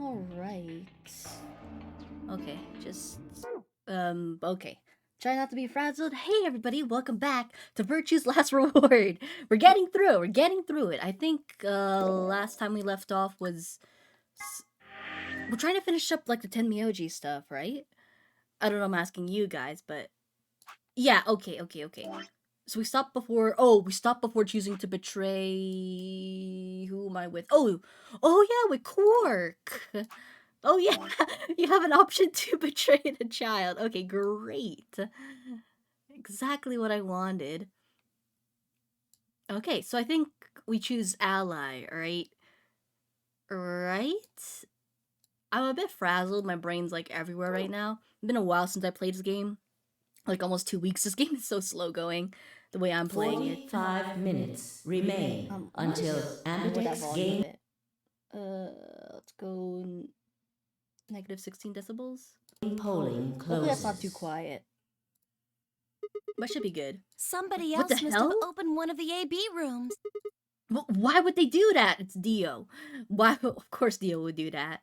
Alright. Okay, okay. Try not to be frazzled. Hey everybody, welcome back to Virtue's Last Reward. We're getting through it. I think, last time we left off was... We're trying to finish up, like, the Tenmyoji stuff, right? I don't know, I'm asking you guys, but... Yeah, okay. So we stopped before... Oh, we stopped before choosing to betray... Who am I with? Oh yeah, with Quark! Oh yeah, you have an option to betray the child. Okay, great. Exactly what I wanted. Okay, so I think we choose ally, right? Right? I'm a bit frazzled. My brain's like everywhere right now. It's been a while since I played this game. Like almost 2 weeks. This game is so slow going. The way I'm playing it. 45 minutes remain until Ambidex gain. Let's go negative 16 decibels. Polling closes. Hopefully that's not too quiet. But should be good. Somebody What else the must hell? have opened one of the AB rooms. Why would they do that? It's Dio. Why? Of course Dio would do that.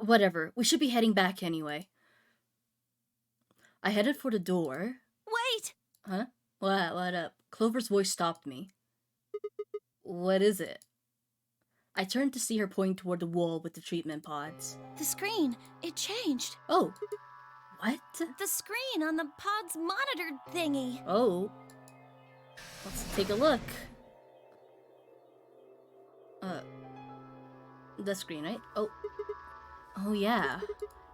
Whatever. We should be heading back anyway. I headed for the door. Wait! Huh? What up? Clover's voice stopped me. What is it? I turned to see her pointing toward the wall with the treatment pods. The screen, it changed. Oh. What? The screen on the pod's monitor thingy. Oh. Let's take a look. The screen, right? Oh yeah.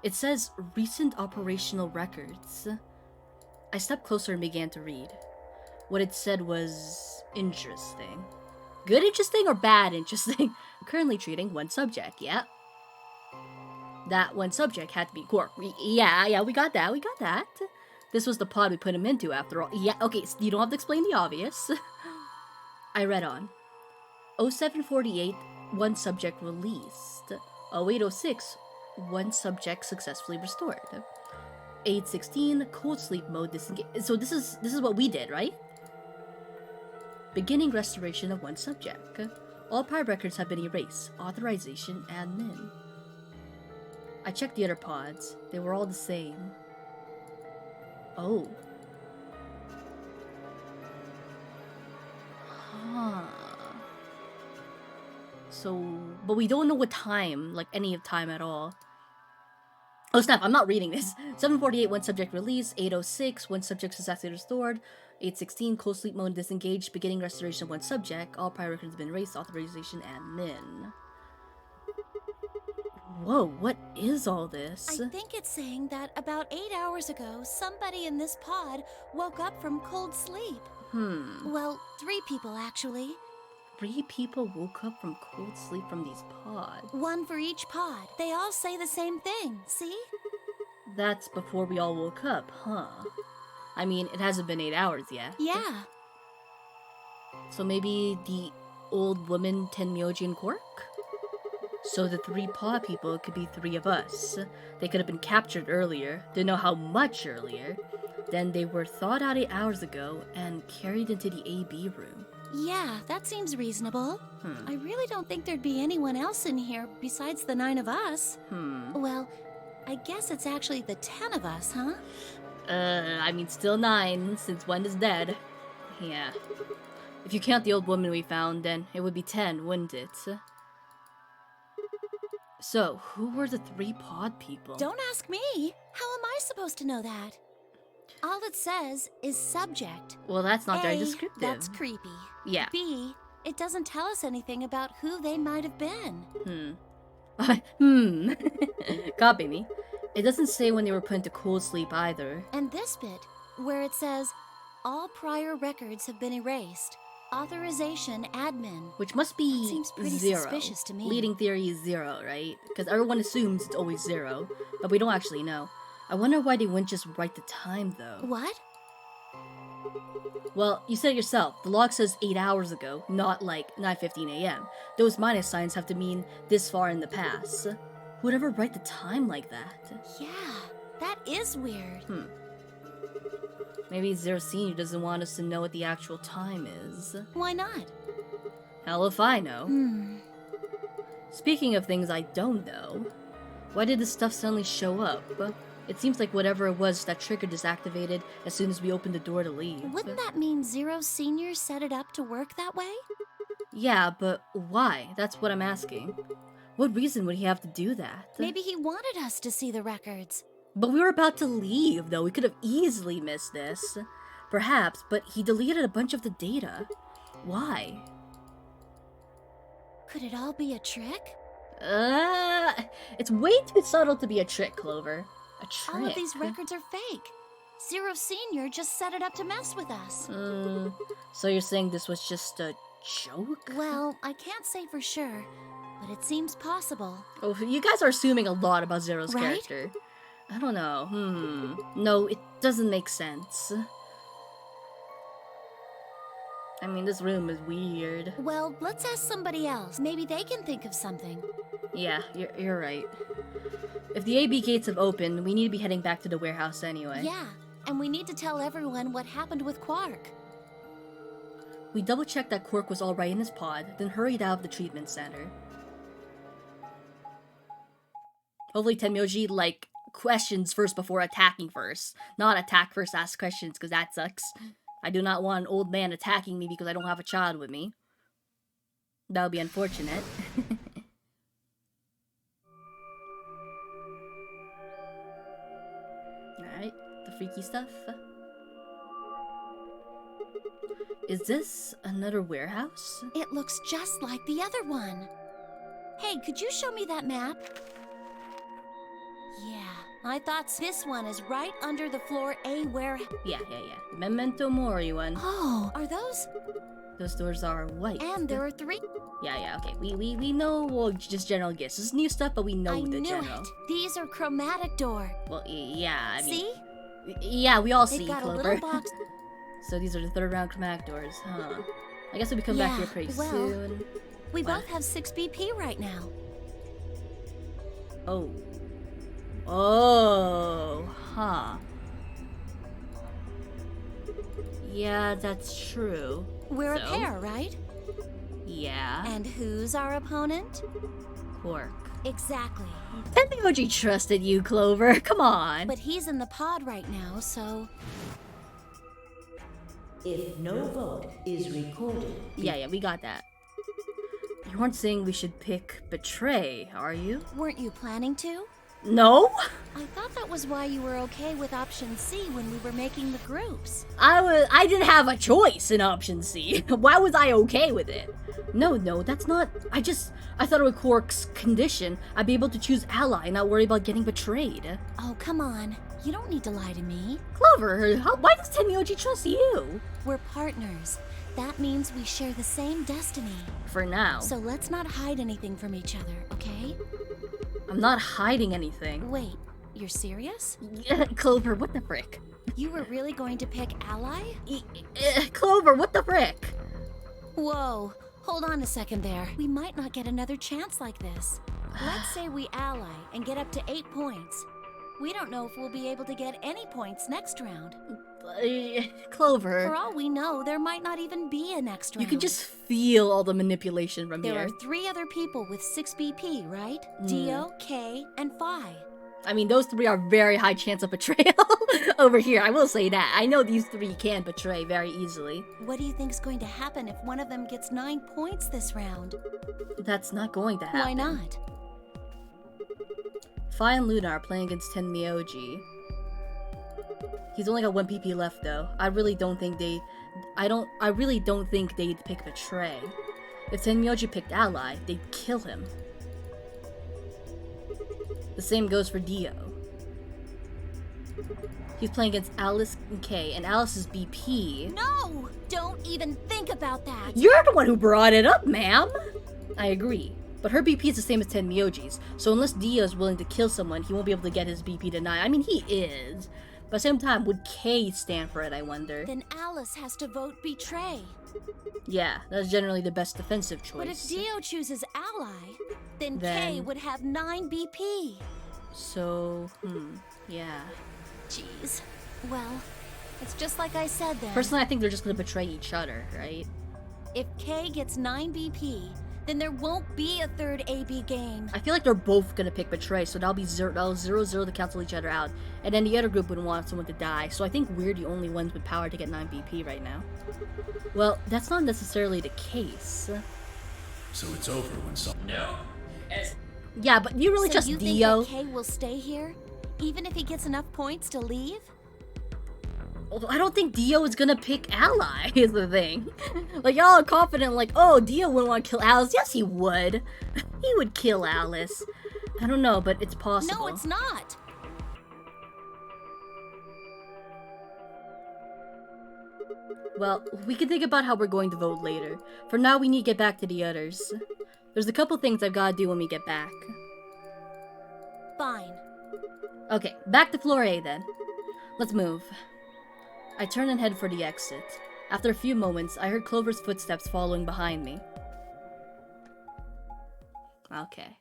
It says recent operational records. I stepped closer and began to read. What it said was interesting. Good interesting or bad interesting? Currently treating one subject, yeah. That one subject had to be Quark. Yeah, we got that. This was the pod we put him into after all. Yeah, okay, so you don't have to explain the obvious. I read on. 0748, one subject released. 0806, one subject successfully restored. 816, cold sleep mode disengaged. So this is what we did, right? Beginning restoration of one subject. All prior records have been erased. Authorization admin. I checked the other pods. They were all the same. Oh. Huh. So, but we don't know what time, like any of time at all. Oh snap, I'm not reading this. 748, one subject released. 806, one subject successfully restored. 816, cold sleep mode disengaged. Beginning restoration of one subject. All prior records have been erased. Authorization admin. Whoa, what is all this? I think it's saying that about 8 hours ago, somebody in this pod woke up from cold sleep. Well, 3 people actually. 3 people woke up from cold sleep from these pods. 1 for each pod. They all say the same thing, see? That's before we all woke up, huh? I mean, it hasn't been 8 hours yet. Yeah. So maybe the old woman, Tenmyoji, and Quark? So the 3 pod people could be 3 of us. They could have been captured earlier, didn't know how much earlier. Then they were thawed out 8 hours ago and carried into the AB room. Yeah, that seems reasonable. I really don't think there'd be anyone else in here besides the 9 of us. Well, I guess it's actually the 10 of us, huh? I mean, still 9, since one is dead. Yeah. If you count the old woman we found, then it would be 10, wouldn't it? So, who were the 3 pod people? Don't ask me. How am I supposed to know that? All it says is subject. Well, that's not very A, descriptive. That's creepy. Yeah. B, it doesn't tell us anything about who they might have been. Copy me. It doesn't say when they were put into cold sleep either. And this bit, where it says, all prior records have been erased. Authorization admin. Which must be That seems pretty 0. suspicious to me. Leading theory is 0, right? Because everyone assumes it's always 0, but we don't actually know. I wonder why they wouldn't just write the time, though. What? Well, you said it yourself. The log says 8 hours ago, not like 9:15 a.m. Those minus signs have to mean this far in the past. Who would ever write the time like that? Yeah, that is weird. Maybe Zero Senior doesn't want us to know what the actual time is. Why not? Hell if I know. Speaking of things I don't know, why did this stuff suddenly show up? It seems like whatever it was that triggered is activated as soon as we open the door to leave. Wouldn't that mean Zero Senior set it up to work that way? Yeah, but why? That's what I'm asking. What reason would he have to do that? Maybe he wanted us to see the records. But we were about to leave, though. We could have easily missed this. Perhaps, but he deleted a bunch of the data. Why? Could it all be a trick? It's way too subtle to be a trick, Clover. A trick? All of these records are fake. Zero Senior just set it up to mess with us. So you're saying this was just a joke? Well, I can't say for sure, but it seems possible. Oh, you guys are assuming a lot about Zero's Right? character. I don't know. No, it doesn't make sense. I mean, this room is weird. Well, let's ask somebody else. Maybe they can think of something. Yeah, you're right. If the AB gates have opened, we need to be heading back to the warehouse anyway. Yeah, and we need to tell everyone what happened with Quark. We double-checked that Quark was alright in his pod, then hurried out of the treatment center. Hopefully Tenmyoji, questions first before attacking first. Not attack first, ask questions, because that sucks. I do not want an old man attacking me because I don't have a child with me. That would be unfortunate. Alright, the freaky stuff. Is this another warehouse? It looks just like the other one. Hey, could you show me that map? Yeah, I thought this one is right under the floor A warehouse. Yeah. The Memento Mori one. Oh, are those? Those doors are white. And there are 3. Yeah, okay. We know, well, just general guess. This is new stuff, but we know I the knew general. it. These are chromatic door. Well, yeah, I mean... See? Yeah, we all They've see, got a Clover. little box. So these are the third round chromatic doors, huh? I guess we'll be coming back here pretty well, soon. We What? both have 6 BP right now. Oh, huh. Yeah, that's true. We're So? a pair, right? Yeah. And who's our opponent? Quark. Exactly. Tenmyoji trusted you, Clover. Come on. But he's in the pod right now, so... If no vote is recorded, Yeah, we got that. You weren't saying we should pick Betray, are you? Weren't you planning to? No? I thought that was why you were okay with option C when we were making the groups. I didn't have a choice in option C. Why was I okay with it? No, that's not... I thought with Quark's condition, I'd be able to choose ally and not worry about getting betrayed. Oh, come on. You don't need to lie to me. Clover, why does Tenmyoji trust you? We're partners. That means we share the same destiny. For now. So let's not hide anything from each other, okay? I'm not hiding anything. Wait, you're serious? Clover, what the frick? You were really going to pick ally? Clover, what the frick? Whoa, hold on a second there. We might not get another chance like this. Let's say we ally and get up to 8 points. We don't know if we'll be able to get any points next round. Clover. For all we know, there might not even be a next round. You can just feel all the manipulation from There here. are 3 other people with 6 BP, right? Dio, K, and Phi. I mean, those 3 are very high chance of betrayal over here. I will say that. I know these 3 can betray very easily. What do you think's going to happen if one of them gets 9 points this round? That's not going to happen. Why not? Phi and Luna are playing against Tenmyoji. He's only got 1 PP left though. I really don't think they'd pick Betray. If Tenmyoji picked Ally, they'd kill him. The same goes for Dio. He's playing against Alice and Kay, and Alice's BP. No! Don't even think about that! You're the one who brought it up, ma'am! I agree. But her BP is the same as Tenmyoji's, so unless Dio is willing to kill someone, he won't be able to get his BP denied. I mean, he is. But at the same time, would Kay stand for it, I wonder? Then Alice has to vote Betray. Yeah, that's generally the best defensive But if choice. Dio chooses Ally, then Kay would have 9 BP. So, yeah. Jeez. Well, it's just like I said then. Personally, I think they're just gonna betray each other, right? If Kay gets 9 BP, Then there won't be a third AB game. I feel like they're both gonna pick Betray, so that'll be that'll 0-0 to cancel each other out. And then the other group wouldn't want someone to die, so I think we're the only ones with power to get 9 BP right now. Well, that's not necessarily the case. So it's over when some. No. Yeah, but you really So just you Dio. think that Kay will stay here? Even if he gets enough points to leave? Well, I don't think Dio is gonna pick Ally, is the thing. Like, y'all are confident, like, oh, Dio wouldn't want to kill Alice. Yes, he would. He would kill Alice. I don't know, but it's possible. No, it's not. Well, we can think about how we're going to vote later. For now, we need to get back to the others. There's a couple things I've got to do when we get back. Fine. Okay, back to floor A then. Let's move. I turn and head for the exit. After a few moments, I heard Clover's footsteps following behind me. Okay.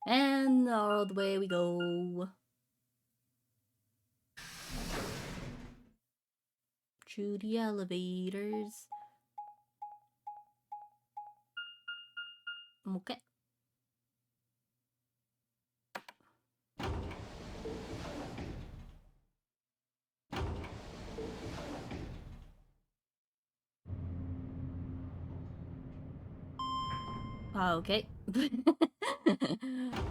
And all the way we go. Through the elevators. Okay. Okay.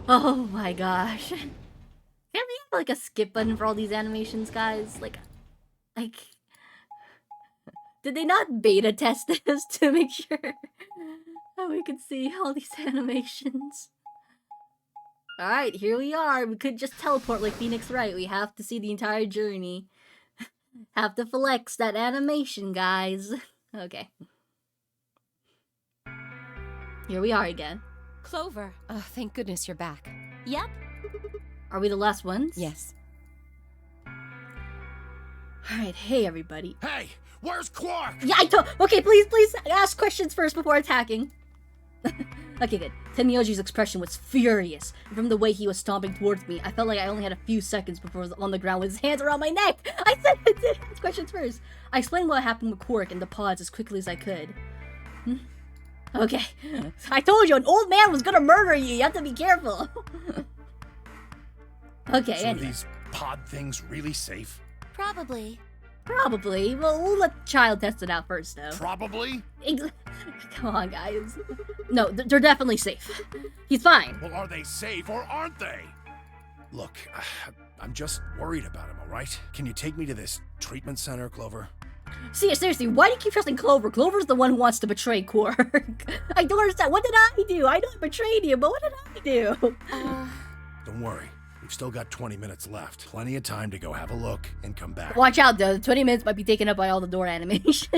Oh my gosh. Can't we have like a skip button for all these animations, guys? Like, did they not beta test this to make sure that we could see all these animations? Alright, here we are. We could just teleport like Phoenix Wright. We have to see the entire journey. Have to flex that animation, guys. Okay. Here we are again. Clover. Oh, thank goodness you're back. Yep. Are we the last ones? Yes. Alright, hey everybody. Hey, where's Quark? Yeah, I told. Okay, please ask questions first before attacking. Okay, good. Tenmyoji's expression was furious. And from the way he was stomping towards me, I felt like I only had a few seconds before I was on the ground with his hands around my neck. I said ask questions first. I explained what happened with Quark and the pods as quickly as I could. Okay. I told you, an old man was gonna murder you. You have to be careful. Okay, So anyway. these pod things really safe? Probably. Probably. Well, we'll let the child test it out first, though. Probably? Come on, guys. No, they're definitely safe. He's fine. Well, are they safe or aren't they? Look, I'm just worried about him, alright? Can you take me to this treatment center, Clover? See, seriously, why do you keep trusting Clover? Clover's the one who wants to betray Quark. I don't understand. What did I do? I know I betrayed you, but what did I do? Don't worry. We've still got 20 minutes left. Plenty of time to go have a look and come back. Watch out, though. 20 minutes might be taken up by all the door animations.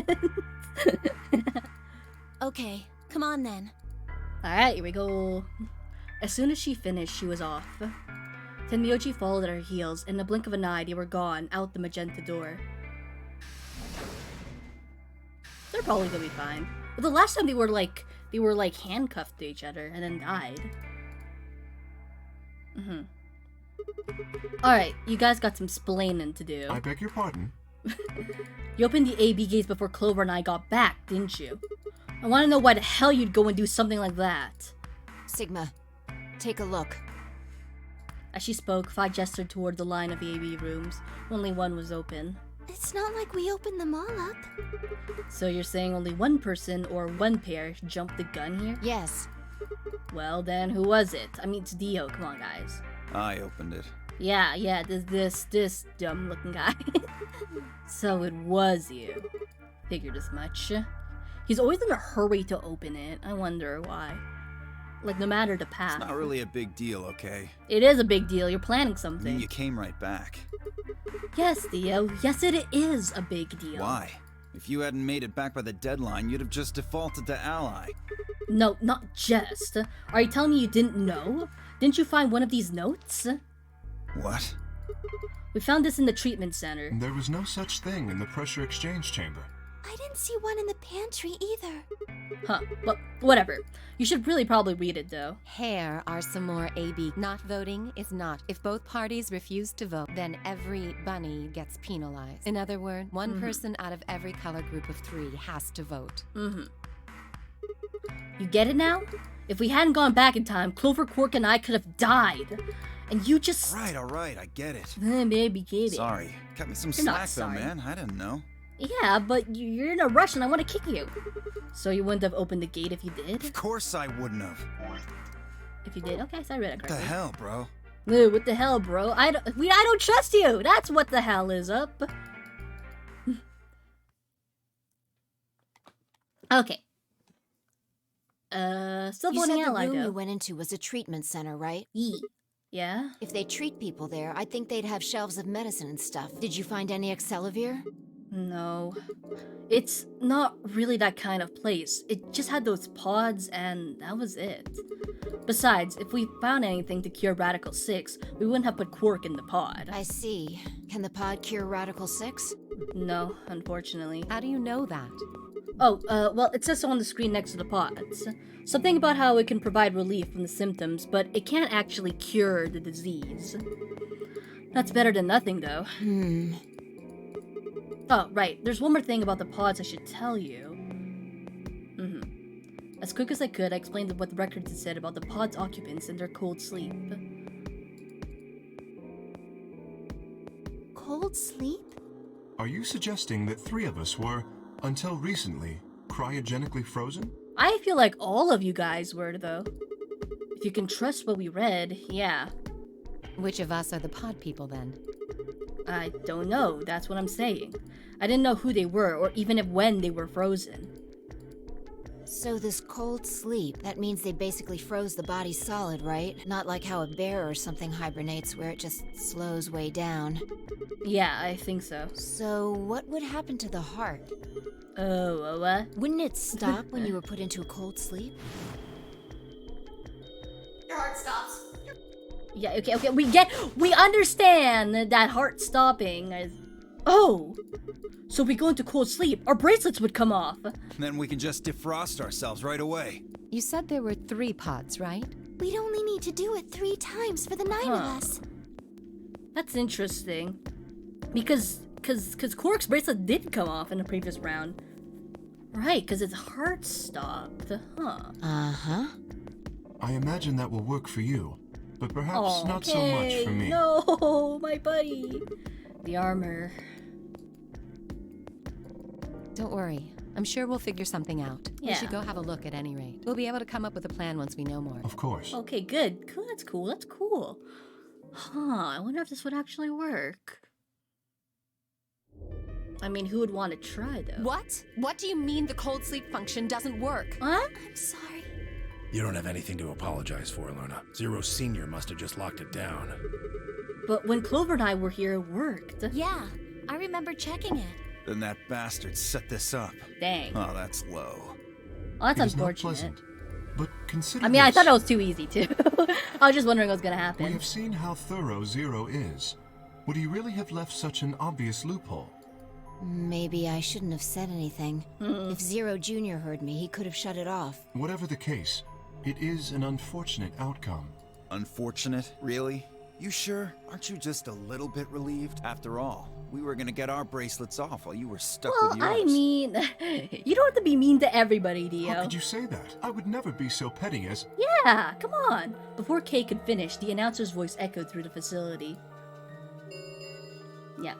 Okay, come on then. Alright, here we go. As soon as she finished, she was off. Tenmyoji followed at her heels. In the blink of an eye, they were gone, out the magenta door. They're probably gonna be fine. But the last time they were like handcuffed to each other and then died. Alright, you guys got some splaining to do. I beg your pardon? You opened the AB gates before Clover and I got back, didn't you? I want to know why the hell you'd go and do something like that. Sigma, take a look. As she spoke, Fi gestured toward the line of AB rooms. Only one was open. It's not like we opened them all up. So you're saying only one person or one pair jumped the gun here? Yes. Well then, who was it? I mean, it's Dio. Come on, guys. I opened it. Yeah, this dumb-looking guy. So it was you. Figured as much. He's always in a hurry to open it. I wonder why. Like, no matter the path. It's not really a big deal, okay? It is a big deal. You're planning I mean, something. you came right back. Yes, Theo. Yes, it is a big deal. Why? If you hadn't made it back by the deadline, you'd have just defaulted to Ally. No, not just. Are you telling me you didn't know? Didn't you find one of these notes? What? We found this in the treatment center. There was no such thing in the pressure exchange chamber. I didn't see one in the pantry either. Huh, but whatever. You should really probably read it, though. Here are some more AB. Not voting is not. If both parties refuse to vote, then every bunny gets penalized. In other words, one person out of every color group of 3 has to vote. You get it now? If we hadn't gone back in time, Clover, Quark, and I could have died. And you just... All right, I get it. Maybe get it. Sorry. Cut me some You're not slack, though, sorry. man. I didn't know. Yeah, but you're in a rush and I want to kick you. So you wouldn't have opened the gate if you did? Of course I wouldn't have. If you did, okay, so I read it What the correctly. hell, bro? Ew, what the hell, bro? I don't trust you. That's what the hell is up. Okay. Still You said voting the ally room you though. went into was a treatment center, right? Yeah. If they treat people there, I'd think they'd have shelves of medicine and stuff. Did you find any Excelavir? No. It's not really that kind of place. It just had those pods and that was it. Besides, if we found anything to cure Radical 6, we wouldn't have put Quark in the pod. I see. Can the pod cure Radical 6? No, unfortunately. How do you know that? Oh, well, it says so on the screen next to the pods. Something about how it can provide relief from the symptoms, but it can't actually cure the disease. That's better than nothing, though. Oh, right. There's one more thing about the pods I should tell you. As quick as I could, I explained what the records had said about the pod's occupants and their cold sleep. Cold sleep? Are you suggesting that 3 of us were, until recently, cryogenically frozen? I feel like all of you guys were, though. If you can trust what we read, yeah. Which of us are the pod people then? I don't know, that's what I'm saying. I didn't know who they were, or even if when they were frozen. So this cold sleep, that means they basically froze the body solid, right? Not like how a bear or something hibernates where it just slows way down. Yeah, I think so. So what would happen to the heart? Oh, what? Wouldn't it stop when you were put into a cold sleep? Your heart stops. Yeah, okay, we understand that heart stopping is... Oh! So if we go into cold sleep, our bracelets would come off. Then we can just defrost ourselves right away. You said there were 3 pods, right? We'd only need to do it 3 times for the 9 of us. That's interesting. Because Quark's bracelet did come off in the previous round. Right, because its heart stopped. Huh. Uh-huh. I imagine that will work for you, but perhaps Oh, not so much for me. No, my buddy. The armor. Don't worry. I'm sure we'll figure something out. We Yeah. should go have a look at any rate. We'll be able to come up with a plan once we know more. Of course. Okay, good. Cool, that's cool. That's cool. Huh, I wonder if this would actually work. I mean, who would want to try, though? What? What do you mean the cold sleep function doesn't work? Huh? I'm sorry. You don't have anything to apologize for, Luna. Zero Senior must have just locked it down. But when Clover and I were here, it worked. Yeah, I remember checking it. Then that bastard set this up. Dang. Oh, that's low. Oh, that's It is not unfortunate. pleasant. But consider I mean, I this. thought it was too easy, too. I was just wondering what was gonna We happen. have seen how thorough Zero is. Would he really have left such an obvious loophole? Maybe I shouldn't have said anything. If Zero Jr. heard me, he could have shut it off. Whatever the case, it is an unfortunate outcome. Unfortunate? Really? You sure? Aren't you just a little bit relieved? After all, we were gonna get our bracelets off while you were stuck Well, with yours. I mean, you don't have to be mean to everybody, How Dio. could you say that? I would never be so petty as... Yeah, come on. Before Kay could finish, the announcer's voice echoed through the facility. Yeah.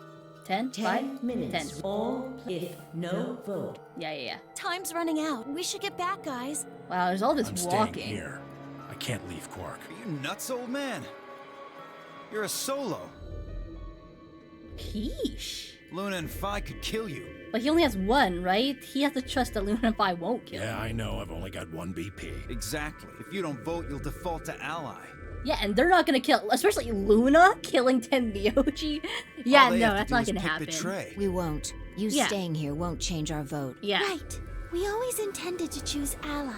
10? 5? 10. All if no vote. Yeah. Time's running out. We should get back, guys. Wow, there's all this I'm walking. staying here. I can't leave Quark. Are you nuts, old man? You're a solo. Sheesh. Luna and Phi could kill you. But he only has one, right? He has to trust that Luna and Phi won't kill him. Yeah, I know. I've only got 1 BP. Exactly. If you don't vote, you'll default to ally. Yeah, and they're not gonna kill, especially Luna killing Tenmyoji. Yeah, All they no, have to that's do not is gonna pick happen. Betray. We won't. You Yeah. staying here won't change our vote. Yeah. Right. We always intended to choose ally.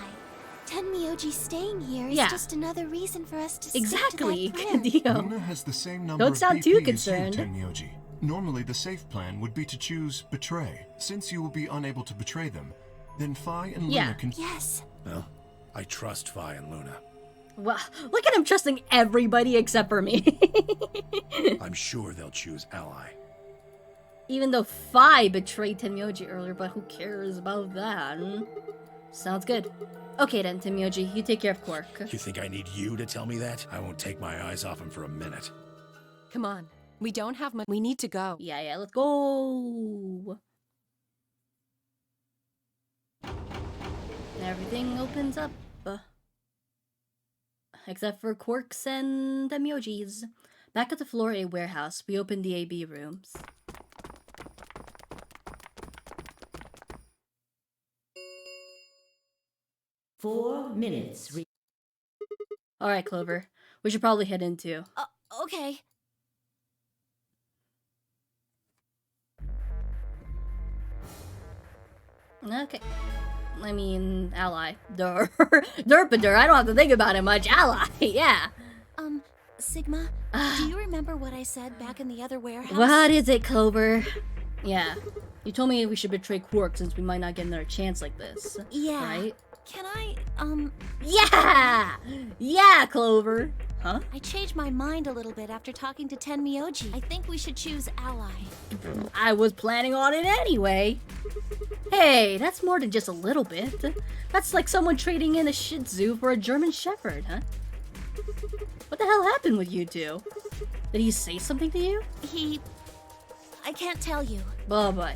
Tenmyoji staying here is Yeah. just another reason for us to Exactly, stick to that plan. Dio. Luna has the same number Don't of sound BP too as concerned. you, Tenmyoji. Normally, the safe plan would be to choose Betray. Since you will be unable to betray them, then Phi and Yeah. Luna can... Yes. Well, I trust Phi and Luna. Wow, look at him trusting everybody except for me. I'm sure they'll choose ally. Even though Phi betrayed Tenmyoji earlier, but who cares about that? Sounds good. Okay then, Timyoji, you take care of Quark. You think I need you to tell me that? I won't take my eyes off him for a minute. Come on. We don't have much. We need to go. Yeah, let's go. Everything opens up. Except for Quarks and Temyojis. Back at the Floor A warehouse, we open the AB rooms. Four minutes. Alright, Clover. We should probably head into. Okay. Okay. I mean, ally. Derpader, I don't have to think about it much. Ally, yeah. Sigma, do you remember what I said back in the other warehouse? What is it, Clover? Yeah. You told me we should betray Quark since we might not get another chance like this. Yeah. Right? Can I, Yeah! Yeah, Clover! Huh? I changed my mind a little bit after talking to Tenmyoji. I think we should choose Ally. I was planning on it anyway. Hey, that's more than just a little bit. That's like someone trading in a Shih Tzu for a German Shepherd, huh? What the hell happened with you two? Did he say something to you? I can't tell you. Oh boy.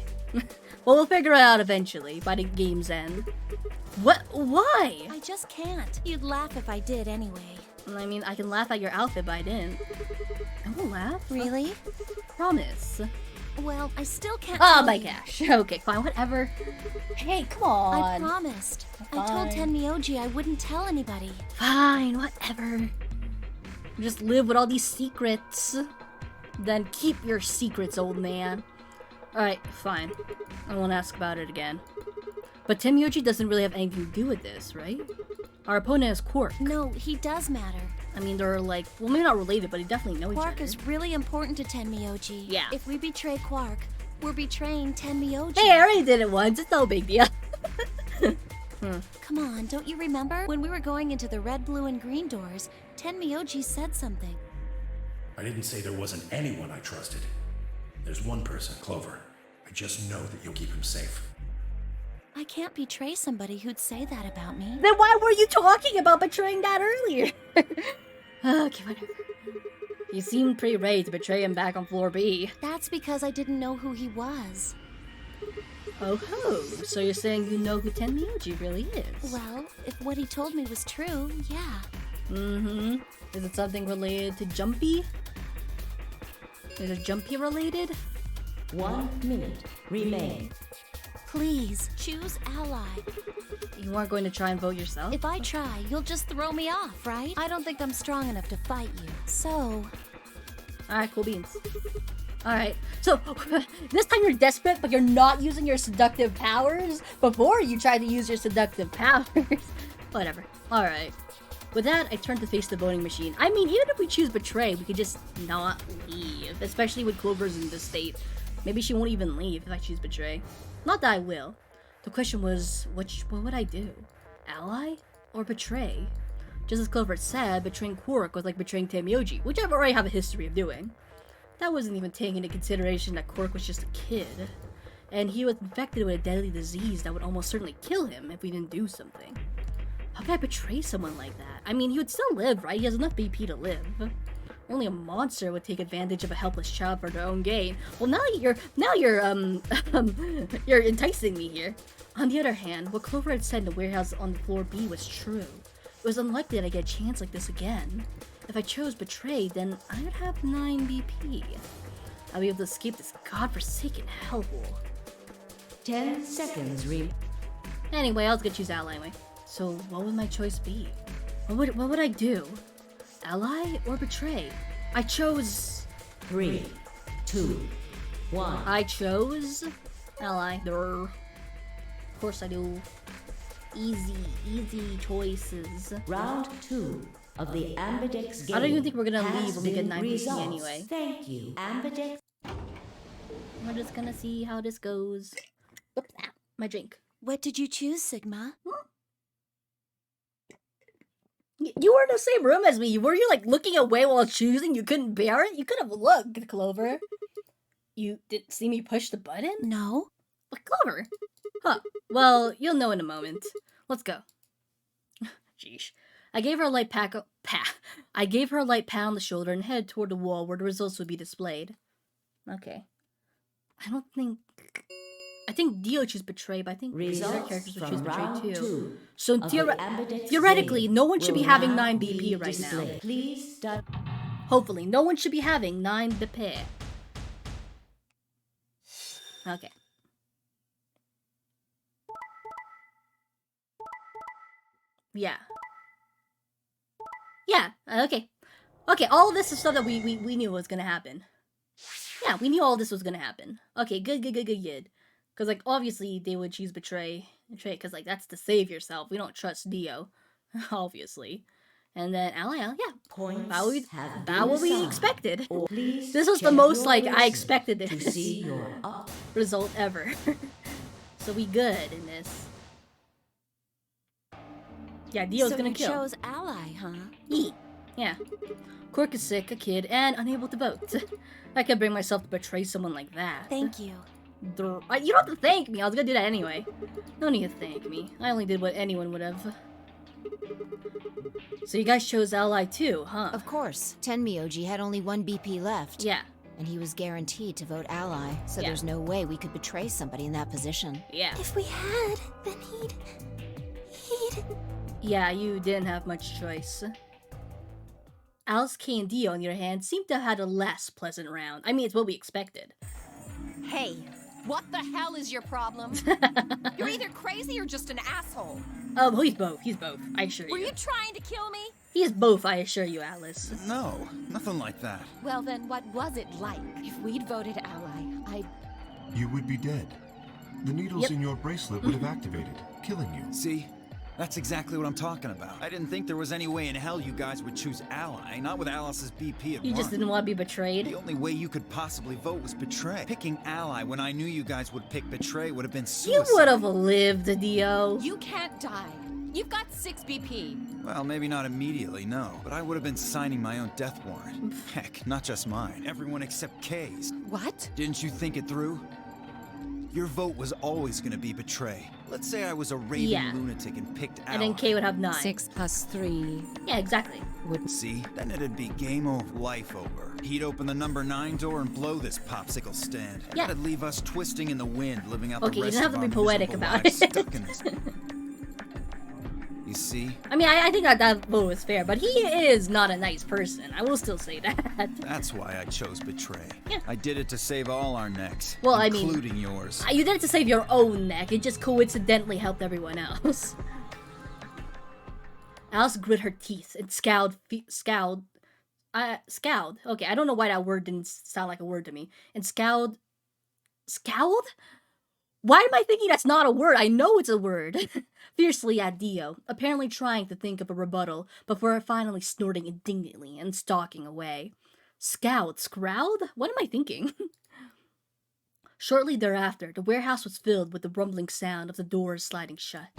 Well, we'll figure it out eventually, by the game's end. What? Why? I just can't. You'd laugh if I did anyway. I mean, I can laugh at your outfit, but I didn't. I won't laugh. Really? Promise. Well, I still can't Oh tell my you. gosh. Okay, fine, whatever. Hey, come on. I promised. I told Tenmyoji I wouldn't tell anybody. Fine, whatever. Just live with all these secrets. Then keep your secrets, old man. Alright, fine. I won't ask about it again. But Temyoji doesn't really have anything to do with this, right? Our opponent is Quark. No, he does matter. I mean, they're like, well, maybe not related, but they definitely know Quark each other. is really important to Tenmyoji. Yeah. If we betray Quark, we're betraying Tenmyoji. Hey, I already did it once. It's no big deal. Come on, don't you remember? When we were going into the red, blue, and green doors, Tenmyoji said something. I didn't say there wasn't anyone I trusted. There's one person, Clover. I just know that you'll keep him safe. I can't betray somebody who'd say that about me. Then why were you talking about betraying that earlier? Okay, whatever. You seemed pretty ready to betray him back on floor B. That's because I didn't know who he was. Oh ho, so you're saying you know who Tenmyoji really is? Well, if what he told me was true, yeah. Mm-hmm. Is it something related to Jumpy? Is it Jumpy related? 1 minute remain. Please, choose Ally. You aren't going to try and vote yourself? If I try, you'll just throw me off, right? I don't think I'm strong enough to fight you. So, Alright, cool beans. Alright, so this time you're desperate, but you're not using your seductive powers? Before you tried to use your seductive powers. Whatever. Alright. With that, I turn to face the voting machine. I mean, even if we choose Betray, we could just not leave. Especially with Clover's in this state. Maybe she won't even leave if I choose Betray. Not that I will. The question was, what would I do? Ally? Or Betray? Just as Clover said, betraying Quark was like betraying Temyoji, which I've already have a history of doing. That wasn't even taking into consideration that Quark was just a kid. And he was infected with a deadly disease that would almost certainly kill him if we didn't do something. How could I betray someone like that? I mean, he would still live, right? He has enough BP to live. Only a monster would take advantage of a helpless child for their own gain. Well, now you're you're enticing me here. On the other hand, what Clover had said in the warehouse on floor B was true. It was unlikely that I'd get a chance like this again. If I chose Betray, then I would have 9 BP. I'd be able to escape this godforsaken hellhole. 10 seconds Anyway, I was gonna choose Ally anyway. So what would my choice be? What would I do? Ally or Betray? I chose... 3, 2, 1. I chose... Ally. Durr. Of course I do. Easy choices. Round 2 of the Ambidex game. I don't even think we're gonna has leave when we get been 9 BP resolved. anyway. Thank you, Ambidex. We're just gonna see how this goes. Oops, ah, my drink. what did you choose, Sigma? You were in the same room as me. Were you like looking away while choosing? You couldn't bear it? You could have looked, Clover. You didn't see me push the button? No. But Clover. Huh. Well, you'll know in a moment. Let's go. Jeesh. I gave her a light I gave her a light pat on the shoulder and headed toward the wall where the results would be displayed. Okay. I think Dio chose Betray, but I think the other characters would choose Betray too. So theoretically, no one should be having 9 BP right now. Please start. Hopefully, no one should be having 9 BP. Okay. Yeah. Yeah, okay. Okay, all of this is stuff that we knew was gonna happen. Yeah, we knew all this was gonna happen. Okay, good. Because, like, obviously, they would choose Betray, because, like, that's to save yourself. We don't trust Dio, obviously. And then Ally, yeah. Points about what we expected. Please This was the check most, your like, I list expected to this see your up. result ever. So we good in this. Yeah, Dio's so gonna you kill. chose Ally, huh? Yeah. Cork is sick, a kid, and unable to vote. I could bring myself to betray someone like that. Thank you. You don't have to thank me. I was gonna do that anyway. No need to thank me. I only did what anyone would have. So you guys chose Ally too, huh? Of course. Tenmyoji had only 1 BP left. Yeah. And he was guaranteed to vote Ally, so Yeah. there's no way we could betray somebody in that position. Yeah. If we had, then he'd... Yeah, you didn't have much choice. Alice, Kay, and Dio, on the other hand, seemed to have had a less pleasant round. I mean, it's what we expected. Hey, what the hell is your problem? You're either crazy or just an asshole. Oh, he's both. I assure Were you. you trying to kill me? He is both, I assure you, Alice. No, nothing like that. Well then, what was it like? If we'd voted Ally, You would be dead. The needles in your bracelet would have activated, killing you. See? That's exactly what I'm talking about. I didn't think there was any way in hell you guys would choose Ally, not with Alice's BP at You just 1. didn't want to be betrayed? The only way you could possibly vote was Betray. Picking Ally when I knew you guys would pick Betray would have been suicide. You would have lived, Dio. you can't die. You've got 6 BP. Well, maybe not immediately, no. But I would have been signing my own death warrant. Heck, not just mine. Everyone except Kay's. What? Didn't you think it through? Your vote was always gonna be Betray. Let's say I was a raving lunatic and picked Ally. And then Kay would have 9. 6 plus 3. Yeah, exactly. See? Then it'd be game over. Life over. He'd open the number 9 door and blow this popsicle stand. Yeah. That'd leave us twisting in the wind, living out Okay, the you rest don't have of to our be poetic miserable about lives it. stuck in this. You see? I mean, I think that vote was fair, but he is not a nice person. I will still say that. That's why I chose Betray. Yeah. I did it to save all our necks. Well, I mean, including yours. You did it to save your own neck. It just coincidentally helped everyone else. Alice grit her teeth and scowled. Scowled. Okay, I don't know why that word didn't sound like a word to me. And scowled. Scowled? Why am I thinking that's not a word? I know it's a word. Fiercely at Dio, apparently trying to think of a rebuttal before finally snorting indignantly and stalking away. Scowled? Scrowled? What am I thinking? Shortly thereafter, the warehouse was filled with the rumbling sound of the doors sliding shut.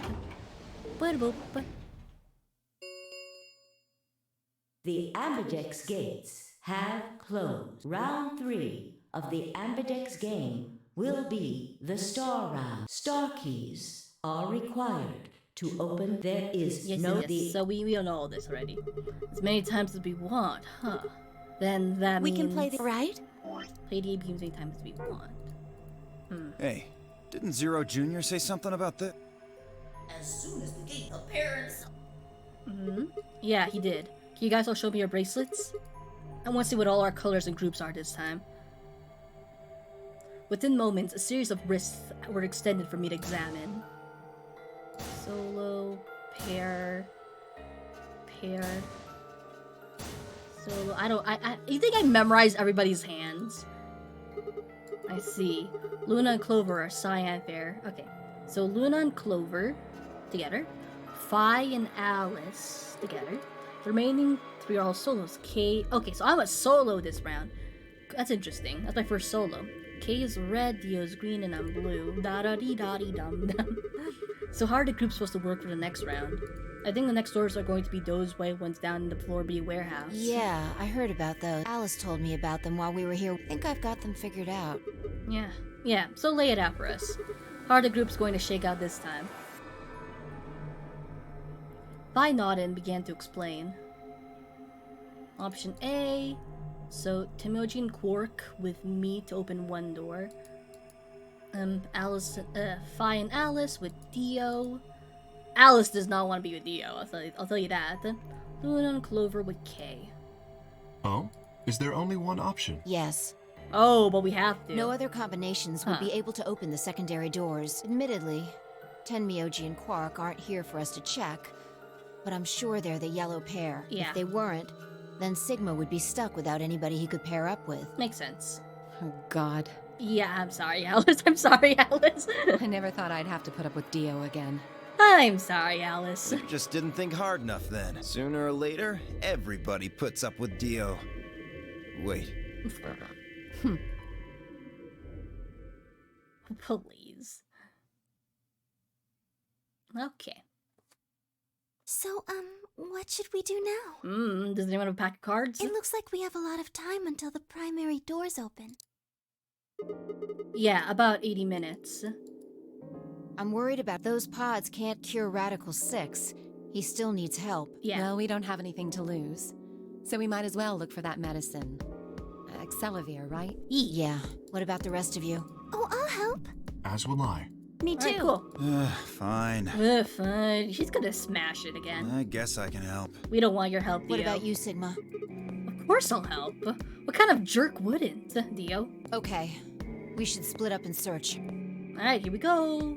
The Ambidex gates have closed. Round 3 of the Ambidex game will be the star round. Star keys are required to open. There is Yes, no... yes. So we all know all this already. As many times as we want, huh? Then that We means... can play the right? Play the game as many times as we want. Hey, didn't Zero Jr. say something about that? As soon as the gate appears... Yeah, he did. Can you guys all show me your bracelets? I want to see what all our colors and groups are this time. Within moments, a series of wrists were extended for me to examine. Solo, pair, solo. You think I memorized everybody's hands? I see. Luna and Clover are cyan pair. Okay, so Luna and Clover together. Phi and Alice together. The remaining 3 are all solos. Kay. Okay, so I'm a solo this round. That's interesting. That's my first solo. Kay is red, Dio is green, and I'm blue. Da-da-dee-da-dee-dum-dum. So how are the groups supposed to work for the next round? I think the next doors are going to be those white ones down in the Floor B warehouse. Yeah, I heard about those. Alice told me about them while we were here. I think I've got them figured out. Yeah, so lay it out for us. How are the groups going to shake out this time? Vi nodded and began to explain. Option A. So, Timoji and Quark with me to open one door. Fi and Alice with Dio. Alice does not want to be with Dio, I'll tell you that. Luna and Clover with Kay. Oh? Is there only one option? Yes. Oh, but we have to. No other combinations would be able to open the secondary doors. Admittedly, Tenmyoji and Quark aren't here for us to check, but I'm sure they're the yellow pair. Yeah. If they weren't, then Sigma would be stuck without anybody he could pair up with. Makes sense. Oh, God. Yeah, I'm sorry, Alice. I'm sorry, Alice. I never thought I'd have to put up with Dio again. I'm sorry, Alice. You just didn't think hard enough then. Sooner or later, everybody puts up with Dio. Wait. Please. Okay. So, what should we do now? Does anyone have a pack of cards? It looks like we have a lot of time until the primary doors open. Yeah, about 80 minutes. I'm worried about those pods can't cure Radical 6. He still needs help. Yeah. Well, we don't have anything to lose. So we might as well look for that medicine. Xelavir, right? Yeah. What about the rest of you? Oh, I'll help. As will I. Me too. Alright, cool. Fine. Fine. She's gonna smash it again. I guess I can help. We don't want your help, Dio. What about you, Sigma? Of course I'll help. What kind of jerk wouldn't, Dio? Okay. We should split up and search. Alright, here we go.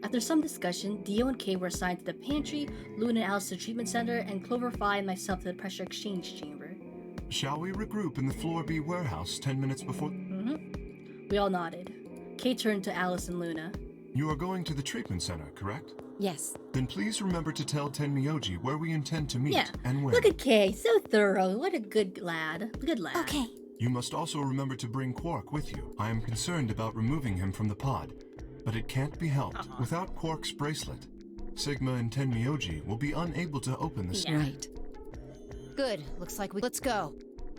After some discussion, Dio and Kay were assigned to the pantry, Luna and Alice to the treatment center, and Clover, Fi, and myself to the pressure exchange chamber. Shall we regroup in the Floor B warehouse 10 minutes before? We all nodded. Kay turned to Alice and Luna. You are going to the treatment center, correct? Yes. Then please remember to tell Tenmyoji where we intend to meet Yeah. and when. Look at Kay, so thorough. What a good lad. Good lad. Okay. You must also remember to bring Quark with you. I am concerned about removing him from the pod, but it can't be helped. Without Quark's bracelet, Sigma and Tenmyoji will be unable to open the Yeah. Right. Good. Looks like let's go.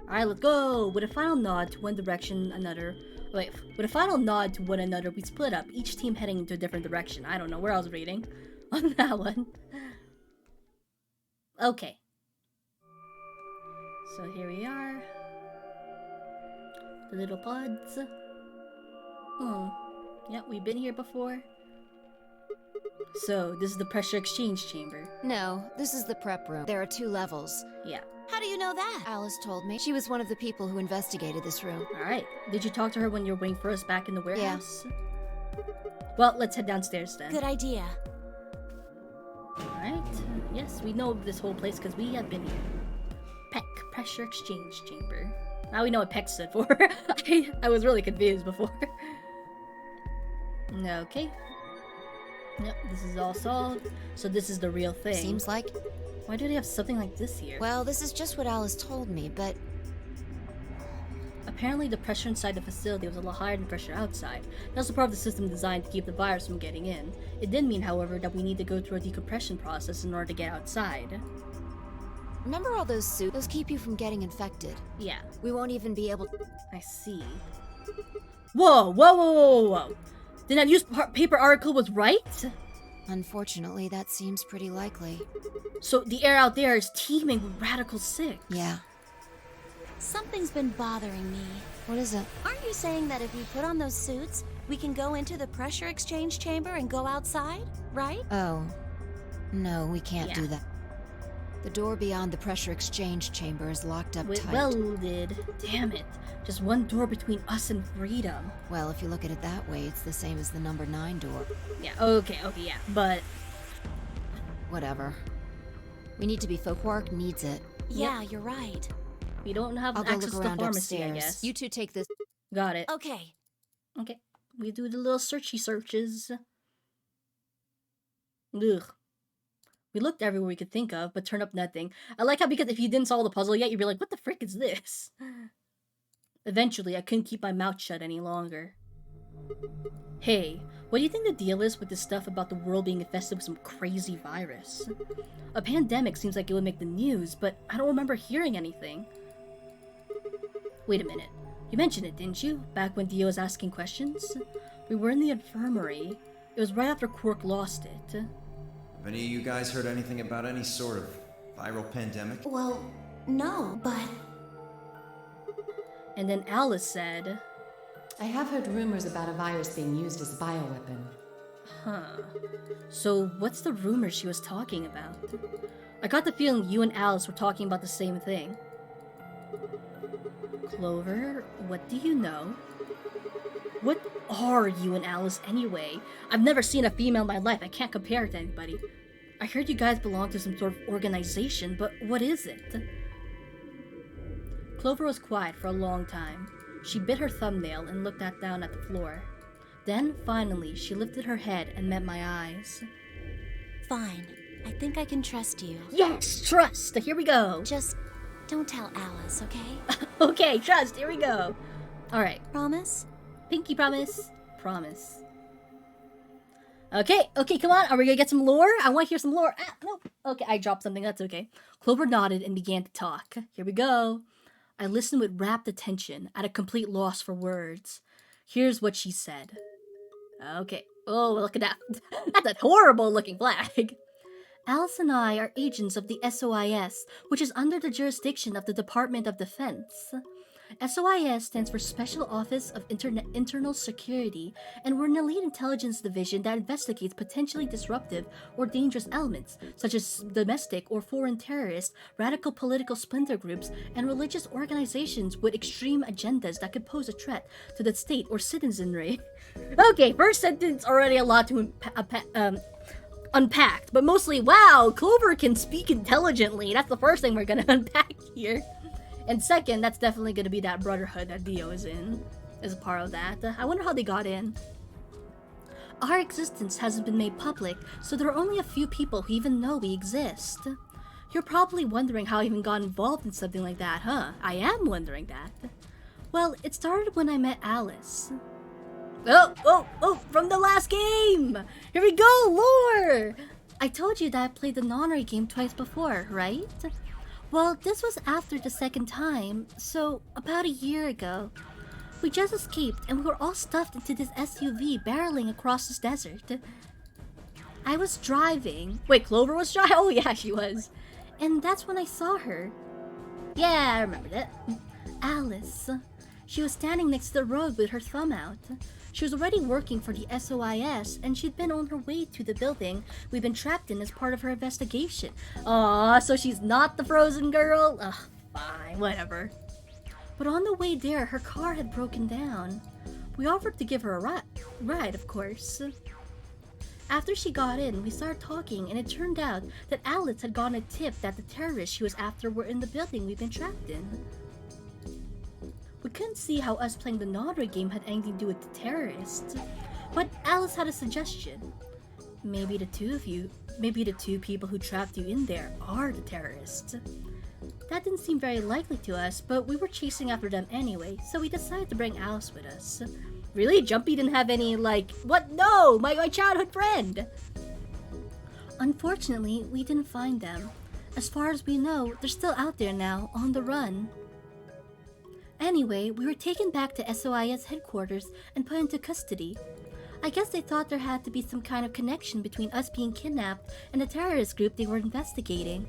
Alright, let's go. With a final nod to one direction, another. Wait, with a final nod to one another, we split up, each team heading into a different direction. I don't know where I was reading on that one. Okay. So here we are. The little pods. Yeah, we've been here before. So, this is the pressure exchange chamber. No, this is the prep room. There are 2 levels. Yeah. How do you know that? Alice told me. She was one of the people who investigated this room. Alright. Did you talk to her when you were waiting for us back in the warehouse? Yeah. Well, let's head downstairs then. Good idea. Alright. Yes, we know this whole place because we have been here. PEC, Pressure Exchange Chamber. Now we know what PEC stood for. I was really confused before. Okay. Yep, this is all solved. So this is the real thing. Seems like... Why do they have something like this here? Well, this is just what Alice told me, but... Apparently the pressure inside the facility was a lot higher than pressure outside. That's the part of the system designed to keep the virus from getting in. It did mean, however, that we need to go through a decompression process in order to get outside. Remember all those suits? Those keep you from getting infected. Yeah, We won't even be able to... I see. Whoa, whoa, whoa, whoa, whoa, whoa. Then that newspaper article was right? Unfortunately, that seems pretty likely. So the air out there is teeming with Radical 6. Yeah. Something's been bothering me. What is it? Aren't you saying that if we put on those suits, we can go into the pressure exchange chamber and go outside, right? Oh. No, we can't Yeah. do that. The door beyond the pressure exchange chamber is locked up tight. Welded. Damn it. Just one door between us and freedom. Well, if you look at it that way, it's the same as the number 9 door. Yeah, okay, yeah. But Whatever. We need to be Quark needs it. Yeah, you're right. we don't have I'll go access look to around pharmacy, I upstairs. guess. You two take this. Got it. Okay. Okay. We do the little searchy searches. Ugh. We looked everywhere we could think of, but turned up nothing. I like how, because if you didn't solve the puzzle yet, you'd be like, what the frick is this? Eventually, I couldn't keep my mouth shut any longer. Hey, what do you think the deal is with this stuff about the world being infested with some crazy virus? A pandemic seems like it would make the news, but I don't remember hearing anything. Wait a minute. You mentioned it, didn't you? Back when Dio was asking questions? We were in the infirmary. It was right after Quark lost it. Have any of you guys heard anything about any sort of viral pandemic? Well, no, but And then Alice said, I have heard rumors about a virus being used as a bioweapon. huh. So what's the rumor she was talking about? I got the feeling you and Alice were talking about the same thing. Clover, what do you know? What are you and Alice anyway? I've never seen a female in my life. I can't compare it to anybody. I heard you guys belong to some sort of organization, but what is it? Clover was quiet for a long time. She bit her thumbnail and looked down at the floor. Then, finally, she lifted her head and met my eyes. Fine. I think I can trust you. Yes, trust! Here we go! Just don't tell Alice, okay? Okay, trust, here we go! Alright, Promise? pinky promise. Promise. Okay, come on, are we gonna get some lore? I want to hear some lore. Ah, no. Okay, I dropped something, that's okay. Clover nodded and began to talk. Here we go. I listened with rapt attention, at a complete loss for words. Here's what she said. Okay. Oh, look at that. That's a horrible looking flag. Alice and I are agents of the SOIS, which is under the jurisdiction of the Department of Defense. SOIS stands for Special Office of Internal Security, and we're an elite intelligence division that investigates potentially disruptive or dangerous elements, such as domestic or foreign terrorists, radical political splinter groups, and religious organizations with extreme agendas that could pose a threat to the state or citizenry. Okay, first sentence already a lot to unpacked, but mostly, wow, Clover can speak intelligently. That's the first thing we're gonna unpack here. And second, that's definitely gonna be that brotherhood that Dio is in, as a part of that. I wonder how they got in. Our existence hasn't been made public, so there are only a few people who even know we exist. You're probably wondering how I even got involved in something like that, huh? I am wondering that. Well, it started when I met Alice. Oh, from the last game! Here we go, lore! I told you that I played the Nonary game twice before, right? Well, this was after the second time, so about a year ago. We just escaped and we were all stuffed into this SUV barreling across this desert. I was driving. Wait, Clover was driving? Oh yeah, she was. And that's when I saw her. Yeah, I remember that. Alice. She was standing next to the road with her thumb out. She was already working for the SOIS, and she'd been on her way to the building we've been trapped in as part of her investigation. Aw, so she's not the frozen girl? Ugh, fine, whatever. But on the way there, her car had broken down. We offered to give her a ride, of course. After she got in, we started talking, and it turned out that Alice had gotten a tip that the terrorists she was after were in the building we've been trapped in. We couldn't see how us playing the Nodra game had anything to do with the terrorists, but Alice had a suggestion. Maybe the two people who trapped you in there are the terrorists. That didn't seem very likely to us, but we were chasing after them anyway, so we decided to bring Alice with us. Really? Jumpy didn't have any, what? No! My childhood friend! Unfortunately, we didn't find them. As far as we know, they're still out there now, on the run. Anyway, we were taken back to SOIS headquarters and put into custody. I guess they thought there had to be some kind of connection between us being kidnapped and the terrorist group they were investigating.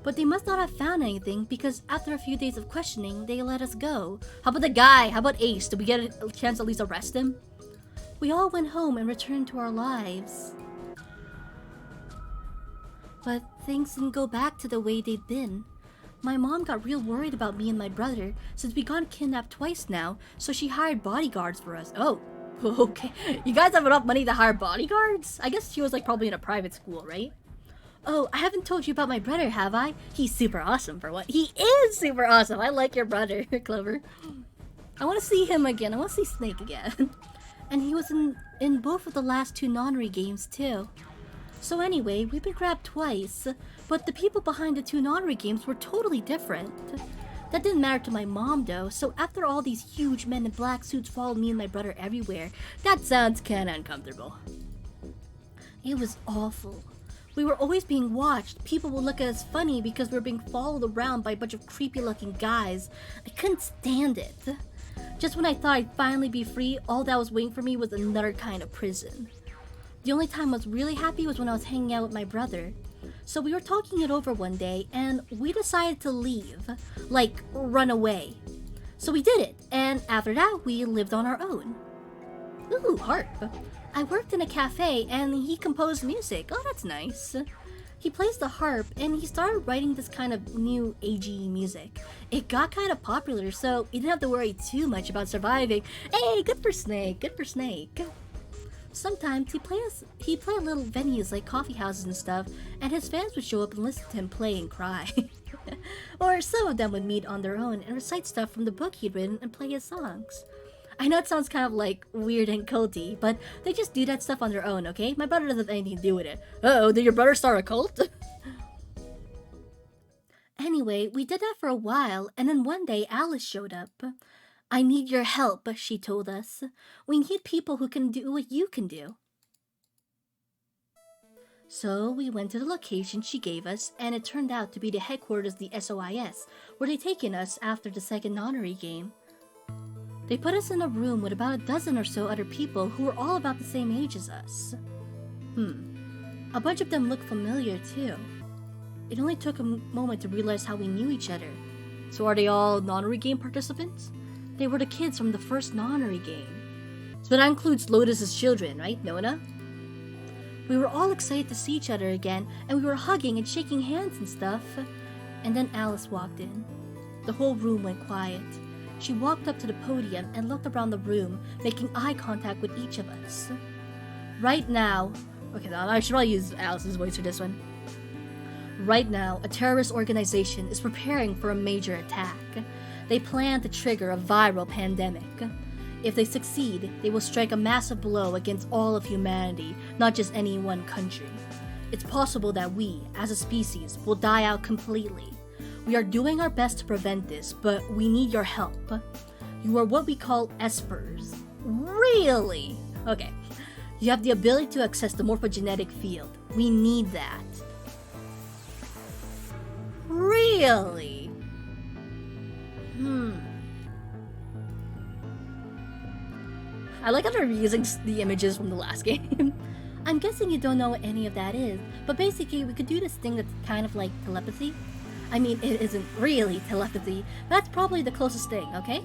But they must not have found anything because after a few days of questioning, they let us go. How about the guy? How about Ace? Did we get a chance to at least arrest him? We all went home and returned to our lives. But things didn't go back to the way they'd been. My mom got real worried about me and my brother since we got kidnapped twice now, so she hired bodyguards for us. Oh, okay. You guys have enough money to hire bodyguards? I guess she was probably in a private school, right? Oh, I haven't told you about my brother, have I? He's super awesome for what? He is super awesome! I like your brother, Clover. I want to see him again. I want to see Snake again. And he was in both of the last two Nonary games, too. So anyway, we've been grabbed twice, but the people behind the two Nonary games were totally different. That didn't matter to my mom though, so after all these huge men in black suits followed me and my brother everywhere, that sounds kinda uncomfortable. It was awful. We were always being watched. People would look at us funny because we were being followed around by a bunch of creepy looking guys. I couldn't stand it. Just when I thought I'd finally be free, all that was waiting for me was another kind of prison. The only time I was really happy was when I was hanging out with my brother. So we were talking it over one day, and we decided to leave. Like, run away. So we did it, and after that, we lived on our own. Ooh, harp. I worked in a cafe, and he composed music. Oh, that's nice. He plays the harp, and he started writing this kind of new agey music. It got kind of popular, so he didn't have to worry too much about surviving. Hey, good for Snake, good for Snake. Sometimes he'd play at little venues like coffee houses and stuff, and his fans would show up and listen to him play and cry. Or some of them would meet on their own and recite stuff from the book he'd written and play his songs. I know it sounds kind of like weird and culty, but they just do that stuff on their own, okay? My brother doesn't have anything to do with it. Uh-oh, did your brother start a cult? Anyway, we did that for a while, and then one day Alice showed up. I need your help, she told us. We need people who can do what you can do. So we went to the location she gave us, and it turned out to be the headquarters of the SOIS, where they'd taken us after the second honorary game. They put us in a room with about a dozen or so other people who were all about the same age as us. A bunch of them looked familiar too. It only took a moment to realize how we knew each other. So are they all non-honorary game participants? They were the kids from the first non-honorary game. So that includes Lotus's children, right, Nona? We were all excited to see each other again, and we were hugging and shaking hands and stuff. And then Alice walked in. The whole room went quiet. She walked up to the podium and looked around the room, making eye contact with each of us. Right now... Okay, I should probably use Alice's voice for this one. Right now, a terrorist organization is preparing for a major attack. They plan to trigger a viral pandemic. If they succeed, they will strike a massive blow against all of humanity, not just any one country. It's possible that we, as a species, will die out completely. We are doing our best to prevent this, but we need your help. You are what we call espers. Really? Okay. You have the ability to access the morphogenetic field. We need that. Really? I like how they're using the images from the last game. I'm guessing you don't know what any of that is, but basically we could do this thing that's kind of like telepathy. I mean, it isn't really telepathy, but that's probably the closest thing, okay?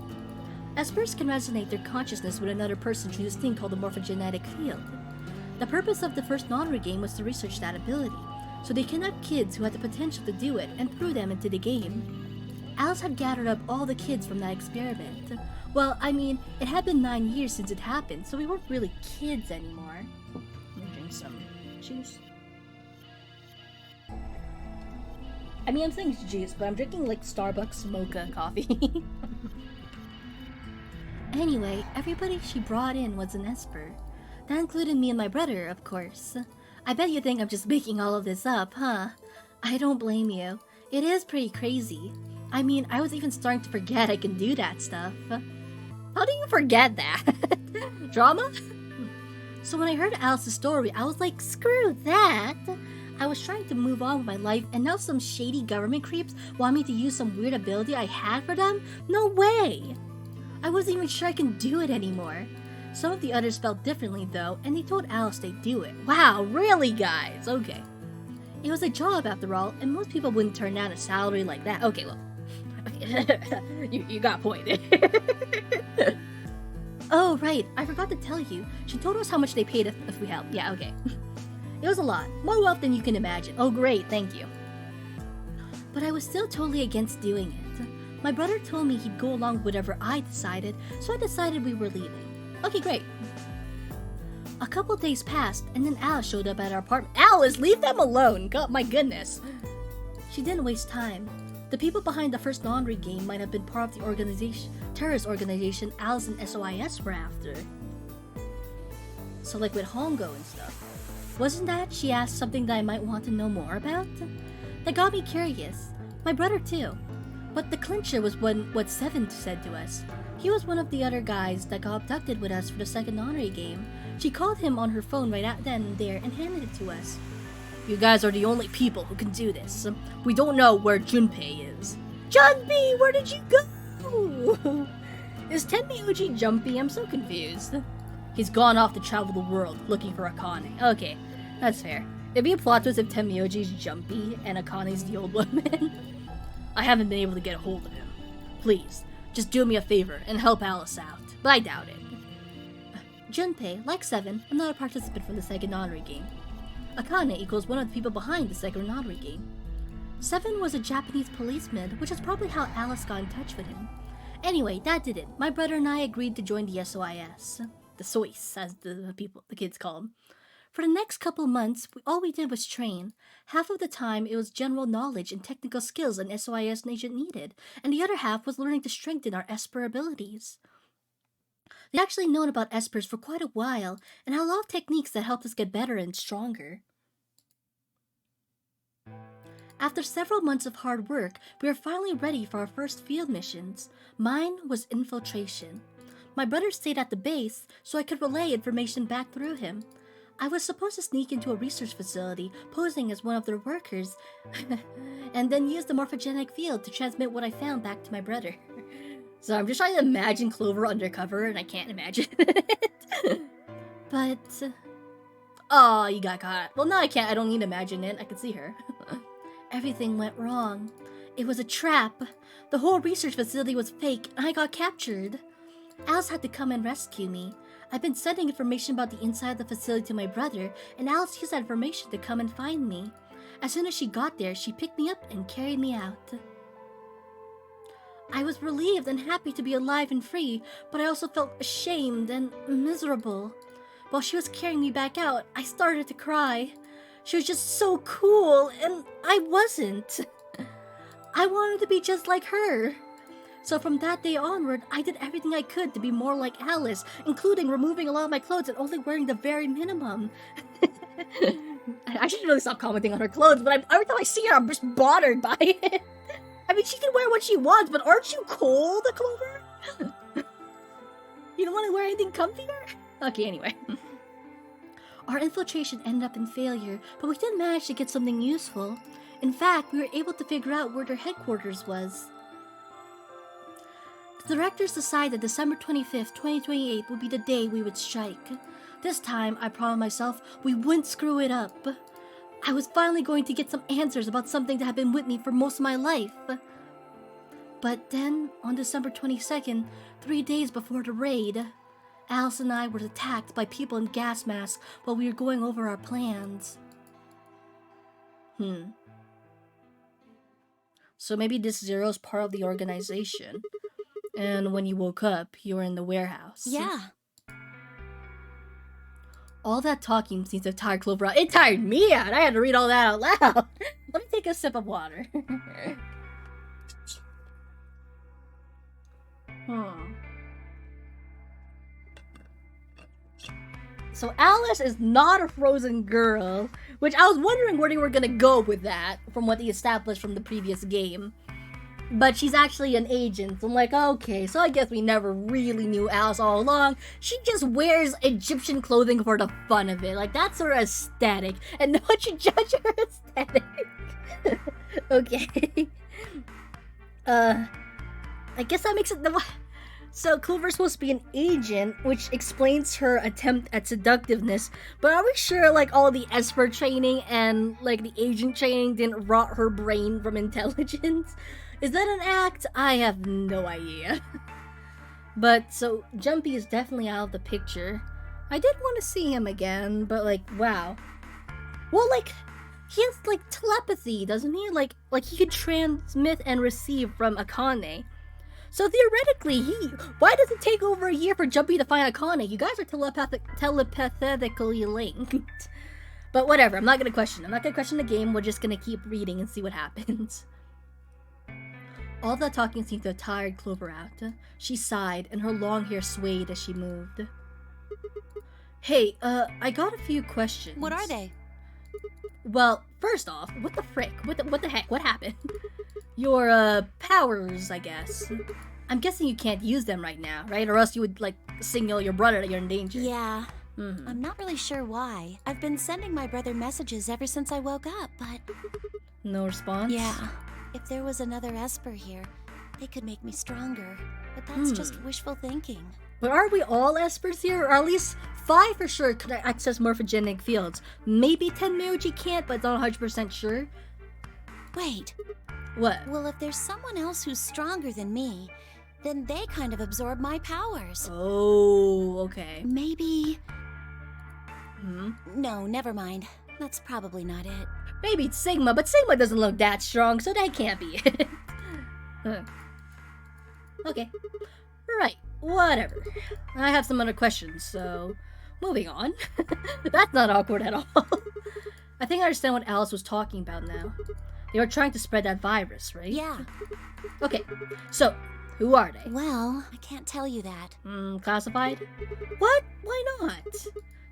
Espers can resonate their consciousness with another person through this thing called the morphogenetic field. The purpose of the first non-honorary game was to research that ability, so they kidnapped kids who had the potential to do it and threw them into the game. Alice had gathered up all the kids from that experiment. Well, I mean, it had been 9 years since it happened, so we weren't really kids anymore. Let me drink some juice. I mean, I'm saying juice, but I'm drinking like Starbucks mocha coffee. Anyway, everybody she brought in was an Esper. That included me and my brother, of course. I bet you think I'm just making all of this up, huh? I don't blame you. It is pretty crazy. I mean, I was even starting to forget I can do that stuff. How do you forget that? Drama? So when I heard Alice's story, I was like, screw that! I was trying to move on with my life, and now some shady government creeps want me to use some weird ability I had for them? No way! I wasn't even sure I can do it anymore. Some of the others felt differently though, and they told Alice they'd do it. Wow, really guys? Okay. It was a job after all, and most people wouldn't turn down a salary like that. Okay, well. you got pointed. Oh, right. I forgot to tell you. She told us how much they paid if we helped. Yeah, okay. It was a lot. More wealth than you can imagine. Oh, great. Thank you. But I was still totally against doing it. My brother told me he'd go along with whatever I decided, so I decided we were leaving. Okay, great. A couple days passed, and then Alice showed up at our apartment. Alice, leave them alone! God, my goodness. She didn't waste time. The people behind the first non-honorary game might have been part of the terrorist organization Alice and SOIS were after. So like with Hongo and stuff. Wasn't that, she asked, something that I might want to know more about? That got me curious. My brother too. But the clincher was what Seven said to us. He was one of the other guys that got abducted with us for the second honorary game. She called him on her phone right then and there and handed it to us. You guys are the only people who can do this. We don't know where Junpei is. Junpei, where did you go? Is Tenmyuji jumpy? I'm so confused. He's gone off to travel the world looking for Akane. Okay, that's fair. It'd be a plot twist if Tenmyoji's Jumpy and Akane's the old woman. I haven't been able to get a hold of him. Please, just do me a favor and help Alice out. But I doubt it. Junpei, like Seven, I'm not a participant from the second Nonary game. Akane equals one of the people behind the second Nonary game. Seven was a Japanese policeman, which is probably how Alice got in touch with him. Anyway, that did it. My brother and I agreed to join the SOIS. The SOIS, as the kids call them. For the next couple months, all we did was train. Half of the time, it was general knowledge and technical skills an SOIS agent needed, and the other half was learning to strengthen our Esper abilities. We'd actually known about Espers for quite a while, and had a lot of techniques that helped us get better and stronger. After several months of hard work, we were finally ready for our first field missions. Mine was infiltration. My brother stayed at the base, so I could relay information back through him. I was supposed to sneak into a research facility, posing as one of their workers, and then use the morphogenic field to transmit what I found back to my brother. So I'm just trying to imagine Clover undercover, and I can't imagine it. But... oh, you got caught. Well, no, I can't. I don't need to imagine it. I can see her. Everything went wrong. It was a trap. The whole research facility was fake, and I got captured. Alice had to come and rescue me. I've been sending information about the inside of the facility to my brother, and Alice used that information to come and find me. As soon as she got there, she picked me up and carried me out. I was relieved and happy to be alive and free, but I also felt ashamed and miserable. While she was carrying me back out, I started to cry. She was just so cool, and I wasn't. I wanted to be just like her. So from that day onward, I did everything I could to be more like Alice, including removing a lot of my clothes and only wearing the very minimum. I should really stop commenting on her clothes, but every time I see her, I'm just bothered by it. I mean, she can wear what she wants, but aren't you cold, Clover? You don't want to wear anything comfier? Okay, anyway. Our infiltration ended up in failure, but we did manage to get something useful. In fact, we were able to figure out where their headquarters was. The directors decided that December 25th, 2028 would be the day we would strike. This time, I promised myself we wouldn't screw it up. I was finally going to get some answers about something that had been with me for most of my life. But then, on December 22nd, 3 days before the raid, Alice and I were attacked by people in gas masks while we were going over our plans. So maybe this Zero's part of the organization. And when you woke up, you were in the warehouse. Yeah. All that talking seems to have tired Clover out. It tired me out. I had to read all that out loud. Let me take a sip of water. So Alice is not a frozen girl, which I was wondering where they were gonna go with that from what they established from the previous game. But she's actually an agent, so I'm like, okay, so I guess we never really knew Alice all along. She just wears Egyptian clothing for the fun of it. Like, that's her aesthetic, and no one should judge her aesthetic. Okay. I guess that makes it... So Clover's supposed to be an agent, which explains her attempt at seductiveness, but are we sure, like, all the Esper training and, like, the agent training didn't rot her brain from intelligence? Is that an act? I have no idea. But, so, Jumpy is definitely out of the picture. I did want to see him again, but, like, wow. Well, like, he has, like, telepathy, doesn't he? Like he could transmit and receive from Akane. So, theoretically, why does it take over a year for Jumpy to find Akane? You guys are telepathically linked. But whatever, I'm not gonna question. I'm not gonna question the game, we're just gonna keep reading and see what happens. All that talking seemed to have tired Clover out. She sighed, and her long hair swayed as she moved. Hey, I got a few questions. What are they? Well, first off, what the frick? What the heck? What happened? Your, powers, I guess. I'm guessing you can't use them right now, right? Or else you would, like, signal your brother that you're in danger. Yeah. I'm not really sure why. I've been sending my brother messages ever since I woke up, but... No response? Yeah. If there was another Esper here, they could make me stronger. But that's just wishful thinking. But are we all espers here? Or at least 5 for sure could access morphogenic fields. Maybe 10 Myoji can't, but not 100% sure. Wait. What? Well, if there's someone else who's stronger than me, then they kind of absorb my powers. Oh, okay. Maybe... Hmm? No, never mind. That's probably not it. Maybe it's Sigma, but Sigma doesn't look that strong, so that can't be it. Okay. Right, whatever. I have some other questions, so... Moving on. That's not awkward at all. I think I understand what Alice was talking about now. They were trying to spread that virus, right? Yeah. Okay, so, who are they? Well, I can't tell you that. Classified? What? Why not?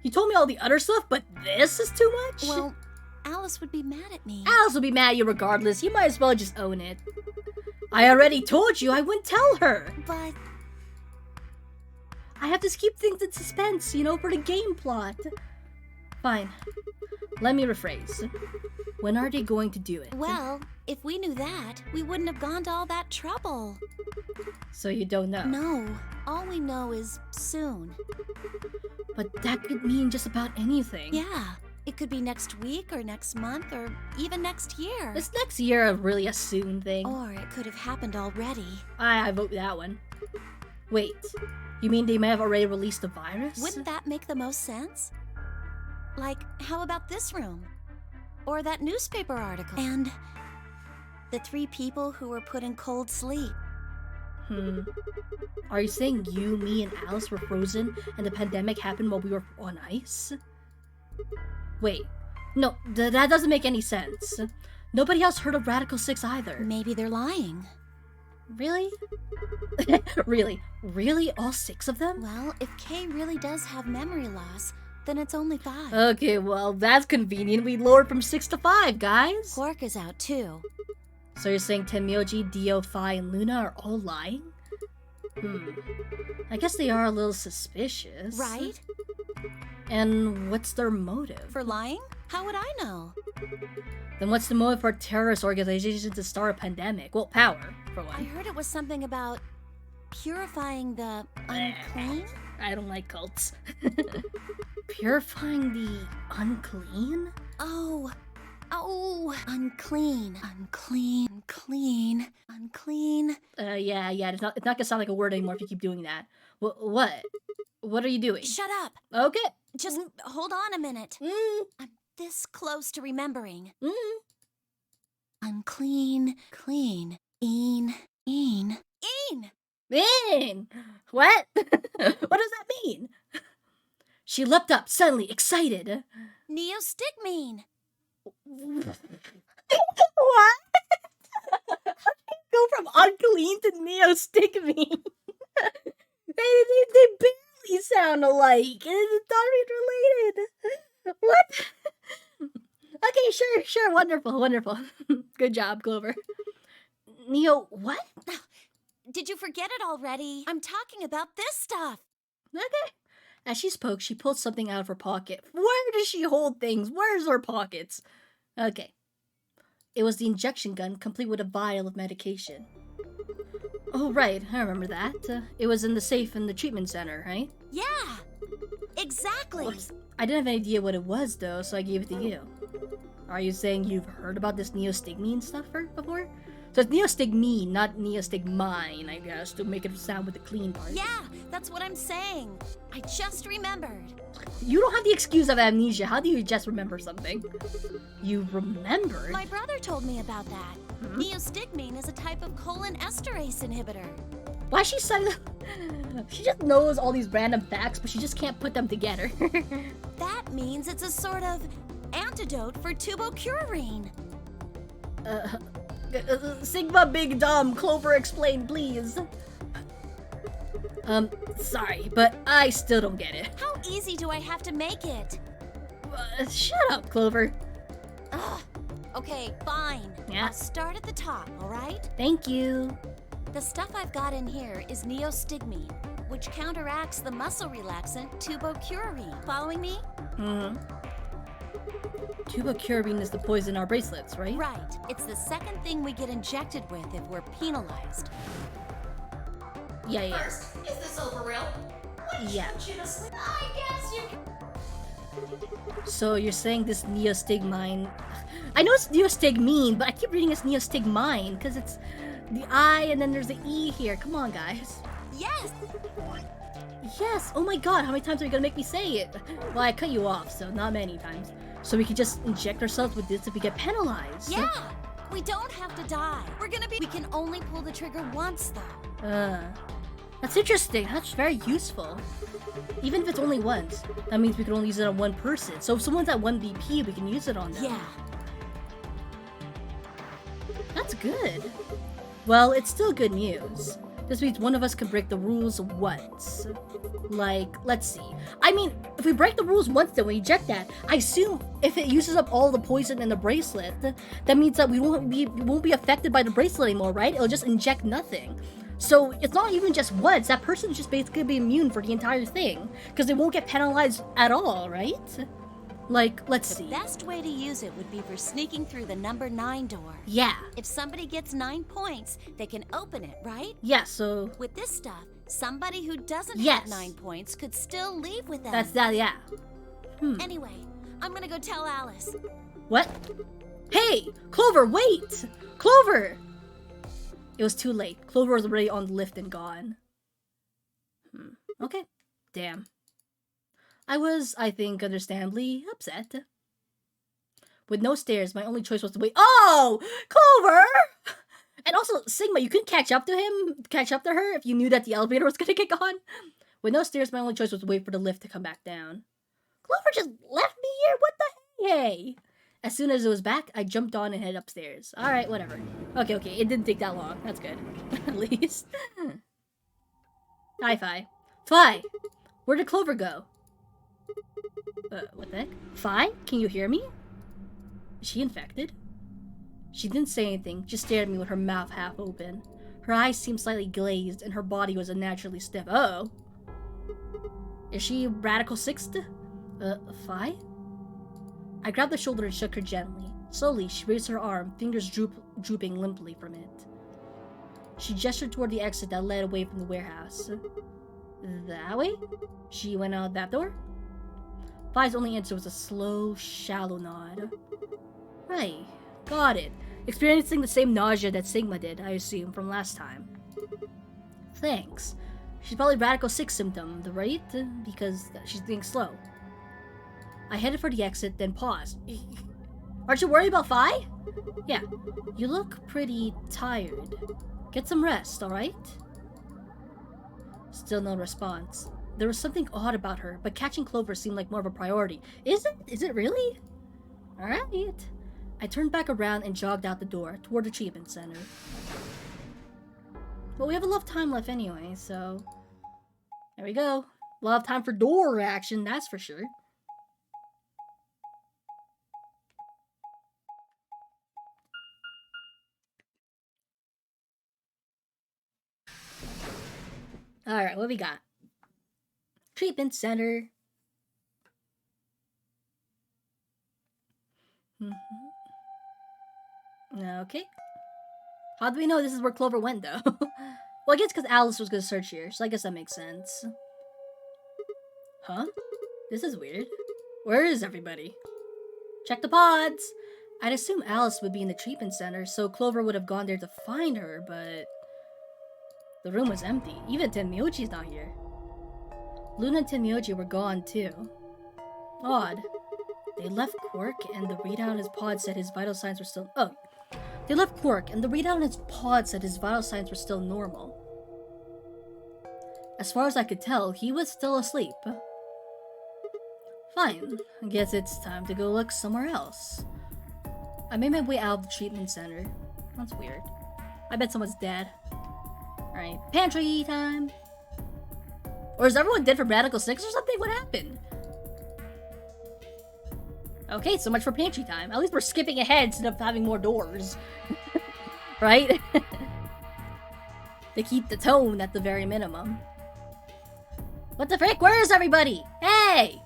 You told me all the other stuff, but this is too much? Well, Alice would be mad at me. Alice will be mad at you regardless. You might as well just own it. I already told you I wouldn't tell her. But... I have to keep things in suspense, you know, for the game plot. Fine. Let me rephrase. When are they going to do it? Well, if we knew that, we wouldn't have gone to all that trouble. So you don't know? No. All we know is soon. But that could mean just about anything. Yeah. It could be next week or next month or even next year. Is next year really a soon thing? Or it could have happened already. I vote that one. Wait, you mean they may have already released the virus? Wouldn't that make the most sense? Like, how about this room? Or that newspaper article? And the 3 people who were put in cold sleep. Are you saying you, me, and Alice were frozen and the pandemic happened while we were on ice? Wait, no, that doesn't make any sense. Nobody else heard of Radical 6 either. Maybe they're lying. Really? Really? All 6 of them? Well, if Kay really does have memory loss, then it's only 5. Okay, well, that's convenient. We lowered from 6 to 5, guys. Quark is out too. So you're saying Tenmyoji, Dio, Phi, and Luna are all lying? I guess they are a little suspicious. Right? And what's their motive? For lying? How would I know? Then what's the motive for a terrorist organization to start a pandemic? Well, power, for one. I heard it was something about purifying the unclean? I don't like cults. Purifying the unclean? Oh, unclean. Yeah, it's not gonna sound like a word anymore if you keep doing that. What? What are you doing? Shut up. Okay. Just hold on a minute. I'm this close to remembering. Unclean, clean, een. What? What does that mean? She leapt up, suddenly excited. Neostigmine. What? How do you go from unclean to neostigmine? they barely sound alike. It's not even related. What? Okay, sure. Wonderful. Good job, Clover. Neo, what? Did you forget it already? I'm talking about this stuff. Okay. As she spoke, she pulled something out of her pocket. Where does she hold things? Where's her pockets? Okay. It was the injection gun, complete with a vial of medication. Oh, right. I remember that. It was in the safe in the treatment center, right? Yeah. Exactly. Oops. I didn't have any idea what it was, though, so I gave it to you. Are you saying you've heard about this neostigmine stuff before? So it's neostigmine, not neostigmine, I guess, to make it sound with the clean part. Yeah, that's what I'm saying. I just remembered. You don't have the excuse of amnesia. How do you just remember something? You remembered? My brother told me about that. Neostigmine is a type of colon esterase inhibitor. Why she said she just knows all these random facts, but she just can't put them together. That means it's a sort of antidote for tubocurarine. Sigma Big Dumb, Clover explain, please. Sorry, but I still don't get it. How easy do I have to make it? Shut up, Clover. Ugh. Okay, fine. Yeah. I'll start at the top, alright? Thank you. The stuff I've got in here is neostigmine, which counteracts the muscle relaxant tubocurarine. Following me? Tubocurarine is the poison in our bracelets, right? Right. It's the second thing we get injected with if we're penalized. Yeah. First, is this over real? Yeah. I guess you can. So you're saying this Neostigmine... I know it's Neostigmine, but I keep reading it's Neostigmine, because it's the I and then there's the E here. Come on, guys. Yes! Yes! Oh my god, how many times are you gonna make me say it? Well, I cut you off, so not many times. So we could just inject ourselves with this if we get penalized. Yeah! We don't have to die. We can only pull the trigger once, though. That's interesting. That's very useful. Even if it's only once, that means we can only use it on one person. So if someone's at 1 BP, we can use it on them. Yeah. That's good. Well, it's still good news. This means one of us can break the rules once. Like, let's see. I mean, if we break the rules once, then we eject that. I assume if it uses up all the poison in the bracelet, that means that we won't be affected by the bracelet anymore, right? It'll just inject nothing. So it's not even just once. That person's just basically be immune for the entire thing, because they won't get penalized at all, right? Like, let's see. The best way to use it would be for sneaking through the number 9 door. Yeah. If somebody gets 9 points, they can open it, right? Yeah, so... With this stuff, somebody who doesn't yes. have 9 points could still leave with them. That's that, yeah. Anyway, I'm gonna go tell Alice. What? Hey! Clover, wait! Clover! It was too late. Clover was already on the lift and gone. Okay. Damn. I was, I think, understandably upset. With no stairs, my only choice was to wait. Oh! Clover! And also, Sigma, you couldn't catch up to her if you knew that the elevator was gonna get gone. With no stairs, my only choice was to wait for the lift to come back down. Clover just left me here? What the hey? As soon as it was back, I jumped on and headed upstairs. Alright, whatever. Okay, it didn't take that long. That's good. At least. Hi, Fi. Fi! Where did Clover go? What the heck? Fi? Can you hear me? Is she infected? She didn't say anything, just stared at me with her mouth half open. Her eyes seemed slightly glazed, and her body was unnaturally stiff. Uh-oh. Is she Radical Sixth? Fi? I grabbed the shoulder and shook her gently. Slowly, she raised her arm, fingers drooping limply from it. She gestured toward the exit that led away from the warehouse. That way? She went out that door? Fi's only answer was a slow, shallow nod. Right, got it. Experiencing the same nausea that Sigma did, I assume, from last time. Thanks. She's probably Radical 6 symptom, right? Because she's being slow. I headed for the exit, then paused. Aren't you worried about Fi? Yeah. You look pretty tired. Get some rest, alright? Still no response. There was something odd about her, but catching Clover seemed like more of a priority. Is it really? Alright. I turned back around and jogged out the door, toward the treatment center. But we have a lot of time left anyway, so... There we go. A lot of time for door action, that's for sure. Alright, what we got? Treatment center. Okay. How do we know this is where Clover went, though? Well, I guess because Alice was going to search here, so I guess that makes sense. Huh? This is weird. Where is everybody? Check the pods! I'd assume Alice would be in the treatment center, so Clover would have gone there to find her, but... The room was empty. Even Tenmyoji's not here. Luna and Tenmyoji were gone, too. Odd. They left Quark, and the readout on his pod said his vital signs were still... Oh. They left Quark, and the readout on his pod said his vital signs were still normal. As far as I could tell, he was still asleep. Fine. I guess it's time to go look somewhere else. I made my way out of the treatment center. That's weird. I bet someone's dead. Alright, pantry time! Or is everyone dead from Radical 6 or something? What happened? Okay, so much for pantry time. At least we're skipping ahead instead of having more doors. Right? They keep the tone at the very minimum. What the frick? Where is everybody? Hey!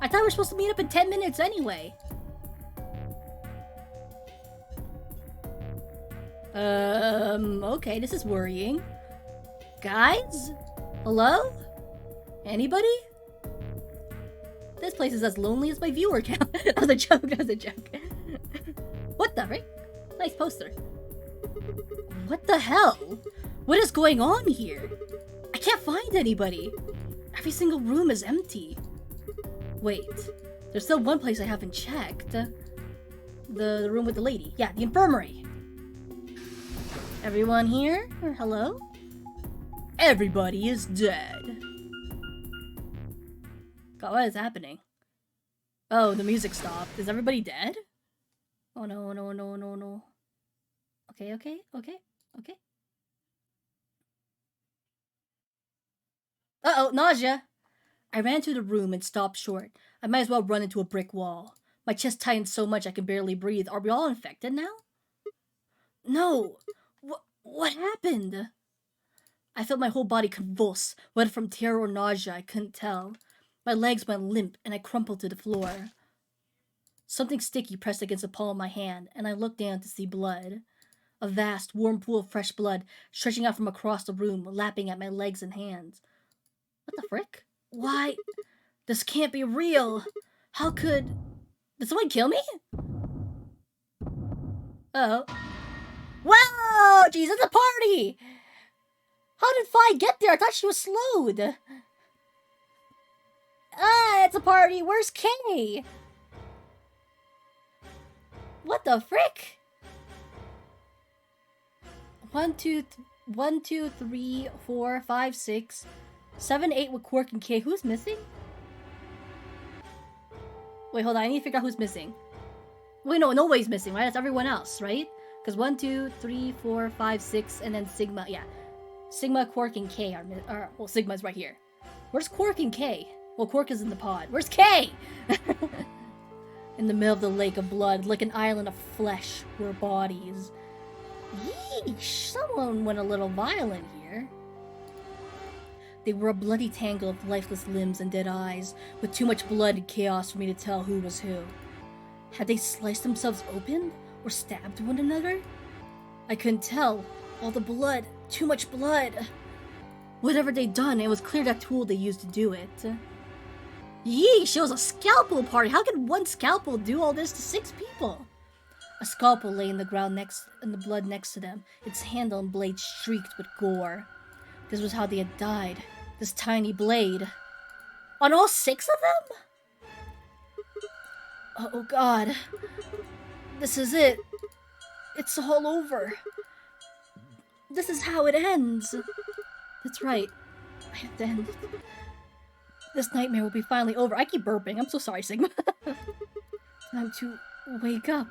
I thought we were supposed to meet up in 10 minutes anyway. Okay, this is worrying. Guys? Hello? Anybody? This place is as lonely as my viewer count. That was a joke, that was a joke. What the frick? Nice poster. What the hell? What is going on here? I can't find anybody. Every single room is empty. Wait, there's still one place I haven't checked. The room with the lady. Yeah, the infirmary. Everyone here? Hello? Everybody is dead. God, what is happening? Oh, the music stopped. Is everybody dead? Oh no, no, no, no, no. Okay, okay, okay, okay. Uh-oh, nausea! I ran to the room and stopped short. I might as well run into a brick wall. My chest tightened so much I can barely breathe. Are we all infected now? No! What happened? I felt my whole body convulse, whether from terror or nausea, I couldn't tell. My legs went limp and I crumpled to the floor. Something sticky pressed against the palm of my hand, and I looked down to see blood. A vast, warm pool of fresh blood stretching out from across the room, lapping at my legs and hands. What the frick? Why? This can't be real. How could... Did someone kill me? Uh-oh. Whoa! Jeez, it's a party! How did Fi get there? I thought she was slowed. Ah, it's a party. Where's Kay? What the frick? 1, 2, 3, 4, 5, 6, 7, 8 with Quark and Kay. Who's missing? Wait, hold on. I need to figure out who's missing. Wait, no, nobody's missing, right? That's everyone else, right? Because 1, 2, 3, 4, 5, 6, and then Sigma. Yeah. Sigma, Quark, and Kay are well, Sigma's right here. Where's Quark and Kay? Well, Quark is in the pod. Where's Kay? In the middle of the lake of blood, like an island of flesh, were bodies. Yeesh, someone went a little violent here. They were a bloody tangle of lifeless limbs and dead eyes, with too much blood and chaos for me to tell who was who. Had they sliced themselves open, or stabbed one another? I couldn't tell. All the blood, too much blood. Whatever they'd done, it was clear that tool they used to do it. Yeesh, it was a scalpel party. How could one scalpel do all this to 6 people? A scalpel lay in the ground in the blood next to them, its handle and blade streaked with gore. This was how they had died. This tiny blade. On all 6 of them? Oh god. This is it. It's all over. This is how it ends. That's right. I have to end it. This nightmare will be finally over. I keep burping. I'm so sorry, Sigma. Time to wake up.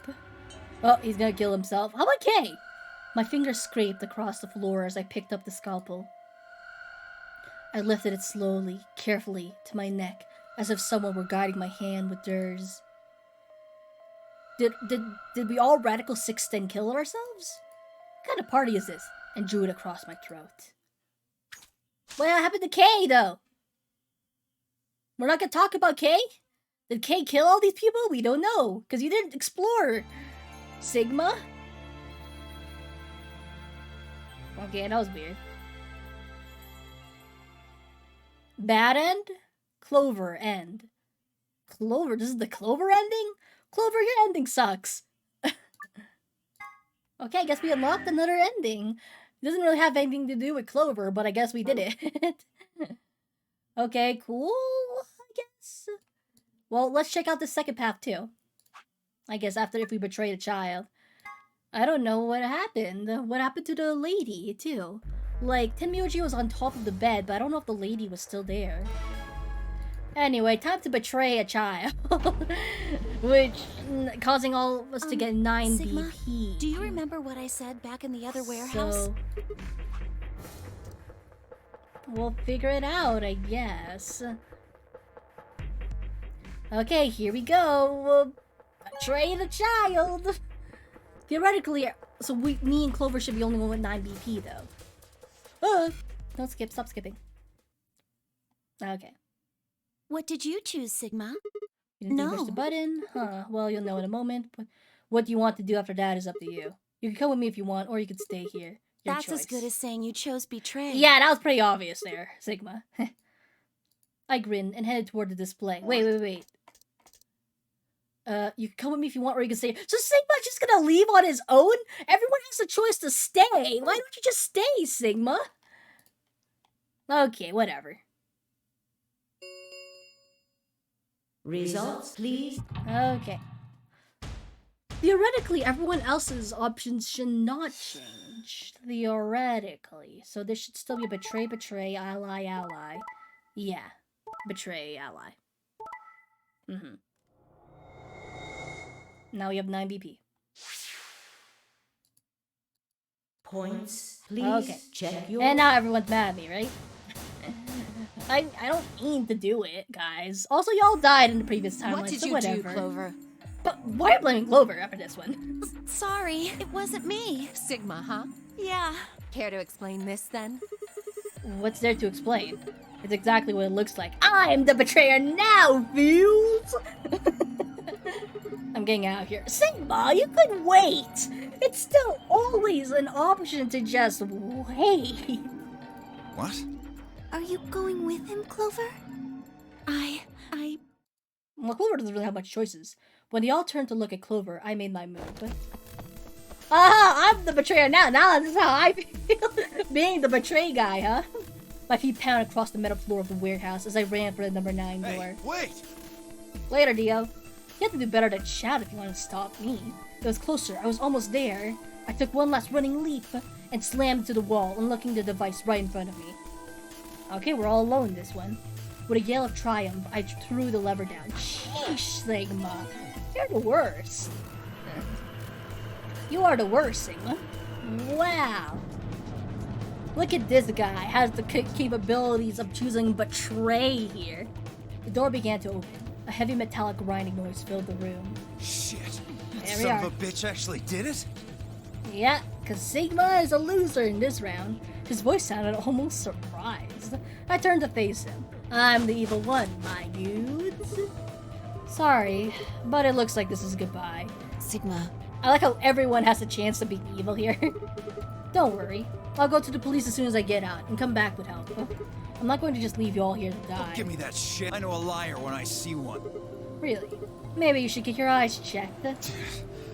Oh, he's gonna kill himself. How about Kay? My fingers scraped across the floor as I picked up the scalpel. I lifted it slowly, carefully, to my neck, as if someone were guiding my hand with theirs. Did we all Radical 6 then kill ourselves? What kind of party is this? And drew it across my throat. What happened to Kay, though? We're not gonna talk about Kay? Did Kay kill all these people? We don't know, because you didn't explore. Sigma? Okay, that was weird. Bad end? Clover end. Clover? This is the Clover ending? Clover, your ending sucks. Okay, I guess we unlocked another ending. It doesn't really have anything to do with Clover, but I guess we did it. Okay, cool, I guess. Well, let's check out the second path, too. I guess after if we betrayed a child. I don't know what happened. What happened to the lady, too? Like, Tenmyoji was on top of the bed, but I don't know if the lady was still there. Anyway, time to betray a child. Which, causing all of us to get 9 Sigma, BP. Do you remember what I said back in the other warehouse? So, we'll figure it out, I guess. Okay, here we go. We'll betray the child. Theoretically, so me and Clover should be the only one with 9 BP, though. Don't skip, stop skipping. Okay. What did you choose, Sigma? You didn't push the button? Huh, well, you'll know in a moment. But what you want to do after that is up to you. You can come with me if you want, or you can stay here. Your That's choice. as good as saying you chose betray. Yeah, that was pretty obvious there, Sigma. I grinned and headed toward the display. Wait. You can come with me if you want, or you can stay. So Sigma's just gonna leave on his own? Everyone has the choice to stay. Why don't you just stay, Sigma? Okay, whatever. Results, please. Okay. Theoretically, everyone else's options should not change. Theoretically. So there should still be a betray, ally. Yeah. Betray, ally. Now we have 9 BP. Points, please. Okay. Check your... And now everyone's mad at me, right? I don't mean to do it, guys. Also, y'all died in the previous timeline, What did so you whatever. do, Clover? But why are you blaming Clover after this one? Sorry, it wasn't me. Sigma, huh? Yeah. Care to explain this then? What's there to explain? It's exactly what it looks like. I'm the betrayer now, fools! I'm getting out of here. Sigma, you could wait! It's still always an option to just wait. What? Are you going with him, Clover? Well, Clover doesn't really have much choices. When they all turned to look at Clover, I made my move. Aha! I'm the betrayer now! Now this is how I feel! Being the betray guy, huh? My feet pounded across the metal floor of the warehouse as I ran for the number 9 door. Hey, wait! Later, Dio. You have to do better than shout if you want to stop me. It was closer. I was almost there. I took one last running leap and slammed into the wall, unlocking the device right in front of me. Okay, we're all alone this one. With a yell of triumph, I threw the lever down. Sheesh, Sigma. You're the worst. You are the worst, Sigma. Wow. Look at this guy. Has the capabilities of choosing betray here. The door began to open. A heavy metallic grinding noise filled the room. Shit. There we Son are. of a bitch actually did it? Yeah, because Sigma is a loser in this round. His voice sounded almost surprised. I turned to face him. I'm the evil one, my dudes. Sorry, but it looks like this is goodbye. Sigma, I like how everyone has a chance to be evil here. Don't worry. I'll go to the police as soon as I get out and come back with help. I'm not going to just leave you all here to die. Don't give me that shit. I know a liar when I see one. Really? Maybe you should get your eyes checked.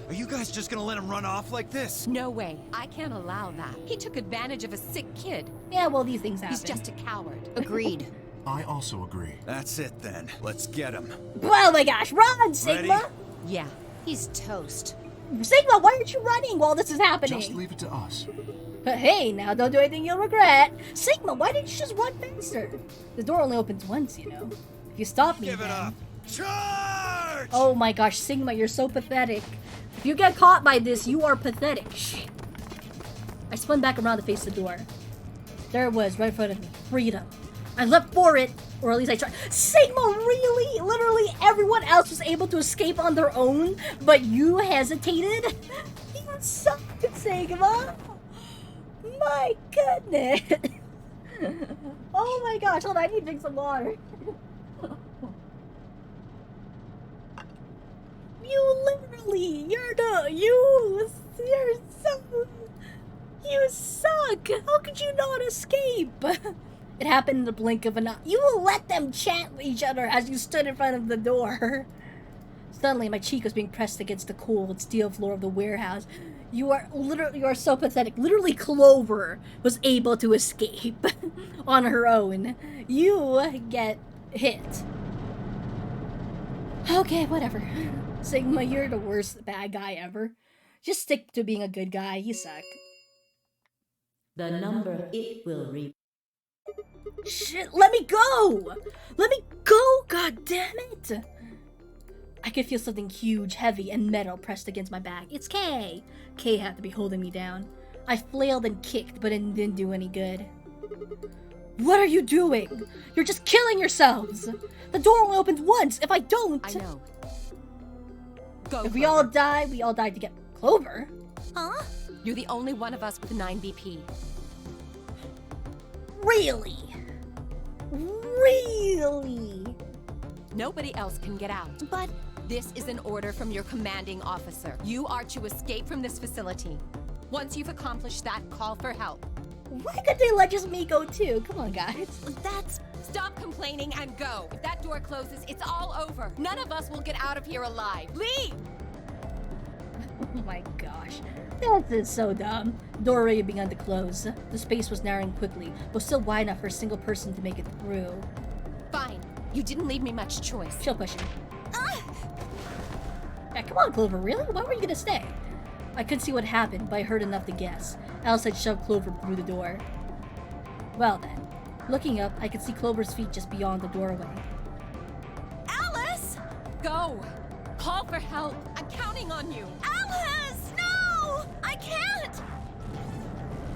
Are you guys just gonna let him run off like this? No way. I can't allow that. He took advantage of a sick kid. Yeah, well, these things happen. He's just a coward. agreed. I also agree. That's it then. Let's get him. Oh my gosh, run, Sigma! Ready? Yeah. He's toast. Sigma, why aren't you running while this is happening? Just leave it to us. But hey, now don't do anything you'll regret. Sigma, why didn't you just run faster? The door only opens once, you know. If you stop me, Give it then... up. Charge! Oh my gosh, Sigma, you're so pathetic. If you get caught by this, you are pathetic. Shit. I spun back around to face the door. There it was, right in front of me. Freedom. I leapt for it, or at least I tried. Sigma, really? Literally everyone else was able to escape on their own, but you hesitated? You suck, Sigma. My goodness. Oh my gosh, hold on, I need to drink some water. You're so, you suck. How could you not escape? It happened in the blink of an eye. You will let them chat with each other as you stood in front of the door. Suddenly, my cheek was being pressed against the cold steel floor of the warehouse. You are so pathetic. Literally, Clover was able to escape on her own. You get hit. Okay, whatever. Sigma, you're the worst bad guy ever. Just stick to being a good guy. You suck. The number it will read. Shit, let me go! Let me go, god damn it! I could feel something huge, heavy, and metal pressed against my back. It's Kay! Kay had to be holding me down. I flailed and kicked, but it didn't do any good. What are you doing? You're just killing yourselves! The door only opens once! If I don't... I know. Go, If we all die, we all die to get Clover. Huh? You're the only one of us with 9 BP. Really? Really? Nobody else can get out. But This is an order from your commanding officer. You are to escape from this facility. Once you've accomplished that, call for help. Why could they let just me go too? Come on, guys. That's... Stop complaining and go. If that door closes, it's all over. None of us will get out of here alive. Leave! Oh my gosh. This is so dumb. Door already begun to close. The space was narrowing quickly, but still wide enough for a single person to make it through. Fine. You didn't leave me much choice. She'll push him. Yeah, come on, Clover, really? Why were you gonna stay? I couldn't see what happened, but I heard enough to guess. Alice had shoved Clover through the door. Well then. Looking up, I could see Clover's feet just beyond the doorway. Alice! Go! Call for help. I'm counting on you. Alice! No! I can't!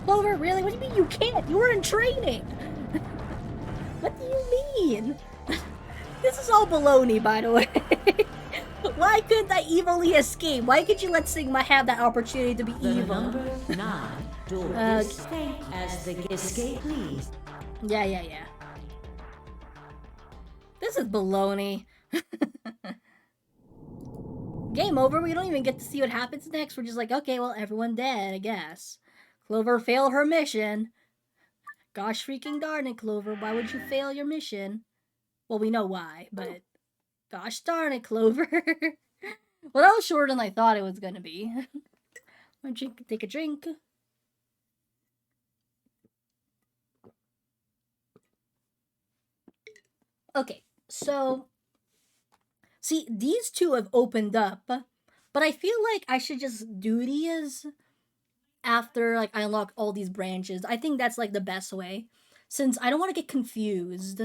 Clover, really? What do you mean you can't? You were in training! What do you mean? This is all baloney, by the way. Why couldn't I evilly escape? Why could you let Sigma have that opportunity to be The evil? number 9 door is thank as the escape, please. Yeah. This is baloney. Game over. We don't even get to see what happens next. We're just like, okay, well, everyone dead, I guess. Clover failed her mission. Gosh freaking darn it, Clover. Why would you fail your mission? Well, we know why, but gosh darn it, Clover. Well, that was shorter than I thought it was gonna be. Why don't you take a drink? Okay, so see, these two have opened up, but I feel like I should just do these after like I unlock all these branches. I think that's like the best way, since I don't want to get confused.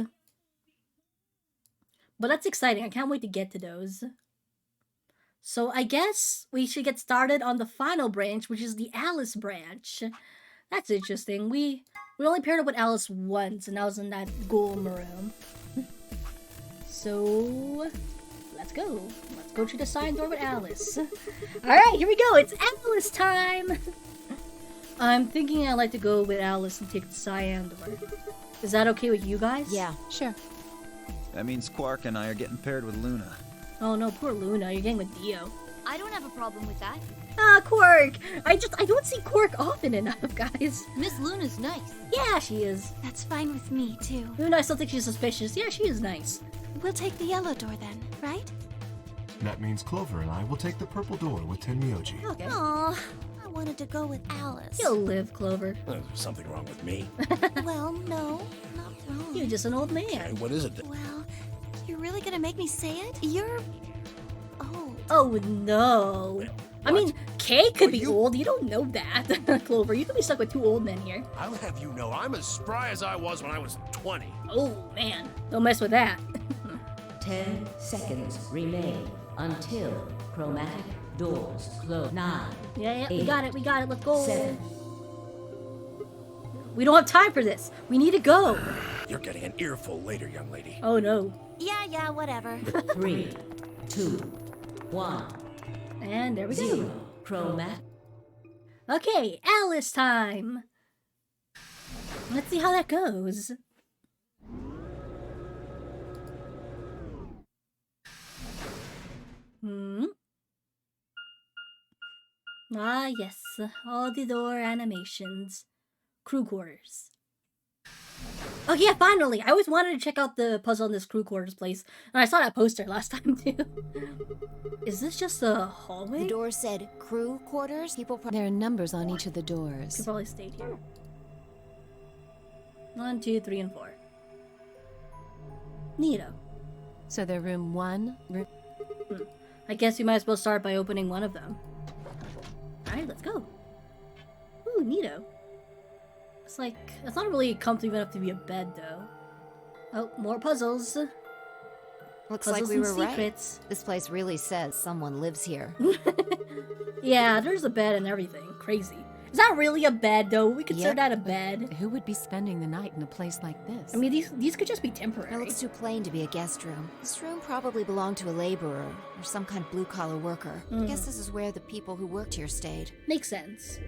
But that's exciting. I can't wait to get to those. So I guess we should get started on the final branch, which is the Alice branch. That's interesting. We only paired up with Alice once, and that was in that golem room. So let's go. Let's go to the sign door with Alice. Alright, here we go. It's Alice time! I'm thinking I'd like to go with Alice and take the cyan door. Is that okay with you guys? Yeah. Sure. That means Quark and I are getting paired with Luna. Oh no, poor Luna. You're getting with Dio. I don't have a problem with that. Ah, Quark! I don't see Quark often enough, guys. Miss Luna's nice. Yeah, she is. That's fine with me, too. Even though I still think she's suspicious, yeah, she is nice. We'll take the yellow door then, right? That means Clover and I will take the purple door with Tenmyoji. Okay. Aw, I wanted to go with Alice. You'll live, Clover. There's something wrong with me. Well, no, not wrong. You're just an old man. Hey, what is it? Well, you're really gonna make me say it? You're old. Oh no. I mean, Kay could Well, be you- old. You don't know that, Clover. You could be stuck with two old men here. I'll have you know I'm as spry as I was when I was 20. Oh man, don't mess with that. 10 seconds remain until chromatic doors close. 9. Yeah, we 8, got it. Let's go. 7. We don't have time for this. We need to go. You're getting an earful later, young lady. Oh no. Yeah, whatever. 3, 2, 1, And there we 0. go. Chromatic. Okay, Alice time. Let's see how that goes. Ah, yes. All the door animations. Crew quarters. Oh yeah, finally! I always wanted to check out the puzzle in this crew quarters place, and I saw that poster last time too. Is this just a hallway? The door said crew quarters. There are numbers on each of the doors. Could probably stayed here. 1, 2, 3, and 4. Neato. So they're room 1, room... I guess we might as well start by opening one of them. Alright, let's go. Ooh, neato. It's like, it's not really comfortable enough to be a bed, though. Oh, more puzzles. Looks Puzzles like we and were secrets. right. This place really says someone lives here. Yeah, there's a bed and everything. Crazy. Is that really a bed, though? We consider Yep. that a bed? Who would be spending the night in a place like this? I mean, these could just be It temporary. looks too plain to be a guest room. This room probably belonged to a laborer or some kind of blue-collar worker. I guess this is where the people who worked here stayed. Makes sense.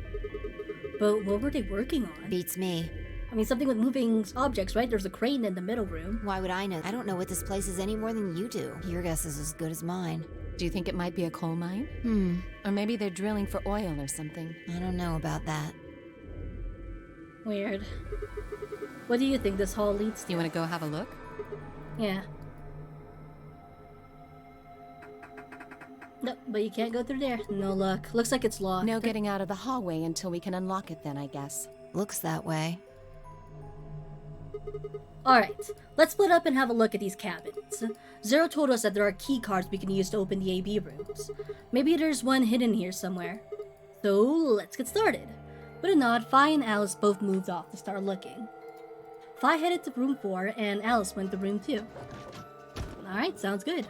But what were they working on? Beats me. I mean, something with moving objects, right? There's a crane in the middle room. Why would I know? I don't know what this place is any more than you do. Your guess is as good as mine. Do you think it might be a coal mine? Or maybe they're drilling for oil or something. I don't know about that. Weird. What do you think this hall leads to? You want to go have a look? Yeah. No, but you can't go through there. No luck. Looks like it's locked. No getting out of the hallway until we can unlock it then, I guess. Looks that way. Alright, let's split up and have a look at these cabins. Zero told us that there are key cards we can use to open the AB rooms. Maybe there's one hidden here somewhere. So, let's get started. With a nod, Fi and Alice both moved off to start looking. Fi headed to room 4 and Alice went to room 2. Alright, sounds good.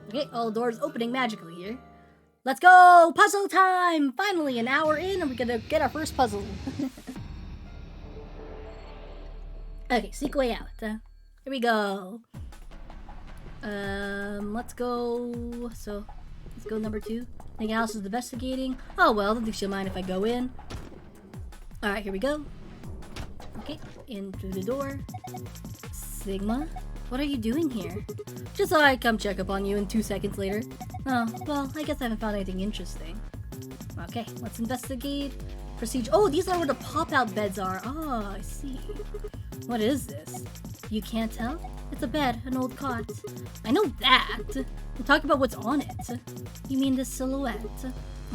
Okay, all doors opening magically here. Let's go! Puzzle time! Finally, an hour in and we're gonna get our first puzzle. Okay, seek way out. Here we go. Let's go. So, let's go number 2. I think Alice is investigating. Oh well, I don't think she'll mind if I go in. Alright, here we go. Okay, in through the door. Sigma, what are you doing here? Just thought I'd come check up on you, and 2 seconds later. Oh, well, I guess I haven't found anything interesting. Okay, let's investigate. Procedure. Oh, these are where the pop-out beds are. Oh, I see. What is this? You can't tell? It's a bed, an old cot. I know that. We'll talk about what's on it. You mean the silhouette?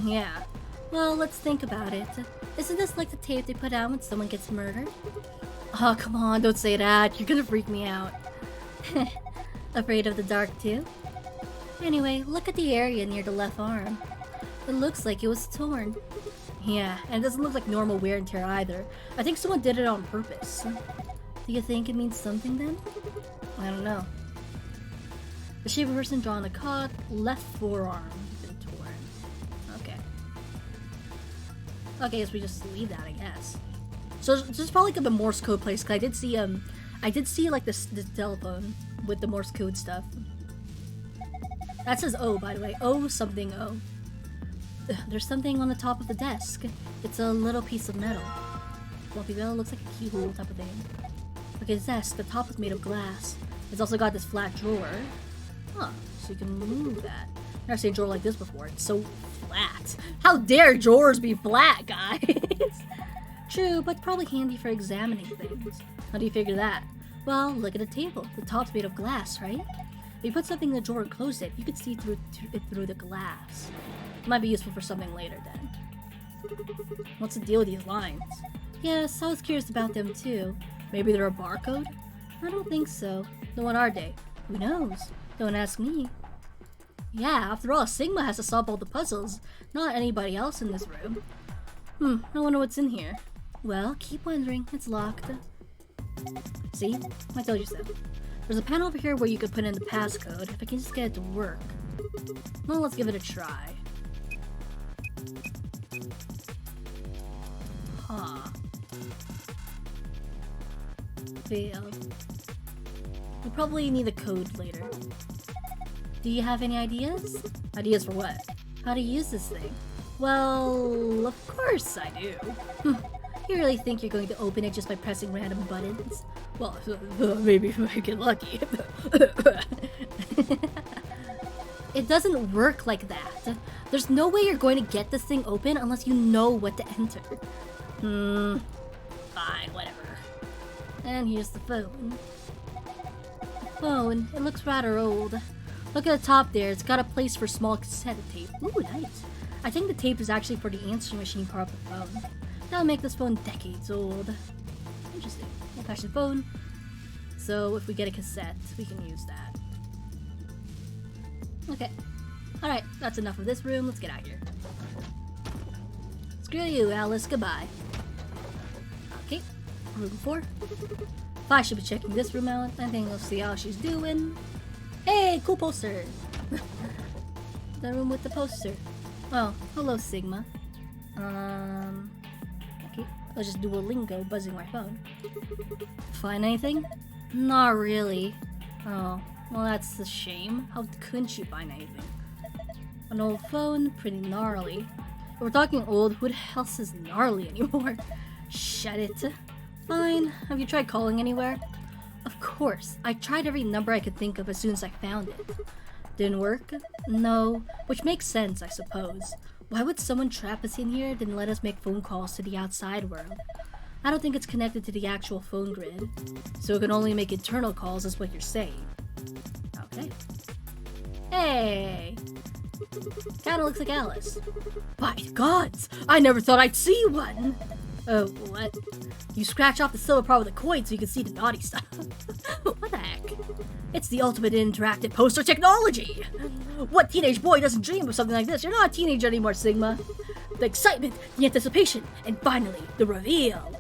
Yeah. Well, let's think about it. Isn't this like the tape they put out when someone gets murdered? Oh, come on, don't say that. You're gonna freak me out. Afraid of the dark too? Anyway, look at the area near the left arm. It looks like it was torn. Yeah, and it doesn't look like normal wear and tear either. I think someone did it on purpose. Do you think it means something then? I don't know. The shape of a person drawn on the cot, left forearm been torn. Okay. Okay, guess we just leave that, I guess. So this is probably like the Morse code place, cause I did see like this telephone with the Morse code stuff. That says O, by the way. O something O. There's something on the top of the desk. It's a little piece of metal. Fluffy metal, looks like a keyhole type of thing. Look at the desk, the top is made of glass. It's also got this flat drawer. Huh, so you can move that. I've never seen a drawer like this before. It's so flat. How dare drawers be flat, guys? True, but probably handy for examining things. How do you figure that? Well, look at the table. The top's made of glass, right? If you put something in the drawer and close it, you can see through it through the glass. It might be useful for something later then. What's the deal with these lines? Yes, I was curious about them too. Maybe they're a barcode? I don't think so. Then what are they? Who knows? Don't ask me. Yeah, after all, Sigma has to solve all the puzzles, not anybody else in this room. I wonder what's in here. Well, keep wondering. It's locked. See? I told you so. There's a panel over here where you could put in the passcode, if I can just get it to work. Well, let's give it a try. Huh. Failed. We'll probably need the code later. Do you have any ideas? Ideas for what? How to use this thing? Well, of course I do. You really think you're going to open it just by pressing random buttons? Well, maybe if I get lucky. It doesn't work like that. There's no way you're going to get this thing open unless you know what to enter. Fine, whatever. And here's the phone. The phone, it looks rather old. Look at the top there, it's got a place for small cassette tape. Ooh, nice. I think the tape is actually for the answering machine part of the phone. That'll make this phone decades old. Interesting. Old-fashioned phone. So if we get a cassette, we can use that. Okay. Alright, that's enough of this room. Let's get out of here. Screw you, Alice. Goodbye. Okay. Room 4. I should be checking this room out. I think I'll see how she's doing. Hey, cool poster. The room with the poster. Oh, hello, Sigma. Okay, let's just Duolingo, buzzing my phone. Find anything? Not really. Oh, well, that's a shame. How couldn't you find anything? An old phone, pretty gnarly. If we're talking old, who the hell is gnarly anymore? Shut it. Fine. Have you tried calling anywhere? Of course. I tried every number I could think of as soon as I found it. Didn't work? No. Which makes sense, I suppose. Why would someone trap us in here, then let us make phone calls to the outside world? I don't think it's connected to the actual phone grid, so it can only make internal calls, is what you're saying. Okay. Hey! Kinda looks like Alice. By the gods! I never thought I'd see one! Oh, what? You scratch off the silver part with a coin so you can see the naughty stuff. What the heck? It's the ultimate interactive poster technology! What teenage boy doesn't dream of something like this? You're not a teenager anymore, Sigma. The excitement, the anticipation, and finally, the reveal.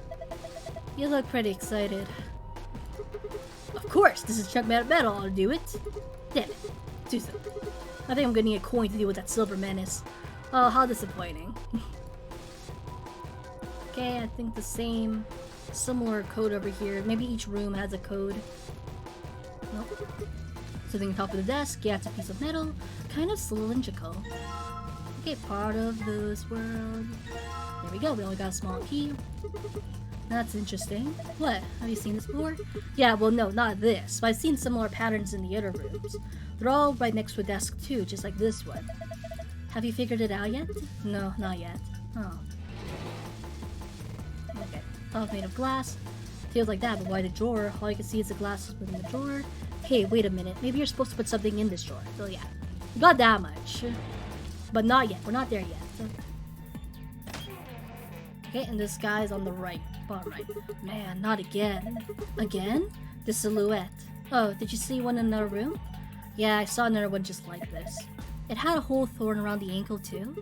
You look pretty excited. Of course, this is Chuck Metal, I'll do it. Damn it. Too soon. I think I'm gonna need a coin to deal with that silver menace. Oh, how disappointing. Okay, I think the similar code over here. Maybe each room has a code. Nope. Sitting on top of the desk, yeah, it's a piece of metal. Kind of cylindrical. Okay, part of this world. There we go, we only got a small key. That's interesting. What? Have you seen this before? Yeah, well no, not this. But I've seen similar patterns in the other rooms. They're all right next to a desk too, just like this one. Have you figured it out yet? No, not yet. Oh. Okay. Top made of glass. Feels like that, but why the drawer? All you can see is the glass within the drawer. Hey, wait a minute. Maybe you're supposed to put something in this drawer. So yeah. We got that much. But not yet. We're not there yet. Okay, and this guy's on the right. Bottom right. Man, not again. Again? The silhouette. Oh, did you see one in another room? Yeah, I saw another one just like this. It had a hole thorn around the ankle too?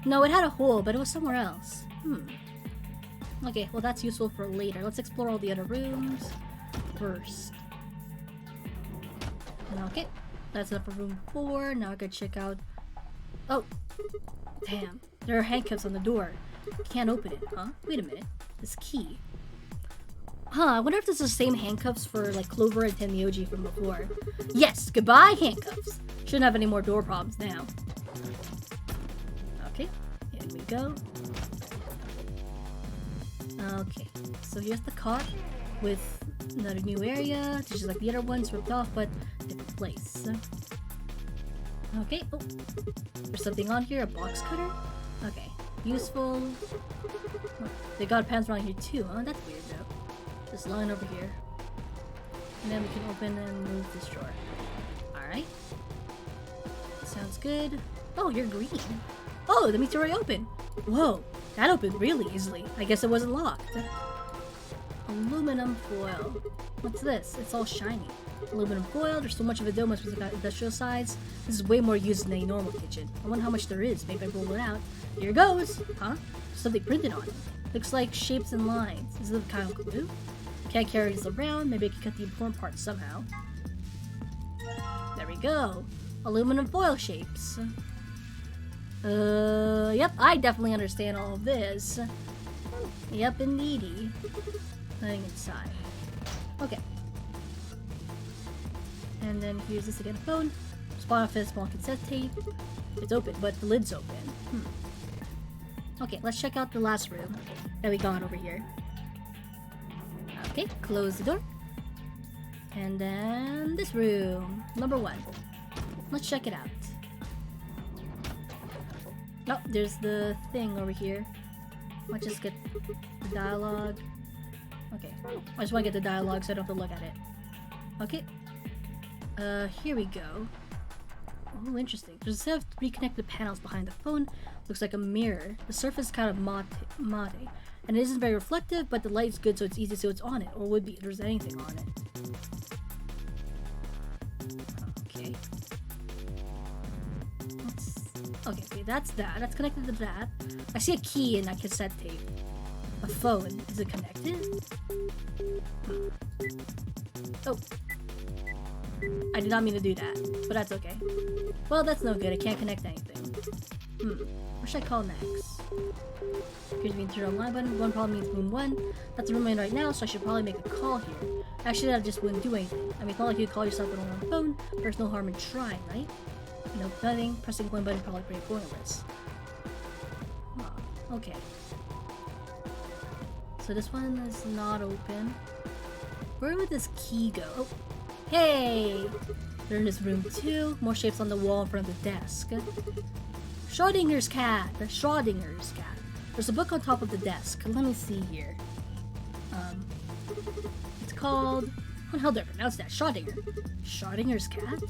No, it had a hole, but it was somewhere else. Okay, well that's useful for later. Let's explore all the other rooms first. Okay, that's enough for room 4. Now I gotta check out... Oh! Damn, there are handcuffs on the door. Can't open it, huh? Wait a minute. This key. Huh, I wonder if this is the same handcuffs for like Clover and Tenmyoji from before. Yes, goodbye handcuffs! Shouldn't have any more door problems now. Okay, here we go. Okay, so here's the cot with another new area, just like the other ones ripped off, but different place. Okay, oh, there's something on here, a box cutter? Okay, useful. Oh, they got pens around here too, huh? That's weird though. This line over here. And then we can open and move this drawer. Alright. Sounds good. Oh, you're green. Oh, that means you're already open. Whoa, that opened really easily. I guess it wasn't locked. Aluminum foil. What's this? It's all shiny. Aluminum foil, there's so much of it though, must be got industrial size. This is way more used than a normal kitchen. I wonder how much there is. Maybe I roll it out. Here goes! Huh? Something printed on it. Looks like shapes and lines. Is it a kind of glue? Can't carry this around. Maybe I can cut the important parts somehow. There we go. Aluminum foil shapes. Yep, I definitely understand all of this. Yep, indeedy. Nothing inside. Okay. And then here's this again, phone. Spawn off small cassette tape. It's open, but the lid's open. Okay, let's check out the last room that we got over here. Okay, close the door. And then this room, number 1. Let's check it out. Oh, there's the thing over here. Let's just get the dialogue. Okay, I just want to get the dialogue so I don't have to look at it. Okay. Here we go. Oh, interesting. There's a set of 3 connected panels behind the phone. Looks like a mirror. The surface is kind of mate. And it isn't very reflective, but the light's good so it's easy to see what's on it. Or would be if there's anything on it. Okay. Okay, that's that. That's connected to that. I see a key in that cassette tape. A phone. Is it connected? Oh. I did not mean to do that, but that's okay. Well, that's no good. I can't connect anything. What should I call next? Appears to be turn on line button. One problem means room 1. That's the room I'm in right now, so I should probably make a call here. Actually, that just wouldn't do anything. I mean, it's not like you call yourself on a phone. There's no harm in trying, right? Nope, nothing. Pressing one button probably pretty pointless. Oh, okay. So this one is not open. Where would this key go? Oh, hey! They're in this room too. More shapes on the wall in front of the desk. Schrodinger's cat. Schrodinger's cat. There's a book on top of the desk. Let me see here. called... How the hell did I pronounce that? Schrodinger. Schrodinger's cat?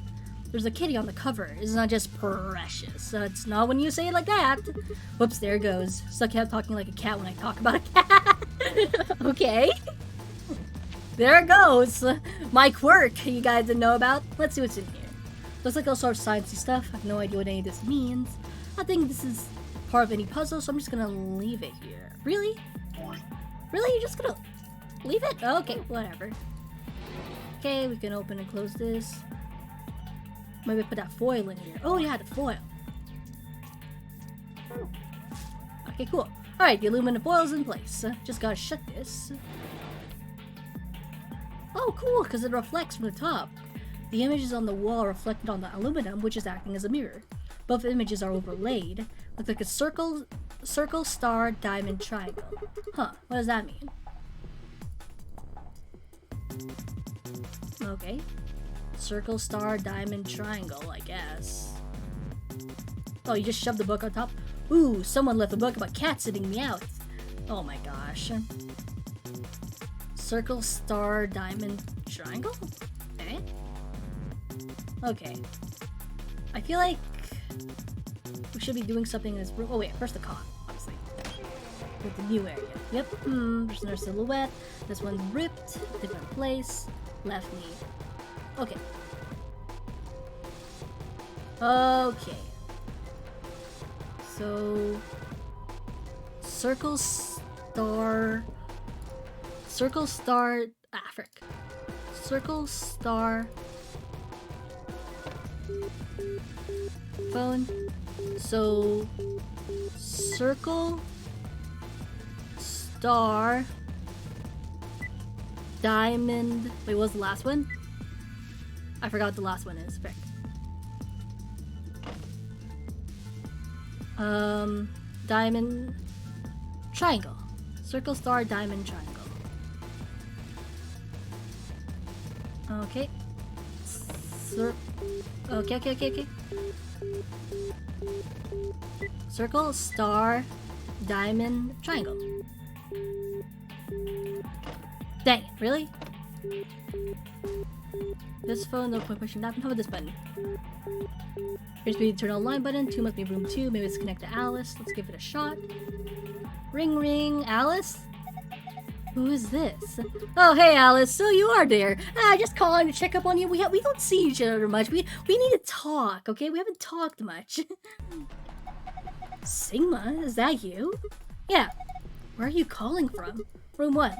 There's a kitty on the cover. It's not just precious. It's not when you say it like that. Whoops, there it goes. So I kept talking like a cat when I talk about a cat. Okay. There it goes. My quirk you guys didn't know about. Let's see what's in here. Looks like all sorts of sciencey stuff. I have no idea what any of this means. I think this is part of any puzzle, so I'm just gonna leave it here. Really? Really? You're just gonna leave it? Okay, whatever. Okay, we can open and close this. Maybe put that foil in here. Oh yeah, the foil. Okay, cool. Alright, the aluminum foil's in place. Just gotta shut this. Oh, cool, because it reflects from the top. The images on the wall are reflected on the aluminum, which is acting as a mirror. Both images are overlaid. Looks like a circle, star, diamond, triangle. Huh, what does that mean? Okay. Circle, star, diamond, triangle, I guess. Oh, you just shoved the book on top? Ooh, someone left a book about cats sitting me out. Oh my gosh. Circle, star, diamond, triangle? Okay. Okay. I feel like we should be doing something in this room. Oh wait, first the con, obviously. With the new area. Yep, there's another silhouette. This one's ripped, different place. Left knee. Okay. Okay. So... Circle, star... frick. Circle, star... phone. So... Circle... Star... Diamond... Wait, what was the last one? I forgot what the last one is. Frick. Diamond... Triangle. Circle, star, diamond, triangle. Okay. Okay. Circle, star, diamond, triangle. Dang it, really? This phone, no point pushing that. How about this button? Here's the turn on line button. 2 must be room 2. Maybe it's connect to Alice. Let's give it a shot. Ring ring, Alice? Who is this? Oh, hey Alice, so you are there. Just calling to check up on you. We don't see each other much. We need to talk, okay? We haven't talked much. Sigma, is that you? Yeah. Where are you calling from? Room 1.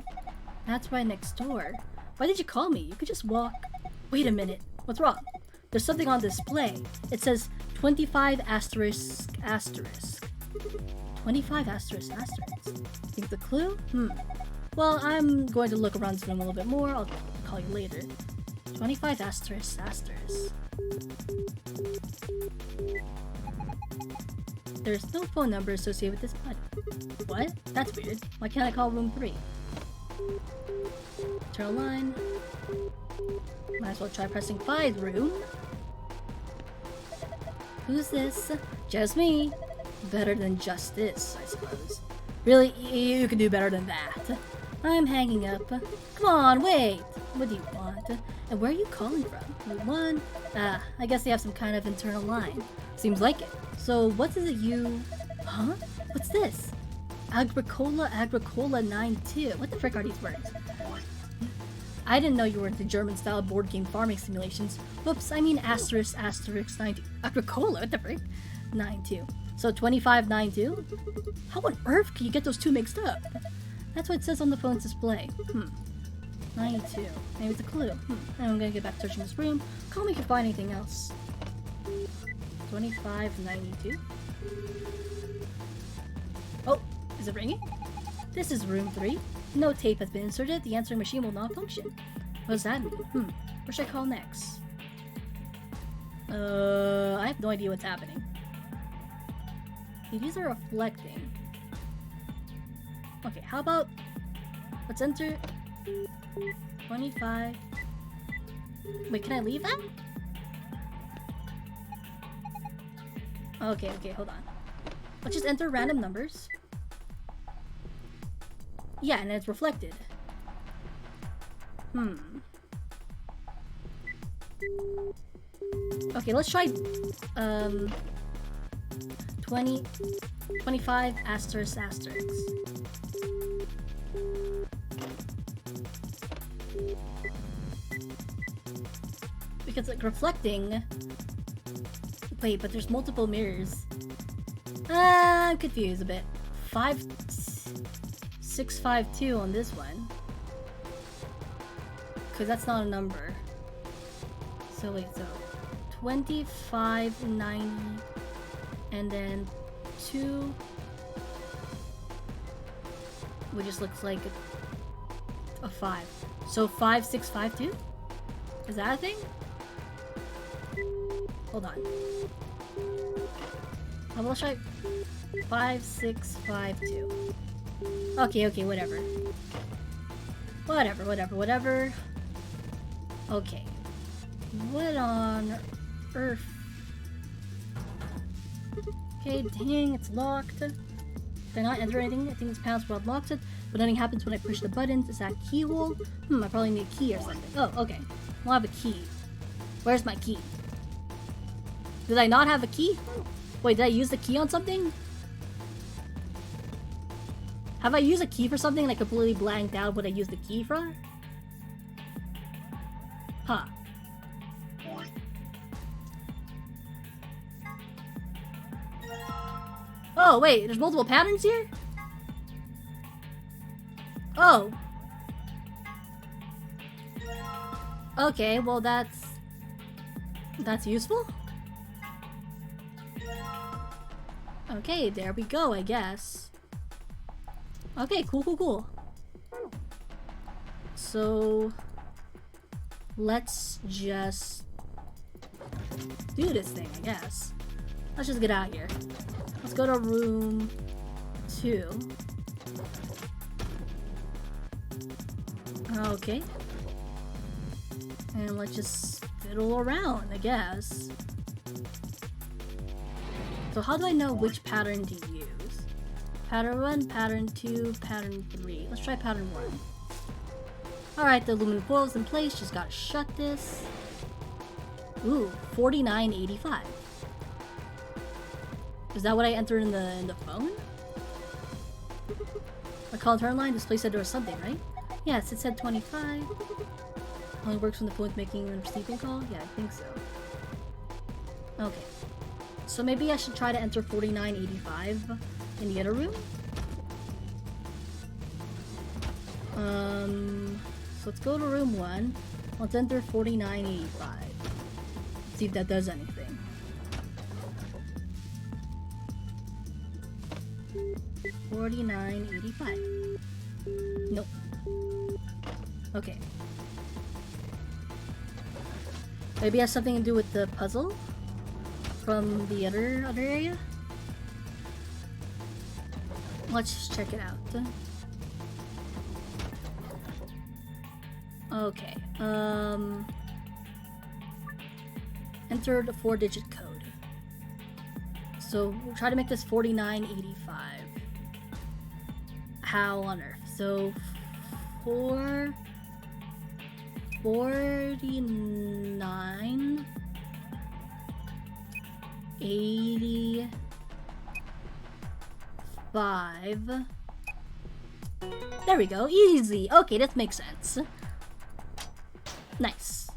That's right next door. Why did you call me? You could just walk. Wait a minute. What's wrong? There's something on display. It says 25 asterisk asterisk. 25 asterisk asterisk. Think the clue? Well, I'm going to look around this room a little bit more. I'll call you later. 25 asterisk asterisk. There's no phone number associated with this button. What? That's weird. Why can't I call room 3? Turn a line. Might as well try pressing 5 room. Who's this? Just me. Better than just this, I suppose. Really? You can do better than that. I'm hanging up. Come on, wait. What do you want? And where are you calling from? Room 1? I guess they have some kind of internal line. Seems like it. So what is it you... Huh? What's this? Agricola 9-2. What the frick are these words? I didn't know you were into German-style board game farming simulations. Whoops, I mean asterisk 9-2. Agricola? What the frick? 9-2. So 25-9-2? How on earth can you get those two mixed up? That's what it says on the phone's display. 92. Maybe it's a clue. I'm gonna get back to searching this room. Call me if you find anything else. 25-92? Oh, is it ringing? This is room 3. No tape has been inserted. The answering machine will not function. What does that mean? Where should I call next? I have no idea what's happening. These are reflecting. Okay, how about... Let's enter... 25... Wait, can I leave that? Okay, hold on. Let's just enter random numbers. Yeah, and it's reflected. Okay, let's try 20, 25 asterisk asterisk. Because like reflecting. Wait, but there's multiple mirrors. I'm confused a bit. 5652 on this one. Cause that's not a number. So wait, so 2590 and then 2, which just looks like a 5. So 5652? Is that a thing? Hold on. How about I 5652? Okay, whatever. Whatever. Okay. What on earth? Okay, dang, it's locked. Did I not enter anything? I think this password locks it, but nothing happens when I push the buttons. Is that keyhole? I probably need a key or something. Oh, okay. I'll have a key. Where's my key? Did I not have a key? Wait, did I use the key on something? Have I used a key for something and I completely blanked out what I used the key for? Huh. Oh, wait, there's multiple patterns here? Oh. Okay, well that's useful? Okay, there we go, I guess. Okay, cool. So let's just do this thing, I guess. Let's just get out of here. Let's go to room 2. Okay. And let's just fiddle around, I guess. So how do I know which pattern to use? Pattern 1, pattern 2, pattern 3. Let's try pattern 1. Alright, the aluminum foil is in place. Just gotta shut this. Ooh, 4985. Is that what I entered in the phone? My call turn line display said there was something, right? Yes, it said 25. Only works when the phone's making a receiving call? Yeah, I think so. Okay. So maybe I should try to enter 4985 in the other room? So let's go to room 1. Let's enter 4985. See if that does anything. $49.85. Nope. Okay. Maybe it has something to do with the puzzle from the other area. Let's just check it out. Okay. Enter the 4-digit code. So we'll try to make this 4985. How on earth? So 49 85. There we go. Easy. Okay, that makes sense. Nice.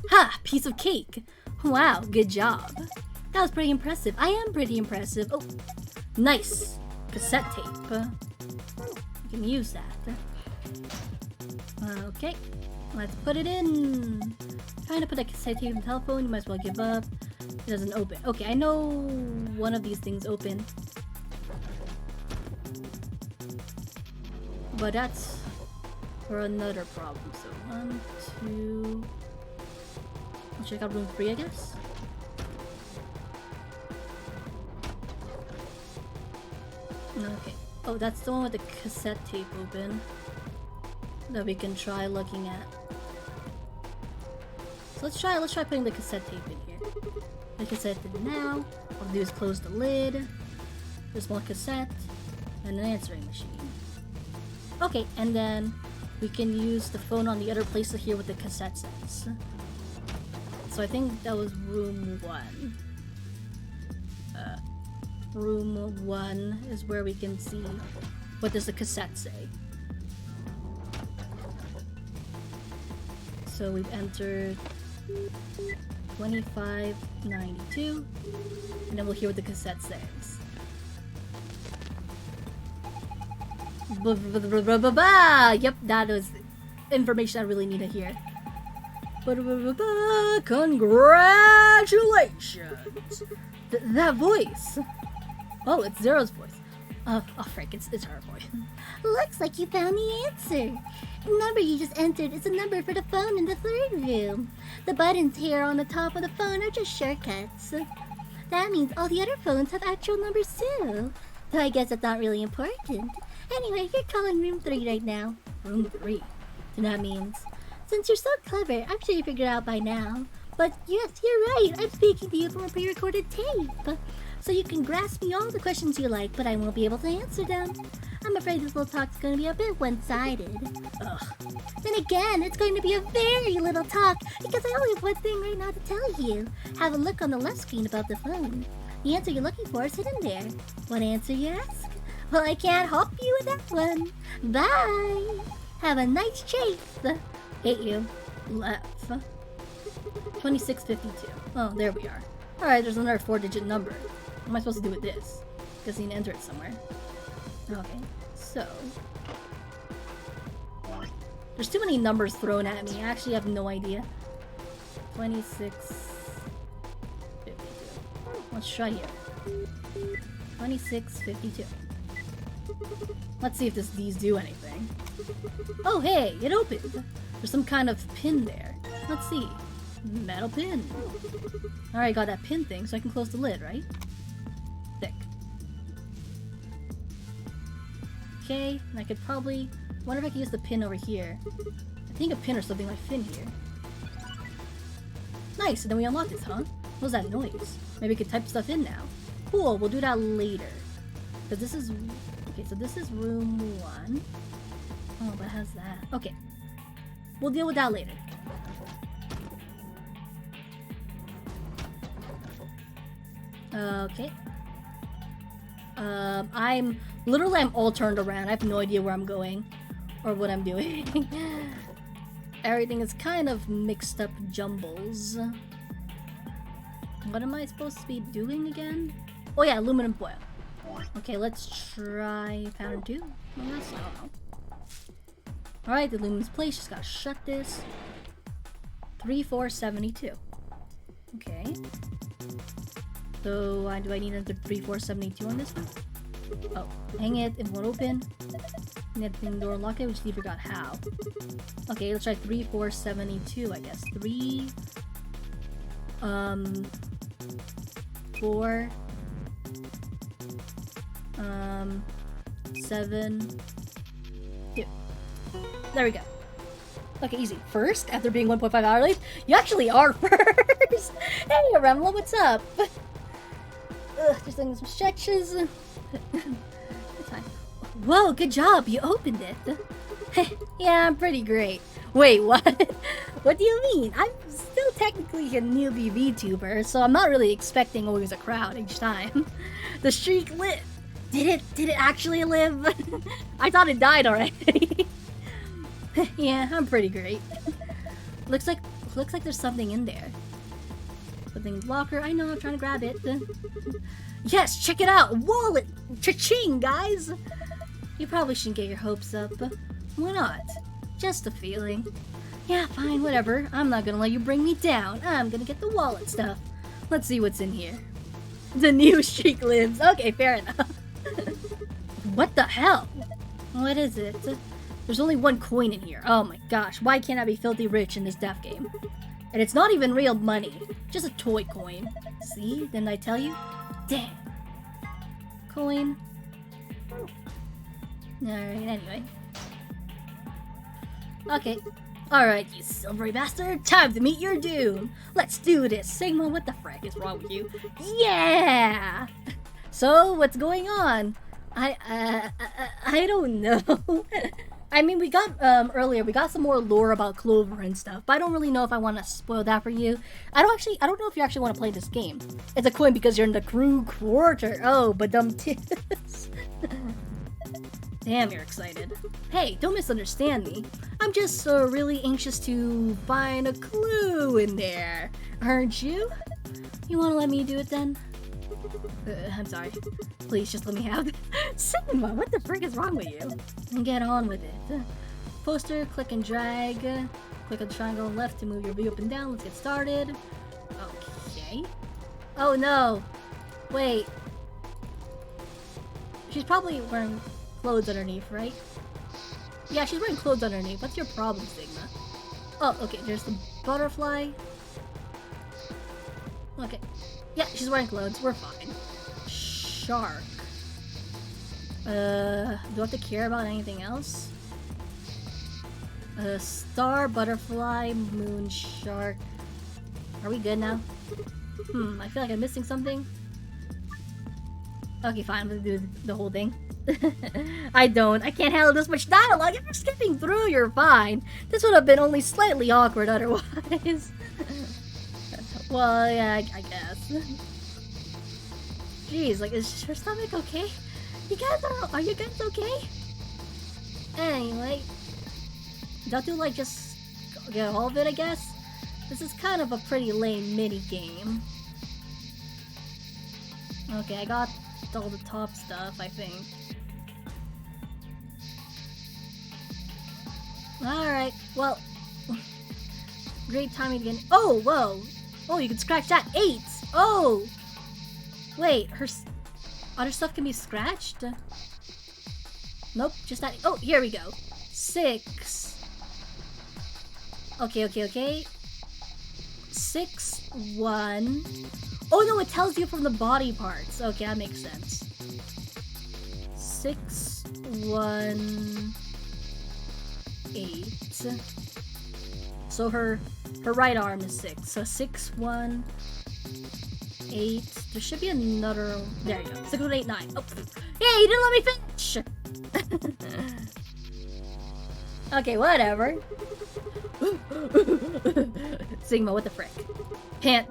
Ha! Piece of cake. Wow, good job. That was pretty impressive. I am pretty impressive. Oh, nice. Cassette tape. You can use that. Okay. Let's put it in. Trying to put a cassette tape in the telephone. You might as well give up. It doesn't open. Okay, I know one of these things open. But that's for another problem. So 1, 2. Let's check out room 3, I guess. Okay. Oh, that's the one with the cassette tape open that we can try looking at. So let's try putting the cassette tape in here. The cassette in now. All I'll do is close the lid. There's one cassette and an answering machine. Okay, and then we can use the phone on the other place to hear what the cassette says. So I think that was room 1. Room 1 is where we can see what does the cassette say. So we've entered 2592, and then we'll hear what the cassette says. Yep, that was information I really need to hear. Congratulations! That voice! Oh, it's Zero's voice. Oh frick, it's her voice. Looks like you found the answer. The number you just entered is the number for the phone in the 3rd room. The buttons here on the top of the phone are just shortcuts. That means all the other phones have actual numbers too. Though I guess that's not really important. Anyway, you're calling room 3 right now. Room 3? And that means... Since you're so clever, I'm sure you figured it out by now. But yes, you're right. I'm speaking to you from a pre-recorded tape. So you can grasp me all the questions you like, but I won't be able to answer them. I'm afraid this little talk's going to be a bit one-sided. Ugh. Then again, it's going to be a very little talk, because I only have one thing right now to tell you. Have a look on the left screen above the phone. The answer you're looking for is hidden there. What answer, you ask? Well, I can't help you with that one. Bye! Have a nice chase. Hate you. Left. 2652. Oh, there we are. Alright, there's another 4-digit number. What am I supposed to do with this? Guess I need to enter it somewhere. Okay, so... There's too many numbers thrown at me. I actually have no idea. 2652. Let's try here. 2652. Let's see if these do anything. Oh hey, it opened! There's some kind of pin there. Let's see. Metal pin. Alright, got that pin thing, so I can close the lid, right? Thick. Okay, and I could probably... wonder if I can use the pin over here. I think a pin or something might fit here. Nice, and then we unlock this, huh? What was that noise? Maybe we could type stuff in now. Cool, we'll do that later. Because this is... okay, so this is room 1. Oh, but it has that. Okay. We'll deal with that later. Okay. I'm all turned around. I have no idea where I'm going or what I'm doing. Everything is kind of mixed up jumbles. What am I supposed to be doing again? Oh yeah, aluminum foil. Okay, let's try pattern 2. I don't know. Alright, the luminous place. Just gotta shut this. 3472. Okay. So, do I need another 3472 on this one? Oh, hang it, it won't open. Need the door unlock it, we just forgot how. Okay, let's try 3472, I guess. 3... 4... 7... 2. There we go. Okay, easy. First, after being 1.5 hours late, you actually are first! Hey, Remla, what's up? Just doing some stretches. It's fine. Whoa, good job, you opened it. Yeah, I'm pretty great. Wait, what? What do you mean? I'm still technically a newbie VTuber, so I'm not really expecting always a crowd each time. The streak lit. Did it actually live? I thought it died already. Yeah, I'm pretty great. Looks like there's something in there. Something locker. I know, I'm trying to grab it. Yes, check it out! Wallet! Cha-ching, guys! You probably shouldn't get your hopes up. Why not? Just a feeling. Yeah, fine, whatever. I'm not gonna let you bring me down. I'm gonna get the wallet stuff. Let's see what's in here. The new streak lives. Okay, fair enough. What the hell? What is it? There's only one coin in here. Oh my gosh, why can't I be filthy rich in this death game? And it's not even real money. Just a toy coin. See? Didn't I tell you? Dang. Coin. Alright, anyway. Okay. Alright, you silvery bastard. Time to meet your doom. Let's do this. Sigma, what the frick is wrong with you? Yeah! So, what's going on? I don't know. I mean, we got, earlier, we got some more lore about Clover and stuff, but I don't really know if I want to spoil that for you. I don't know if you actually want to play this game. It's a coin because you're in the crew quarter. Oh, but dumb tits. Damn, you're excited. Hey, don't misunderstand me. I'm just really anxious to find a clue in there. Aren't you? You want to let me do it then? I'm sorry. Please just let me have it. Sigma, what the frick is wrong with you? And get on with it. Poster, click and drag. Click on the triangle left to move your view up and down. Let's get started. Okay. Oh no. Wait. She's probably wearing clothes underneath, right? Yeah, she's wearing clothes underneath. What's your problem, Sigma? Oh, okay. There's the butterfly. Okay. Yeah, she's wearing clothes. We're fine. Shark. Do I have to care about anything else? Star, butterfly, moon, shark. Are we good now? I feel like I'm missing something. Okay, fine. I'm gonna do the whole thing. I can't handle this much dialogue. If you're skipping through, you're fine. This would have been only slightly awkward otherwise. Well, yeah, I guess. Jeez, like, is her stomach okay? Are you guys okay? Anyway, don't you like just get all of it, I guess? This is kind of a pretty lame mini game. Okay, I got all the top stuff, I think. Alright, well, great timing again. Oh, whoa! Oh, you can scratch that. 8! Oh! Wait, her other stuff can be scratched? Nope, just that. Oh, here we go. 6. Okay. 6, 1. Oh no, it tells you from the body parts. Okay, that makes sense. 6, 1, 8. So her right arm is 6. So 6, 1, 8. There should be another. There you go. 6, 1, 8, 9. Oh, yeah, you didn't let me finish. Okay, whatever. Sigma, what the frick? Pant.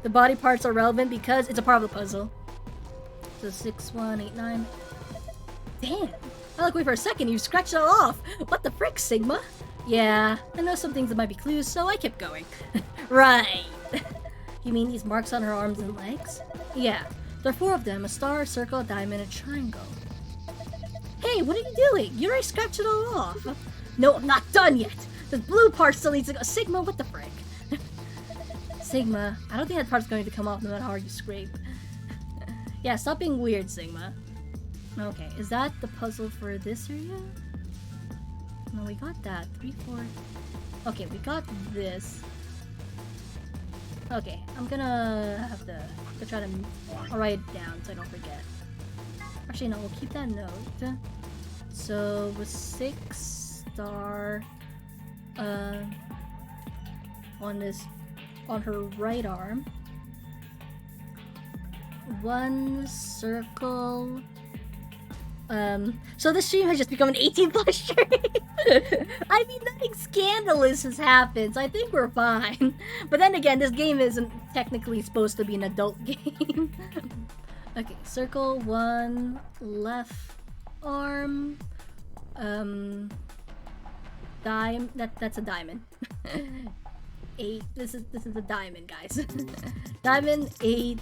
The body parts are relevant because it's a part of the puzzle. So 6, 1, 8, 9. Damn. I look away for a second. You scratched it all off. What the frick, Sigma? Yeah, I know some things that might be clues, so I kept going. Right. You mean these marks on her arms and legs? Yeah. There are 4 of them. A star, a circle, a diamond, a triangle. Hey, what are you doing? You already scratched it all off. No, I'm not done yet. The blue part still needs to go. Sigma, what the frick? Sigma, I don't think that part's going to come off no matter how hard you scrape. Yeah, stop being weird, Sigma. Okay, is that the puzzle for this area? No, we got that. 3, 4. Okay, we got this. Okay, I'm gonna have to try to write it down so I don't forget. Actually, no, we'll keep that note. So, with 6 star on her right arm. 1 circle. So this stream has just become an 18+ stream. I mean, nothing scandalous has happened, so I think we're fine. But then again, this game isn't technically supposed to be an adult game. Okay, circle 1, left arm. That's a diamond. 8. This is a diamond, guys. Diamond 8.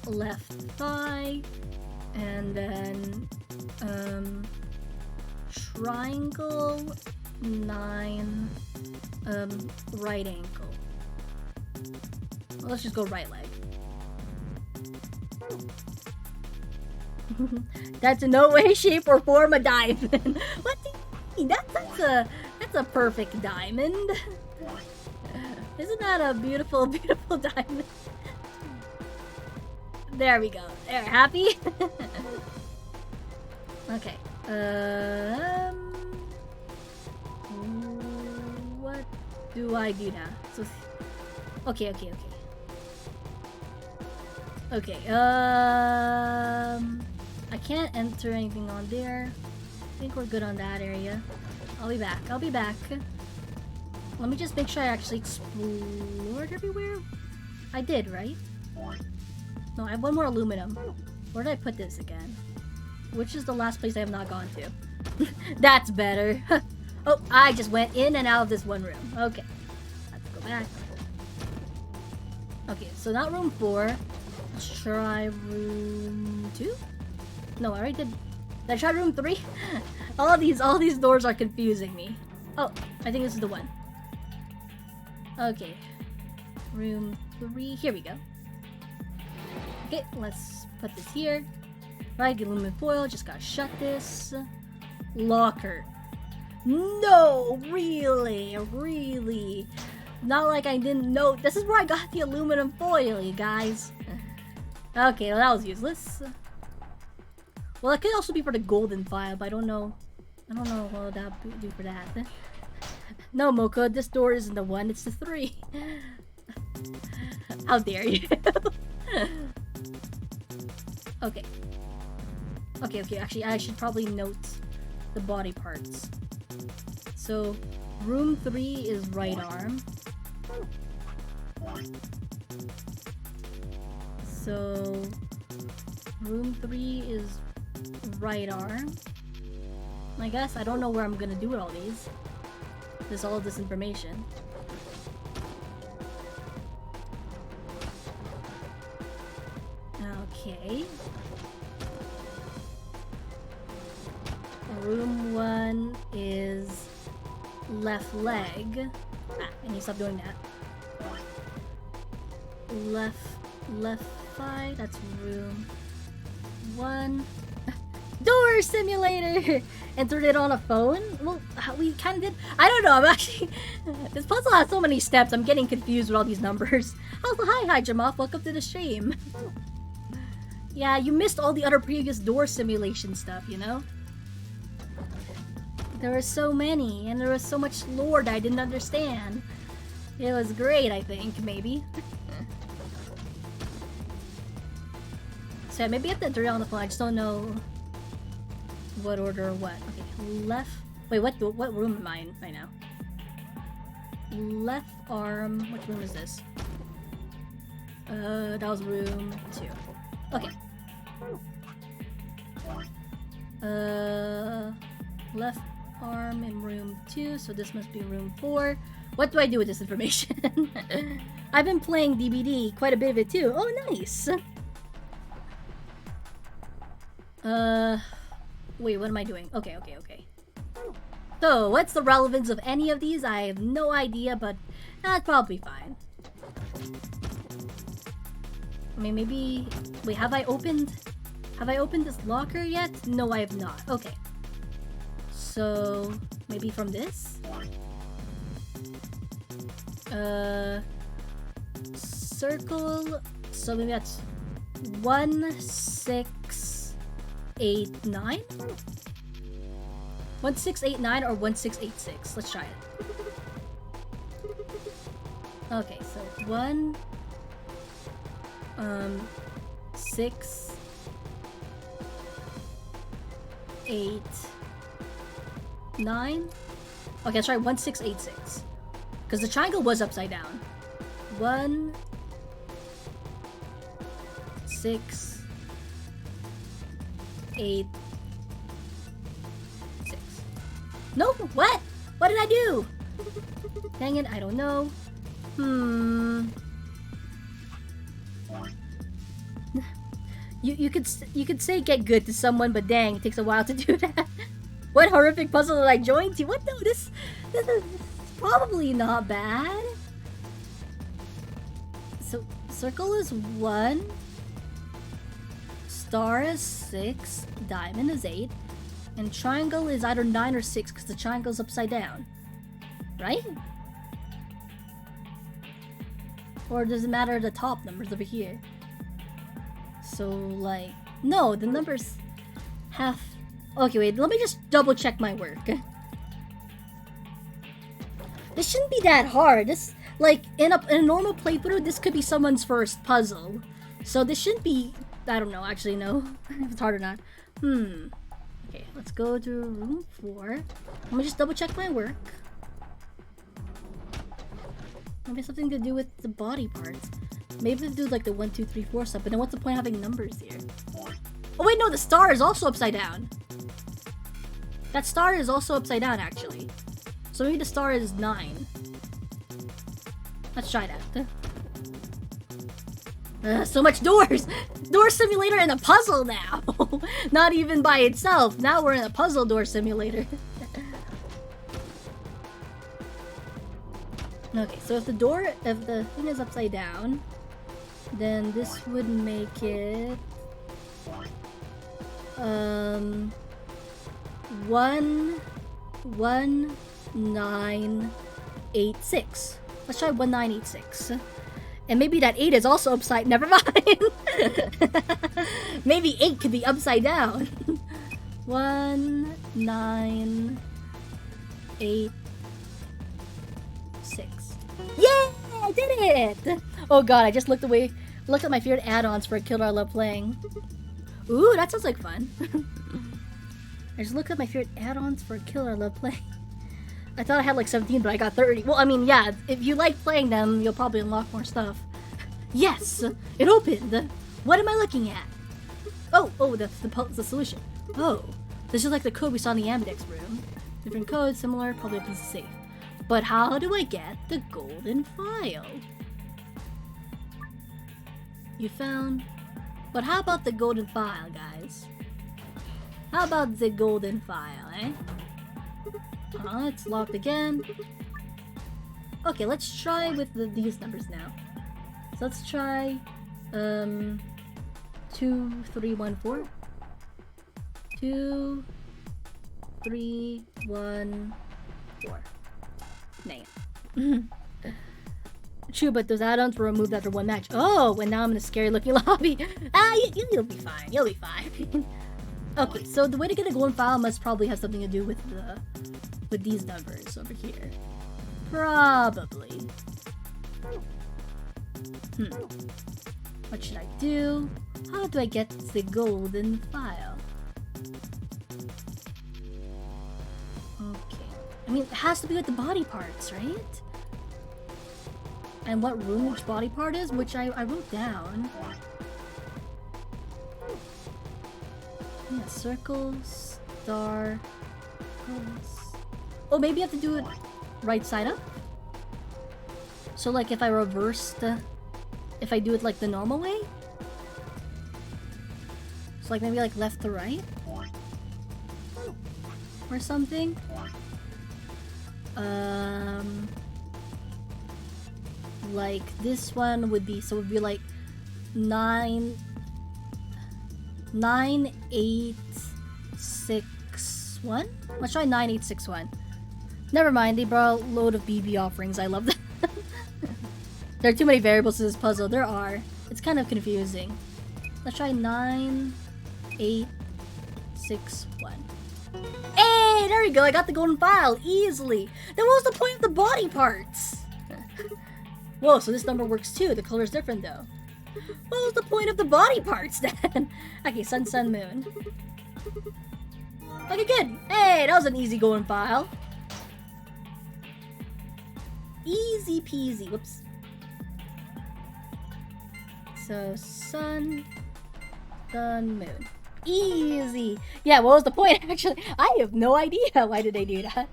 Left thigh. And then, triangle 9, right ankle. Well, let's just go right leg. That's in no way, shape, or form a diamond. What do you mean? That's a perfect diamond. Isn't that a beautiful, beautiful diamond? There we go. There, happy? Okay. What do I do now? So, okay. I can't enter anything on there. think we're good on that area. I'll be back. I'll be back. Let me just make sure I actually explored everywhere. I did, right? No, I have one more aluminum. Where did I put this again? Which is the last place I have not gone to? That's better. Oh, I just went in and out of this one room. Okay. Let's go back. Okay, so not room 4. Let's try room 2? No, I already did. Did I try room 3? all these doors are confusing me. Oh, I think this is the one. Okay. Room 3. Here we go. Okay, let's put this here. Right, get aluminum foil. Just gotta shut this. Locker. No, really, really. Not like I didn't know. This is where I got the aluminum foil, you guys. Okay, well, that was useless. Well, it could also be for the golden file, but I don't know. I don't know what that would do for that. No, Moko, this door isn't the 1, it's the 3. How dare you? Okay. Okay, actually, I should probably note the body parts. So, room 3 is right arm. So, room 3 is right arm. I guess I don't know where I'm gonna do with all these. There's all of this information. Okay. Room 1 is left leg. Ah, I need to stop doing that. Left thigh, that's room 1. Door simulator! Entered it on a phone? Well, we kind of did. I don't know, I'm actually... This puzzle has so many steps, I'm getting confused with all these numbers. Oh, hi, Jamoff, welcome to the stream. Yeah, you missed all the other previous door simulation stuff, you know? There were so many, and there was so much lore that I didn't understand. It was great, I think, maybe. So maybe I have to drill on the phone, I just don't know what order or what. Okay, left... Wait, what room am I in right now? Left arm... Which room is this? That was room 2. Okay. Left arm in room 2, so this must be room 4. What do I do with this information? I've been playing DBD, quite a bit of it too. Oh, nice! Wait, what am I doing? Okay. So, what's the relevance of any of these? I have no idea, but that's probably fine. I mean, maybe... Wait, have I opened this locker yet? No, I have not. Okay. So, maybe from this? Circle... So maybe that's 1689? 1689 or 1686? Let's try it. Okay, so 6 8 9. Okay, let's try 1686. Because the triangle was upside down. 1 6 8 6. No, what? What did I do? Dang it, I don't know. You could say get good to someone, but dang, it takes a while to do that. What horrific puzzle did I join to? What? No, this is probably not bad. So circle is 1, star is 6, diamond is 8, and triangle is either 9 or 6 because the triangle's upside down, right? Or does it matter the top numbers over here? So, like... No, the numbers have... Okay, wait, let me just double check my work. This shouldn't be that hard. This, like, in a normal playthrough, this could be someone's first puzzle. So this shouldn't be... I don't know, actually, no. If it's hard or not. Okay, let's go to room 4. Let me just double check my work. Maybe something to do with the body parts. Maybe to do like the 1, 2, 3, 4 stuff, but then what's the point of having numbers here? Oh wait, no, the star is also upside down. That star is also upside down, actually. So maybe the star is 9. Let's try that. So much doors! Door simulator and a puzzle now! Not even by itself. Now we're in a puzzle door simulator. Okay, so if the thing is upside down, then this would make it 1986. Let's try 1986. And maybe that 8 is also upside. Never mind. Maybe 8 could be upside down. 1986. Yay! I did it! Oh god, I just looked at my favorite add-ons for a killer I love playing. Ooh, that sounds like fun. I just looked at my favorite add-ons for a killer I love playing. I thought I had like 17, but I got 30. Well, I mean, yeah, if you like playing them, you'll probably unlock more stuff. Yes! It opened! What am I looking at? Oh, that's the solution. Oh, this is like the code we saw in the Ambidex room. Different codes, similar, probably a piece of safe. But how do I get the golden file? You found... But how about the golden file, guys? How about the golden file, eh? It's locked again. Okay, let's try with these numbers now. So let's try 2314. 2314. Name. True, but those add-ons were removed after one match. Oh, and now I'm in a scary looking lobby. You'll be fine. You'll be fine. Okay, so the way to get a golden file must probably have something to do with these numbers over here. Probably. What should I do? How do I get the golden file? Okay. I mean, it has to be with the body parts, right? And what room each body part is, which I wrote down. Yeah, circles, star, oh, maybe I have to do it right side up? So like if I if I do it like the normal way? So like maybe like left to right? Or something? Like this one would be, so it would be like 9861? Let's try 9861. Never mind, they brought a load of BB offerings. I love that. There are too many variables to this puzzle. There are. It's kind of confusing. Let's try 9861. Hey, there we go. I got the golden file easily. Then what was the point of the body parts? Whoa, so this number works too. The color's different though. What was the point of the body parts then? Okay, sun, sun, moon. Okay, good. Hey, that was an easy golden file. Easy peasy. Whoops. So, sun, moon. Easy. Yeah, what was the point actually? I have no idea. Why did they do that?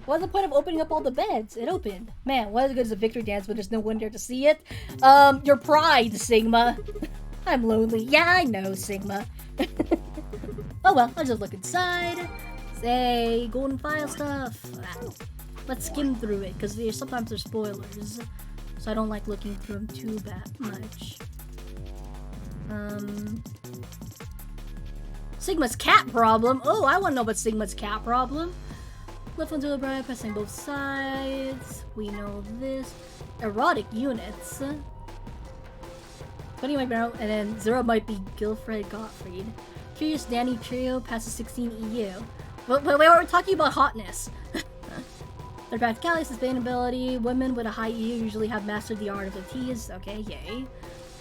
What was the point of opening up all the beds? It opened. Man, what as good as a victory dance when there's no one there to see it? Your pride, Sigma. I'm lonely. Yeah, I know, Sigma. Oh well, I'll just look inside. Say, golden file stuff. Let's skim through it, because sometimes there's spoilers. So I don't like looking through them too much. Sigma's cat problem. Oh, I want to know about Sigma's cat problem. Left one to the right, pressing both sides. We know this. Erotic units. But anyway, bro, and then 0 might be Gilfred Gottfried. Curious Danny Trio passes 16 EU. Wait, we're talking about hotness. Their practicality, sustainability. Women with a high EU usually have mastered the art of the tease. Okay, yay.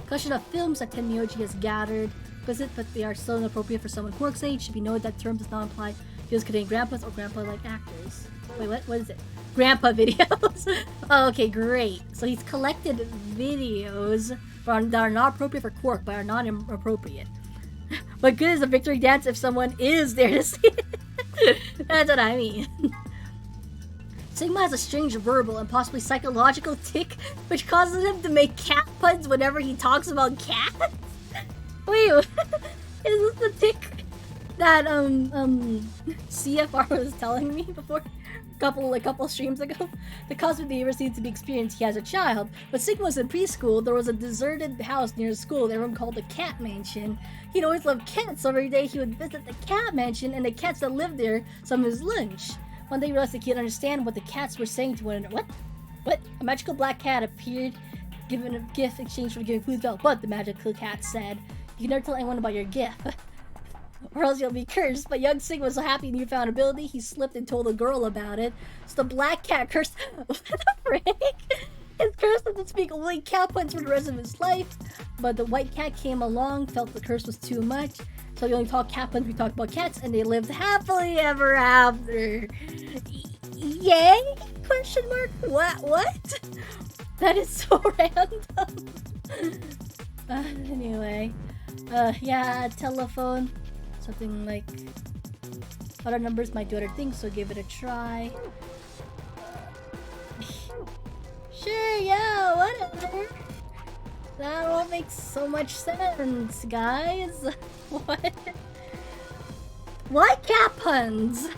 Collection of films that Tenmyoji has gathered. exquisite, but they are still inappropriate for someone Quark's age. Should be noted that term does not imply videos containing grandpas or grandpa-like actors. Wait, what? What is it? Grandpa videos. Oh, okay, great. So he's collected videos that are not appropriate for Quark, but are not inappropriate. But good is a victory dance if someone is there to see it. That's what I mean. Sigma has a strange verbal and possibly psychological tic, which causes him to make cat puns whenever he talks about cats. Wait, is this the tic that CFR was telling me before? A couple streams ago? The cosmic behavior seems to be experienced he has a child. When Sigma was in preschool, there was a deserted house near his school that everyone called the Cat Mansion. He'd always loved cats, so every day he would visit the Cat Mansion and the cats that lived there some of his lunch. One day he realized he couldn't understand what the cats were saying to one another. What? What? A magical black cat appeared, given a gift in exchange for giving food to. But the magical cat said, "You can never tell anyone about your gift, or else you'll be cursed." But young Sigma was so happy in newfound ability, he slipped and told a girl about it. So the black cat cursed. What the frick? His curse was to speak only cat puns for the rest of his life. But the white cat came along, felt the curse was too much. So he only talked cat puns, we talked about cats, and they lived happily ever after. Yay? Question mark? What? That is so random. Anyway. Yeah, telephone. Something like... Other numbers might do other things, so give it a try. Sure, yeah, whatever. That all makes so much sense, guys. What? What cat puns?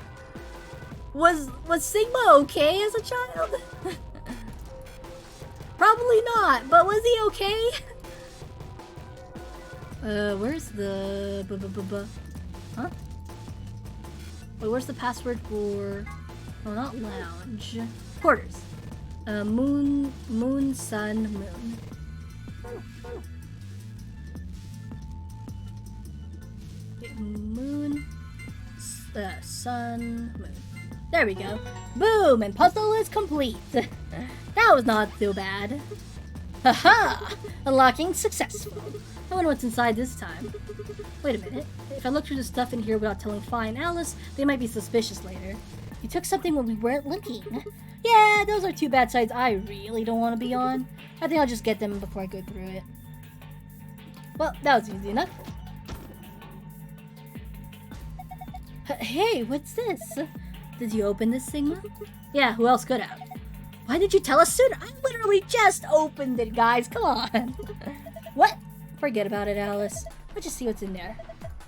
Was Sigma okay as a child? Probably not, but was he okay? Where's the huh? Wait, where's the password for... Oh, not lounge. Quarters. Moon, sun, moon. Moon, sun, moon. There we go. Boom! And puzzle is complete. That was not too bad. Haha! Unlocking successful. I wonder what's inside this time. Wait a minute. If I look through the stuff in here without telling Fi and Alice, they might be suspicious later. You took something when we weren't looking. Yeah, those are two bad sides I really don't want to be on. I think I'll just get them before I go through it. Well, that was easy enough. Hey, what's this? Did you open this, Sigma? Yeah, who else could have? Why did you tell us sooner? I literally just opened it, guys. Come on. What? Forget about it, Alice. Let's just see what's in there.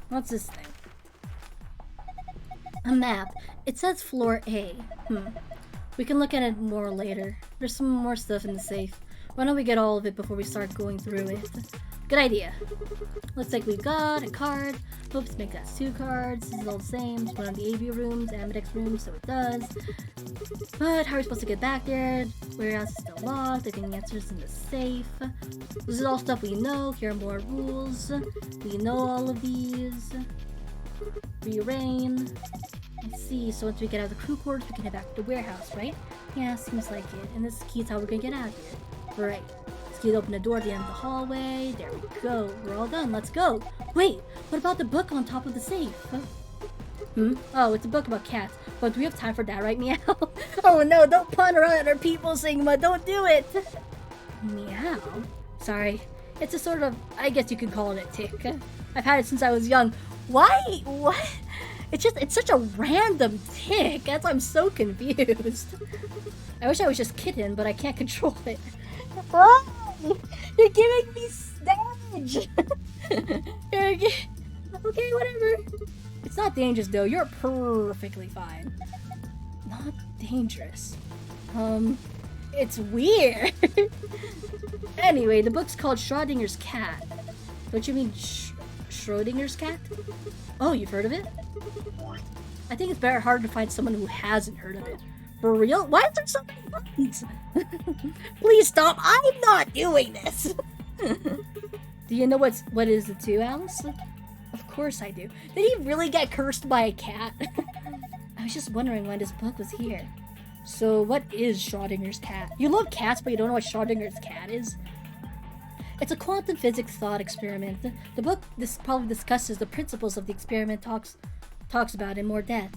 What's this thing? A map. It says floor A. We can look at it more later. There's some more stuff in the safe. Why don't we get all of it before we start going through it? Good idea. Looks like we've got a card. Oops, make that 2 cards. This is all the same. Just one of the AB rooms, Ambidex room, so it does. But how are we supposed to get back there? Warehouse is still locked. I think the answer is in the safe. This is all stuff we know. Here are more rules. We know all of these. Rearrange. Let's see, so once we get out of the crew quarters, we can head back to the warehouse, right? Yeah, seems like it. And this key is how we're gonna get out of here. Right. This key to open the door at the end of the hallway. There we go. We're all done. Let's go. Wait, what about the book on top of the safe? Oh, it's a book about cats. But do we have time for that, right, Meow? Oh no, don't pawn around other people, Sigma. Don't do it. Meow? Sorry. It's a sort of, I guess you could call it a tick. I've had it since I was young. Why? What? It's such a random tick. That's why I'm so confused. I wish I was just kitten, but I can't control it. Oh, you're giving me damage. Okay, whatever. It's not dangerous though. You're perfectly fine. Not dangerous. It's weird. Anyway, the book's called Schrodinger's Cat. Don't you mean Schrodinger's cat? Oh, you've heard of it? I think it's hard to find someone who hasn't heard of it. For real? Why is there so many buttons? Please stop! I'm not doing this! Do you know what is it too, Alice? Of course I do. Did he really get cursed by a cat? I was just wondering why this book was here. So what is Schrodinger's cat? You love cats, but you don't know what Schrodinger's cat is? It's a quantum physics thought experiment. The book probably discusses the principles of the experiment, talks about in more depth.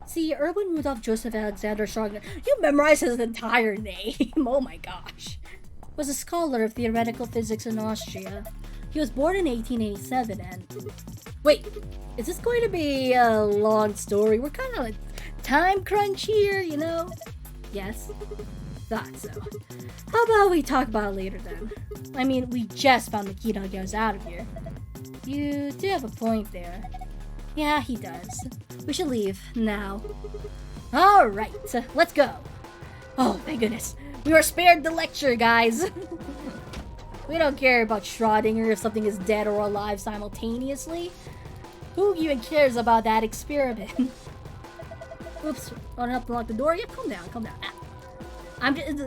See, Erwin Rudolf Joseph Alexander Schroding, you memorized his entire name, oh my gosh, was a scholar of theoretical physics in Austria. He was born in 1887 and... Wait, is this going to be a long story? We're kind of like time crunch here, you know? Yes? Thought so. How about we talk about it later then? I mean, we just found the key to get us out of here. You do have a point there. Yeah, he does. We should leave now. Alright, let's go. Oh, thank goodness. We were spared the lecture, guys. We don't care about Schrödinger if something is dead or alive simultaneously. Who even cares about that experiment? Oops, don't have to lock the door. Yeah, calm down, calm down. I'm just...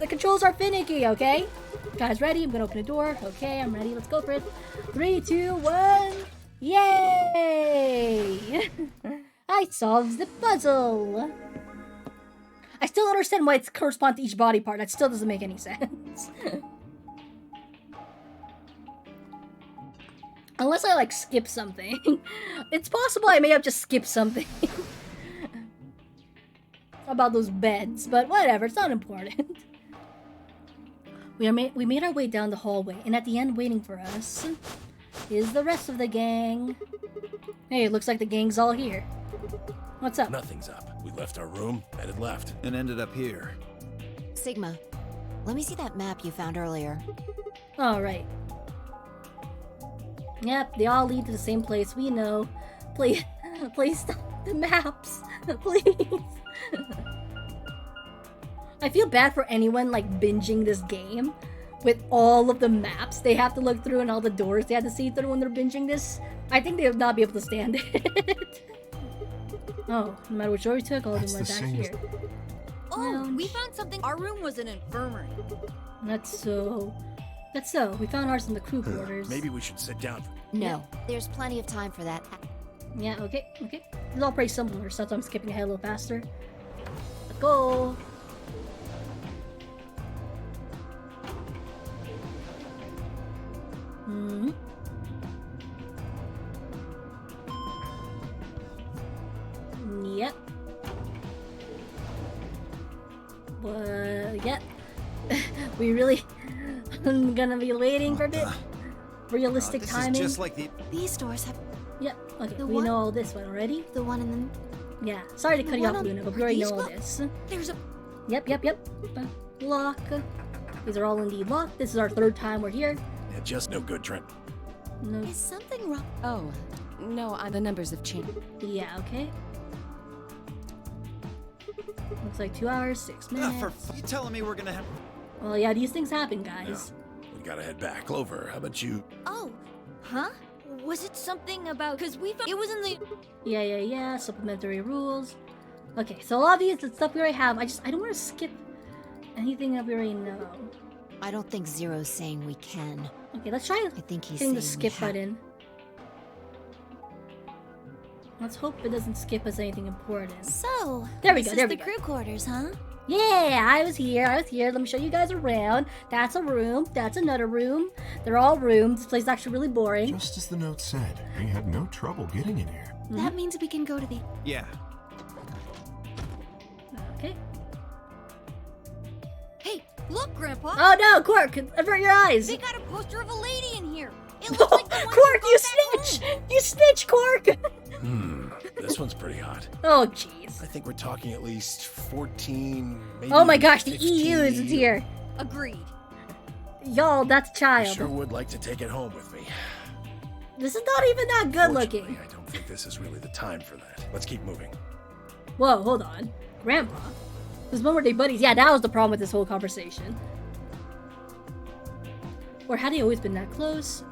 The controls are finicky, okay? Guys, ready? I'm gonna open the door. Okay, I'm ready. Let's go for it. 3, 2, 1... Yay! I solved the puzzle! I still don't understand why it corresponds to each body part. That still doesn't make any sense. Unless I, like, skip something. It's possible I may have just skipped something. About those beds, but whatever, it's not important. We made our way down the hallway, and at the end waiting for us is the rest of the gang. Hey, it looks like the gang's all here. What's up? Nothing's up. We left our room, headed left. And ended up here. Sigma, let me see that map you found earlier. Alright. Yep, they all lead to the same place, we know. Please stop the maps. Please. I feel bad for anyone, like, binging this game. With all of the maps they have to look through and all the doors they have to see through when they're binging this. I think they would not be able to stand it. Oh, no matter which door we took, all of them went back here. Oh, we found something. Our room was an infirmary. That's so. We found ours in the crew quarters. Maybe we should sit down. No, there's plenty of time for that. Yeah, okay. It's all pretty similar, so I'm skipping ahead a little faster. Let's go! Yep. Yep. We really gonna be waiting for a bit. Realistic this timing. Is just like These doors have... Yep. Okay, The we one- know all this one already. The one in Yeah. Sorry to The cut you one off, on- Luna, but we are already these know all go- this. There's a... Yep. Lock. These are all indeed locked. This is our third time we're here. Yeah, just no good, Trent. No. Is something wrong? Oh, no, the numbers have changed. Yeah. Okay. Looks like 2 hours, 6 minutes. you telling me we're gonna have... Well, yeah, these things happen, guys. We gotta head back. Clover, how about you? Oh, huh? Was it something about... Because we found... It was in the... Yeah. Supplementary rules. Okay, so a lot of these the stuff we already have. I don't want to skip anything that we already know. I don't think Zero's saying we can. Okay, let's try I think he's hitting saying the skip we have... button. Let's hope it doesn't skip us anything important. So... There we this go, is there we the go. crew quarters, huh? Yeah, I was here. Let me show you guys around. That's a room. That's another room. They're all rooms. This place is actually really boring. Just as the note said, we had no trouble getting in here. That means we can go to the... Yeah. Okay. Hey, look, Grandpa! Oh no, Quark! Avert your eyes! They got a poster of a lady in here! It looks like the one Quark, you snitch! You snitch, Quark! This one's pretty hot. Oh, jeez. I think we're talking at least 14, maybe Oh my gosh, the 15. EU is here. Agreed. Y'all, that's a I child. sure would like to take it home with me. This is not even that good looking. Fortunately, I don't think this is really the time for that. Let's keep moving. Whoa, hold on. Grandpa? This one where they buddies? Yeah, that was the problem with this whole conversation. Or had they always been that close?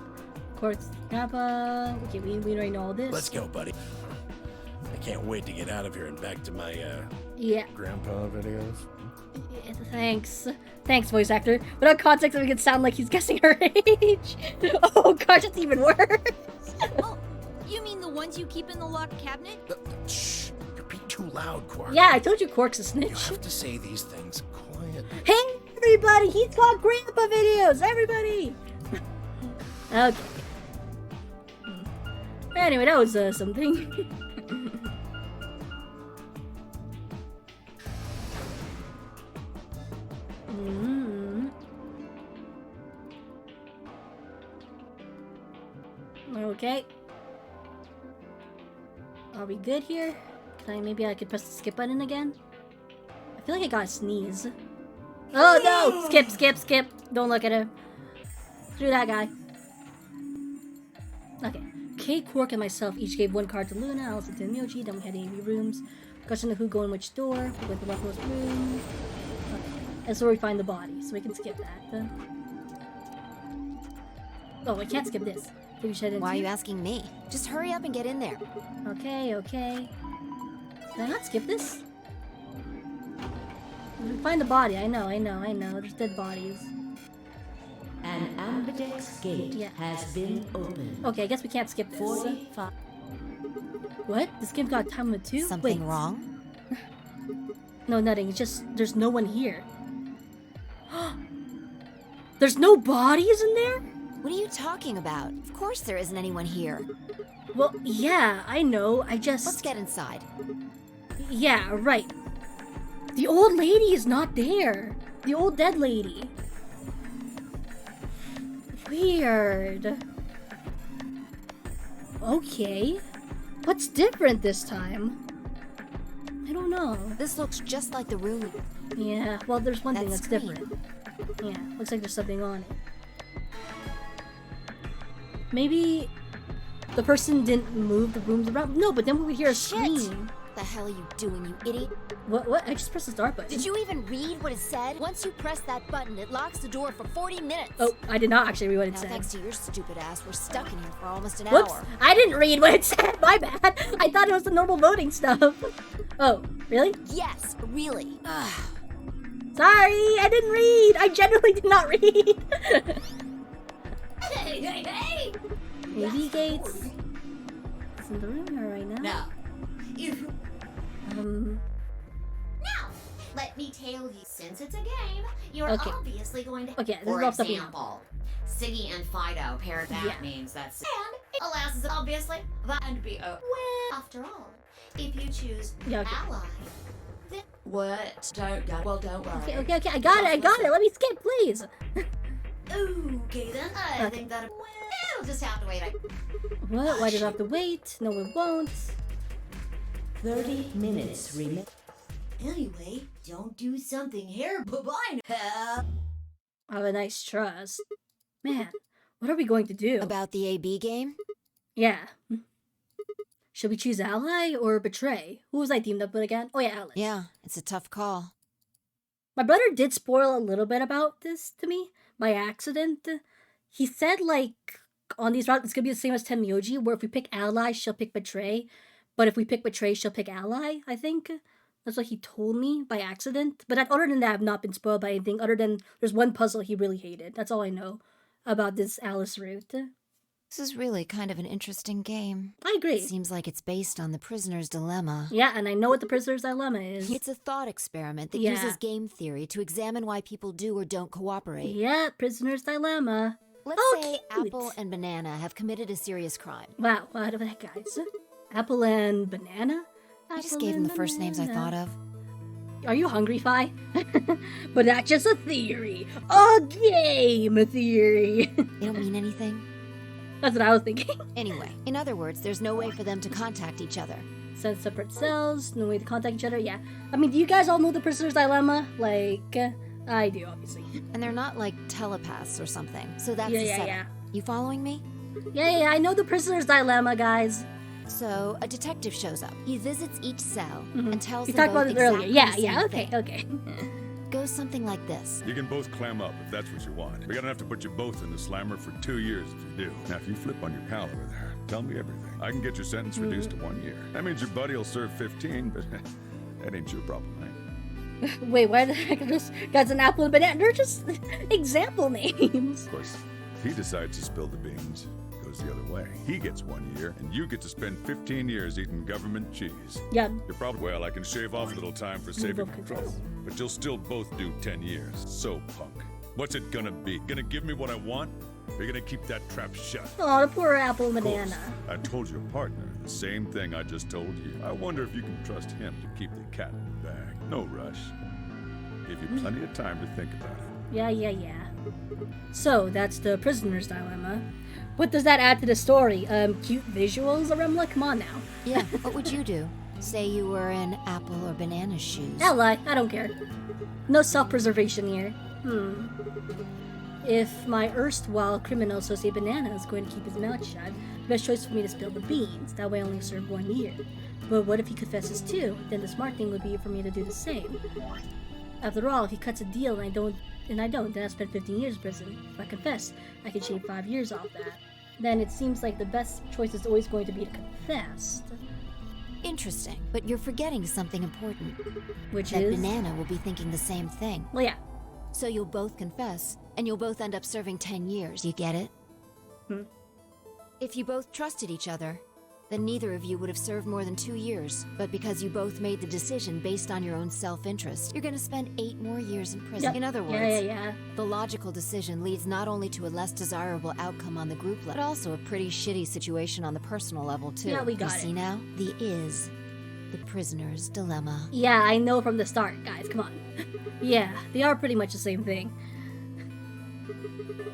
Of course, Grandpa... Okay, we already know all this. Let's go, buddy. I can't wait to get out of here and back to my, Yeah. grandpa videos. Thanks, voice actor. Without context, it could sound like he's guessing her age. Oh gosh, it's even worse. Oh, you mean the ones you keep in the locked cabinet? Shh, you're being too loud, Quark. Yeah, I told you Quark's a You snitch. have to say these things quietly. Hey, Everybody, he's got grandpa videos. Everybody. Okay. Anyway, that was something. Okay. Are we good here? Maybe I could press the skip button again? I feel like I got a sneeze. Oh no! Skip, skip, skip! Don't look at him. Screw that guy. Okay. Kate, Quark, and myself each gave one card to Luna, Alice, and Tenmyoji. Then we had AV rooms. Question of who go in which door. We went to leftmost room. Okay. That's where we find the body, so we can skip that. Oh, I can't skip this. Why are you asking me? Just hurry up and get in there. Okay, okay. Can I not skip this? We find the body. I know. There's dead bodies. An ambidex gate has been opened. Okay, I guess we can't skip this. 45. What? This game got a time limit too? Something Wait. wrong? No, nothing. It's just there's no one here. There's no bodies in there? What are you talking about? Of course there isn't anyone here. Well, yeah, I know. Let's get inside. Yeah, right. The old lady is not there. The old dead lady. Weird. Okay. What's different this time? I don't know. This looks just like the room. Yeah, well, there's one thing That that's screen. different. Yeah, looks like there's something on it. Maybe the person didn't move the rooms around. No, but then we would hear a scream. What the hell are you doing, you idiot? What? I just pressed the start button. Did you even read what it said? Once you press that button, it locks the door for 40 minutes. Oh, I did not actually read what it Now, said. thanks to your stupid ass, we're stuck in here for almost an Whoops! hour. I didn't read what it said. My bad. I thought it was the normal voting stuff. Oh, really? Yes, really. Sorry, I didn't read. I genuinely did not read. Hey! AV gates. It's in the room here right now. Now, if Now, let me tell you, since it's a game, you're Okay. obviously going to. Okay, this For is all stuff we know. example, Siggy and Fido paired that Yeah. means that's. And it allows us, obviously, that and be a. Well, after all, if you choose Yeah, okay. ally, then. what? Don't worry. Okay. I got it. Let me skip, please. Okay then, I Okay. think that. Well, it'll just have to wait. What? Why did I have to wait? No, it won't. 30 minutes remain. Anyway, don't do something here. Bye-bye now. Have a nice trust. Man, what are we going to do? About the AB game? Yeah. Should we choose ally or betray? Who was I teamed up with again? Oh yeah, Alice. Yeah, it's a tough call. My brother did spoil a little bit about this to me by accident. He said like on these routes it's gonna be the same as Tenmyoji, where if we pick ally, she'll pick betray. But if we pick betray, she'll pick ally, I think. That's what he told me by accident. But other than that, I've not been spoiled by anything other than there's one puzzle he really hated. That's all I know about this Alice route. This is really kind of an interesting game. I agree. Seems like it's based on the prisoner's dilemma. Yeah, and I know what the prisoner's dilemma is. It's a thought experiment that Yeah. uses game theory to examine why people do or don't cooperate. Yeah, prisoner's dilemma. Let's Oh, say cute. Apple and Banana have committed a serious crime. Wow, what about that, guys? Apple and banana? I just gave them the first names I thought of. Are you hungry, Fi? But that's just a theory. A game theory. They don't mean anything. That's what I was thinking. Anyway, in other words, there's no way for them to contact each other. Send separate cells, no way to contact each other. Yeah. I mean, do you guys all know the prisoner's dilemma? Like, I do, obviously. And they're not like telepaths or something. So that's Yeah, the yeah, setup. yeah. You following me? Yeah, I know the prisoner's dilemma, guys. So a detective shows up. He visits each cell and tells We them talked about both this earlier. exactly Yeah, the same okay. thing. Goes something like this. You can both clam up if that's what you want. We're gonna have to put you both in the slammer for 2 years if you do. Now, if you flip on your pal over there, tell me everything. I can get your sentence reduced to 1 year. That means your buddy will serve 15, but that ain't your problem, right? Wait, why the heck are this guys an apple and banana? They're just example names. Of course, if he decides to spill the beans, goes goes the other way. He gets 1 year, and you get to spend 15 years eating government cheese. Yeah. You're probably, well, I can shave off a little time for saving control, but you'll still both do 10 years. So, punk, what's it gonna be? Gonna give me what I want? Or you gonna keep that trap shut? Oh, the poor apple Of course, banana. I told your partner the same thing I just told you. I wonder if you can trust him to keep the cat in the bag. No rush. Give you plenty of time to think about it. Yeah. So, that's the prisoner's dilemma. What does that add to the story? Cute visuals, Aremla? Come on now. Yeah, what would you do? Say you were in apple or banana's shoes. Ally, I don't care. No self-preservation here. If my erstwhile criminal associate Banana is going to keep his mouth shut, the best choice for me to spill the beans. That way I only serve 1 year. But what if he confesses too? Then the smart thing would be for me to do the same. After all, if he cuts a deal and I don't, then I spend 15 years in prison. If I confess, I can shave 5 years off that. Then it seems like the best choice is always going to be to confess. Interesting, but you're forgetting something important. Which that is? Banana will be thinking the same thing. Well, yeah. So you'll both confess, and you'll both end up serving 10 years. You get it? If you both trusted each other, then neither of you would have served more than 2 years. But because you both made the decision based on your own self-interest, you're gonna spend 8 more years in prison. Yep. In other words, Yeah. the logical decision leads not only to a less desirable outcome on the group level, but also a pretty shitty situation on the personal level, too. Yeah, we got you it. see now? The prisoner's dilemma. Yeah, I know from the start, guys. Come on. Yeah, they are pretty much the same thing.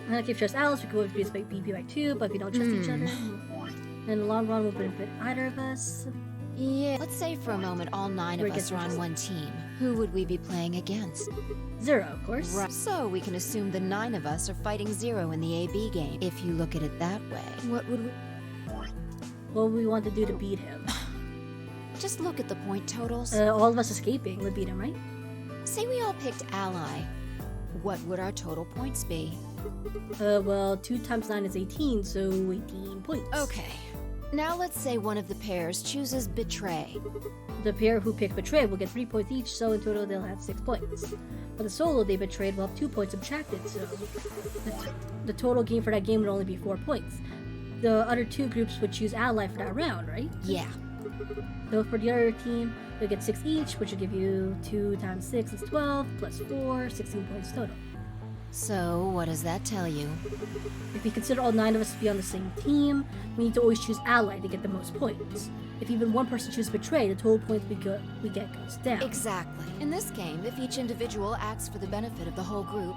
Like, if you trust Alice, we could always be BP by 2, but if we don't trust each other, in the long run, we'll benefit either of us. Yeah, let's say for a moment all 9 of us are on one team. Who would we be playing against? 0, of course. Right. So we can assume the 9 of us are fighting 0 in the AB game. If you look at it that way, what would we... What would we want to do to beat him? Just look at the point totals. All of us escaping would beat him, right? Say we all picked Ally. What would our total points be? Well, 2 times 9 is 18, so 18 points. Okay. Now let's say one of the pairs chooses Betray. The pair who picked Betray will get 3 points each, so in total they'll have 6 points. But the solo they betrayed will have 2 points subtracted, so the total game for that game would only be 4 points. The other 2 groups would choose Ally for that round, right? Yeah. So for the other team, they'll get 6 each, which will give you 2 times 6 is 12, plus 4, 16 points total. So, what does that tell you? If we consider all 9 of us to be on the same team, we need to always choose Ally to get the most points. If even one person chooses Betray, the total points we get goes down. Exactly. In this game, if each individual acts for the benefit of the whole group,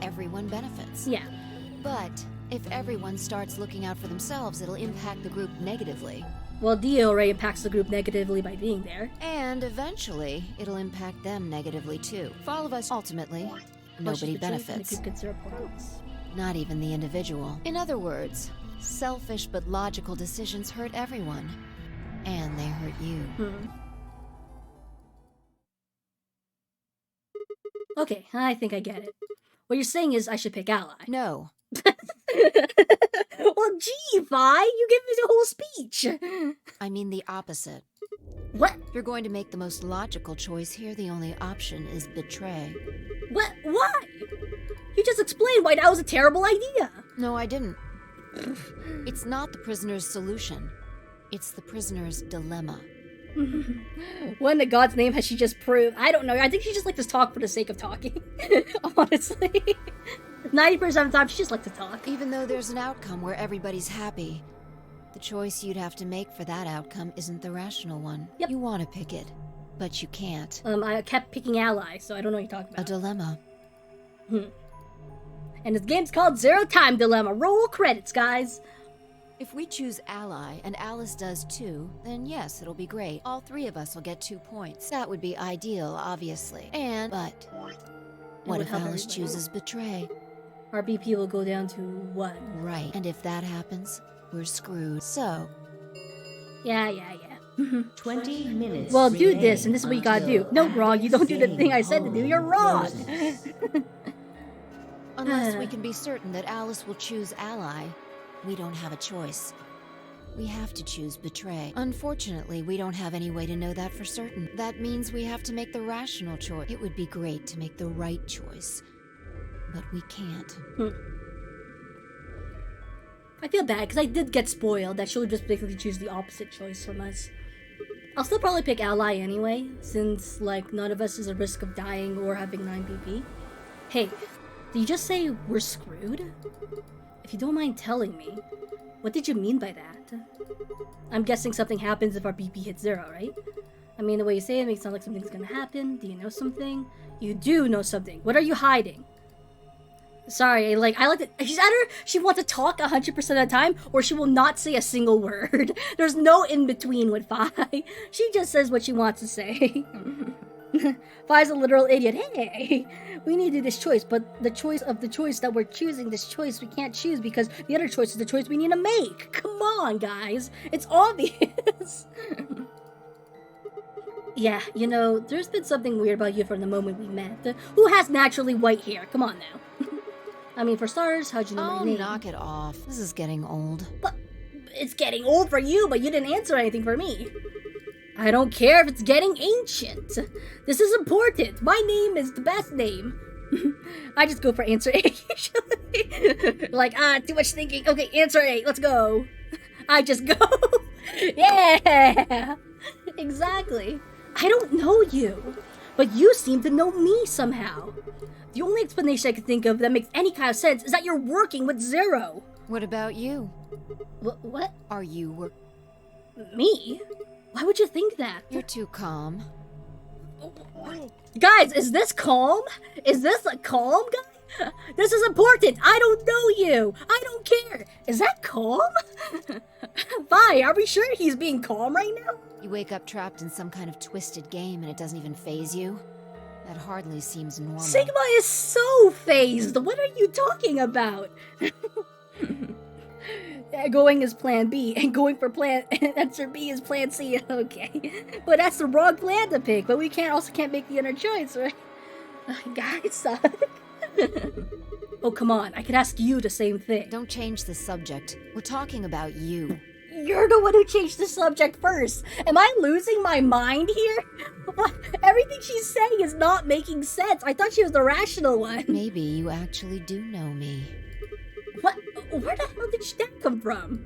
everyone benefits. Yeah. But if everyone starts looking out for themselves, it'll impact the group negatively. Well, Dio already impacts the group negatively by being there. And eventually, it'll impact them negatively too. For all of us, ultimately, nobody benefits. Not even the individual. In other words, selfish but logical decisions hurt everyone. And they hurt you. Okay, I think I get it. What you're saying is I should pick Ally. No. Well, gee, Vi, you gave me the whole speech. I mean the opposite. What? If you're going to make the most logical choice here, the only option is Betray. What? Why? You just explained why that was a terrible idea. No, I didn't. It's not the prisoner's solution. It's the prisoner's dilemma. What in the God's name has she just proved? I don't know. I think she just likes to talk for the sake of talking. Honestly. 90% of the time, she just likes to talk. Even though there's an outcome where everybody's happy, the choice you'd have to make for that outcome isn't the rational one. Yep. You want to pick it, but you can't. I kept picking Ally, so I don't know what you're talking about. A dilemma. And this game's called Zero Time Dilemma. Roll credits, guys. If we choose Ally, and Alice does too, then yes, it'll be great. All 3 of us will get 2 points. That would be ideal, obviously. But what if Alice chooses Betray? Our BP will go down to 1. Right, and if that happens, we're screwed. So... Yeah. 20 minutes. Well, do this, and this is what you gotta do. No, wrong. You don't do the thing I said to do. You're wrong. Unless we can be certain that Alice will choose Ally, we don't have a choice. We have to choose Betray. Unfortunately, we don't have any way to know that for certain. That means we have to make the rational choice. It would be great to make the right choice, but we can't. I feel bad because I did get spoiled that she'll just basically choose the opposite choice from us. I'll still probably pick Ally anyway, since like none of us is at risk of dying or having 9 BP. Hey, did you just say we're screwed? If you don't mind telling me, what did you mean by that? I'm guessing something happens if our BP hits 0, right? I mean, the way you say it makes it sound like something's gonna happen. Do you know something? You do know something. What are you hiding? Sorry, I like that. She's either she wants to talk 100% of the time, or she will not say a single word. There's no in between with Fi. She just says what she wants to say. Fi's a literal idiot. Hey, we need to do this choice, but the choice that we're choosing, this choice we can't choose because the other choice is the choice we need to make. Come on, guys. It's obvious. Yeah, you know, there's been something weird about you from the moment we met. Who has naturally white hair? Come on now. I mean, for starters, how'd you know my name? Oh, knock it off. This is getting old. But it's getting old for you, but you didn't answer anything for me. I don't care if it's getting ancient. This is important. My name is the best name. I just go for answer A usually. Like, too much thinking. Okay, answer A. Let's go. I just go. Yeah. Exactly. I don't know you, but you seem to know me somehow. The only explanation I can think of that makes any kind of sense is that you're working with Zero. What about you? What? Are you Me? Why would you think that? You're too calm. Guys, is this calm? Is this a calm guy? This is important. I don't know you. I don't care. Is that calm? Fi, are we sure he's being calm right now? You wake up trapped in some kind of twisted game and it doesn't even faze you? That hardly seems normal. Sigma is so phased. What are you talking about? Going is plan B, and going for answer B is plan C. Okay. But that's the wrong plan to pick, but we also can't make the other choice, right? Guys suck. Oh, come on. I could ask you the same thing. Don't change the subject. We're talking about you. You're the one who changed the subject first. Am I losing my mind here? What? Everything she's saying is not making sense. I thought she was the rational one. Maybe you actually do know me. What? Where the hell did that come from?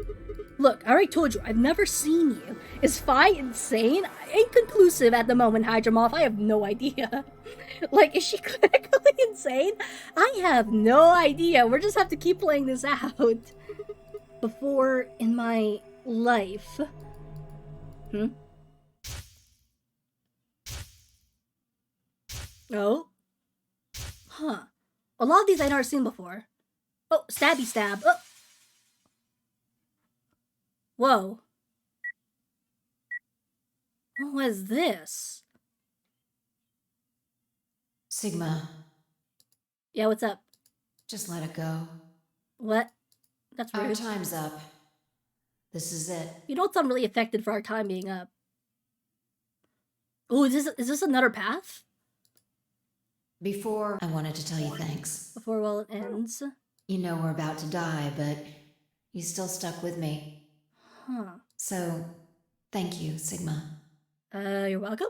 Look, I already told you, I've never seen you. Is Fi insane? Inconclusive at the moment, Hydromoth. I have no idea. Like, is she clinically insane? I have no idea. We'll just have to keep playing this out. Before in my life. Oh? Huh. A lot of these I've never seen before. Oh, stabby stab. Oh. Whoa. What was this? Sigma. Yeah, what's up? Just let it go. What? That's rude. Our time's up. This is it. You don't sound really affected for our time being up. Oh, is this another path? Before, I wanted to tell you thanks. Before, well, it ends. You know we're about to die, but you still stuck with me. Huh. So, thank you, Sigma. You're welcome.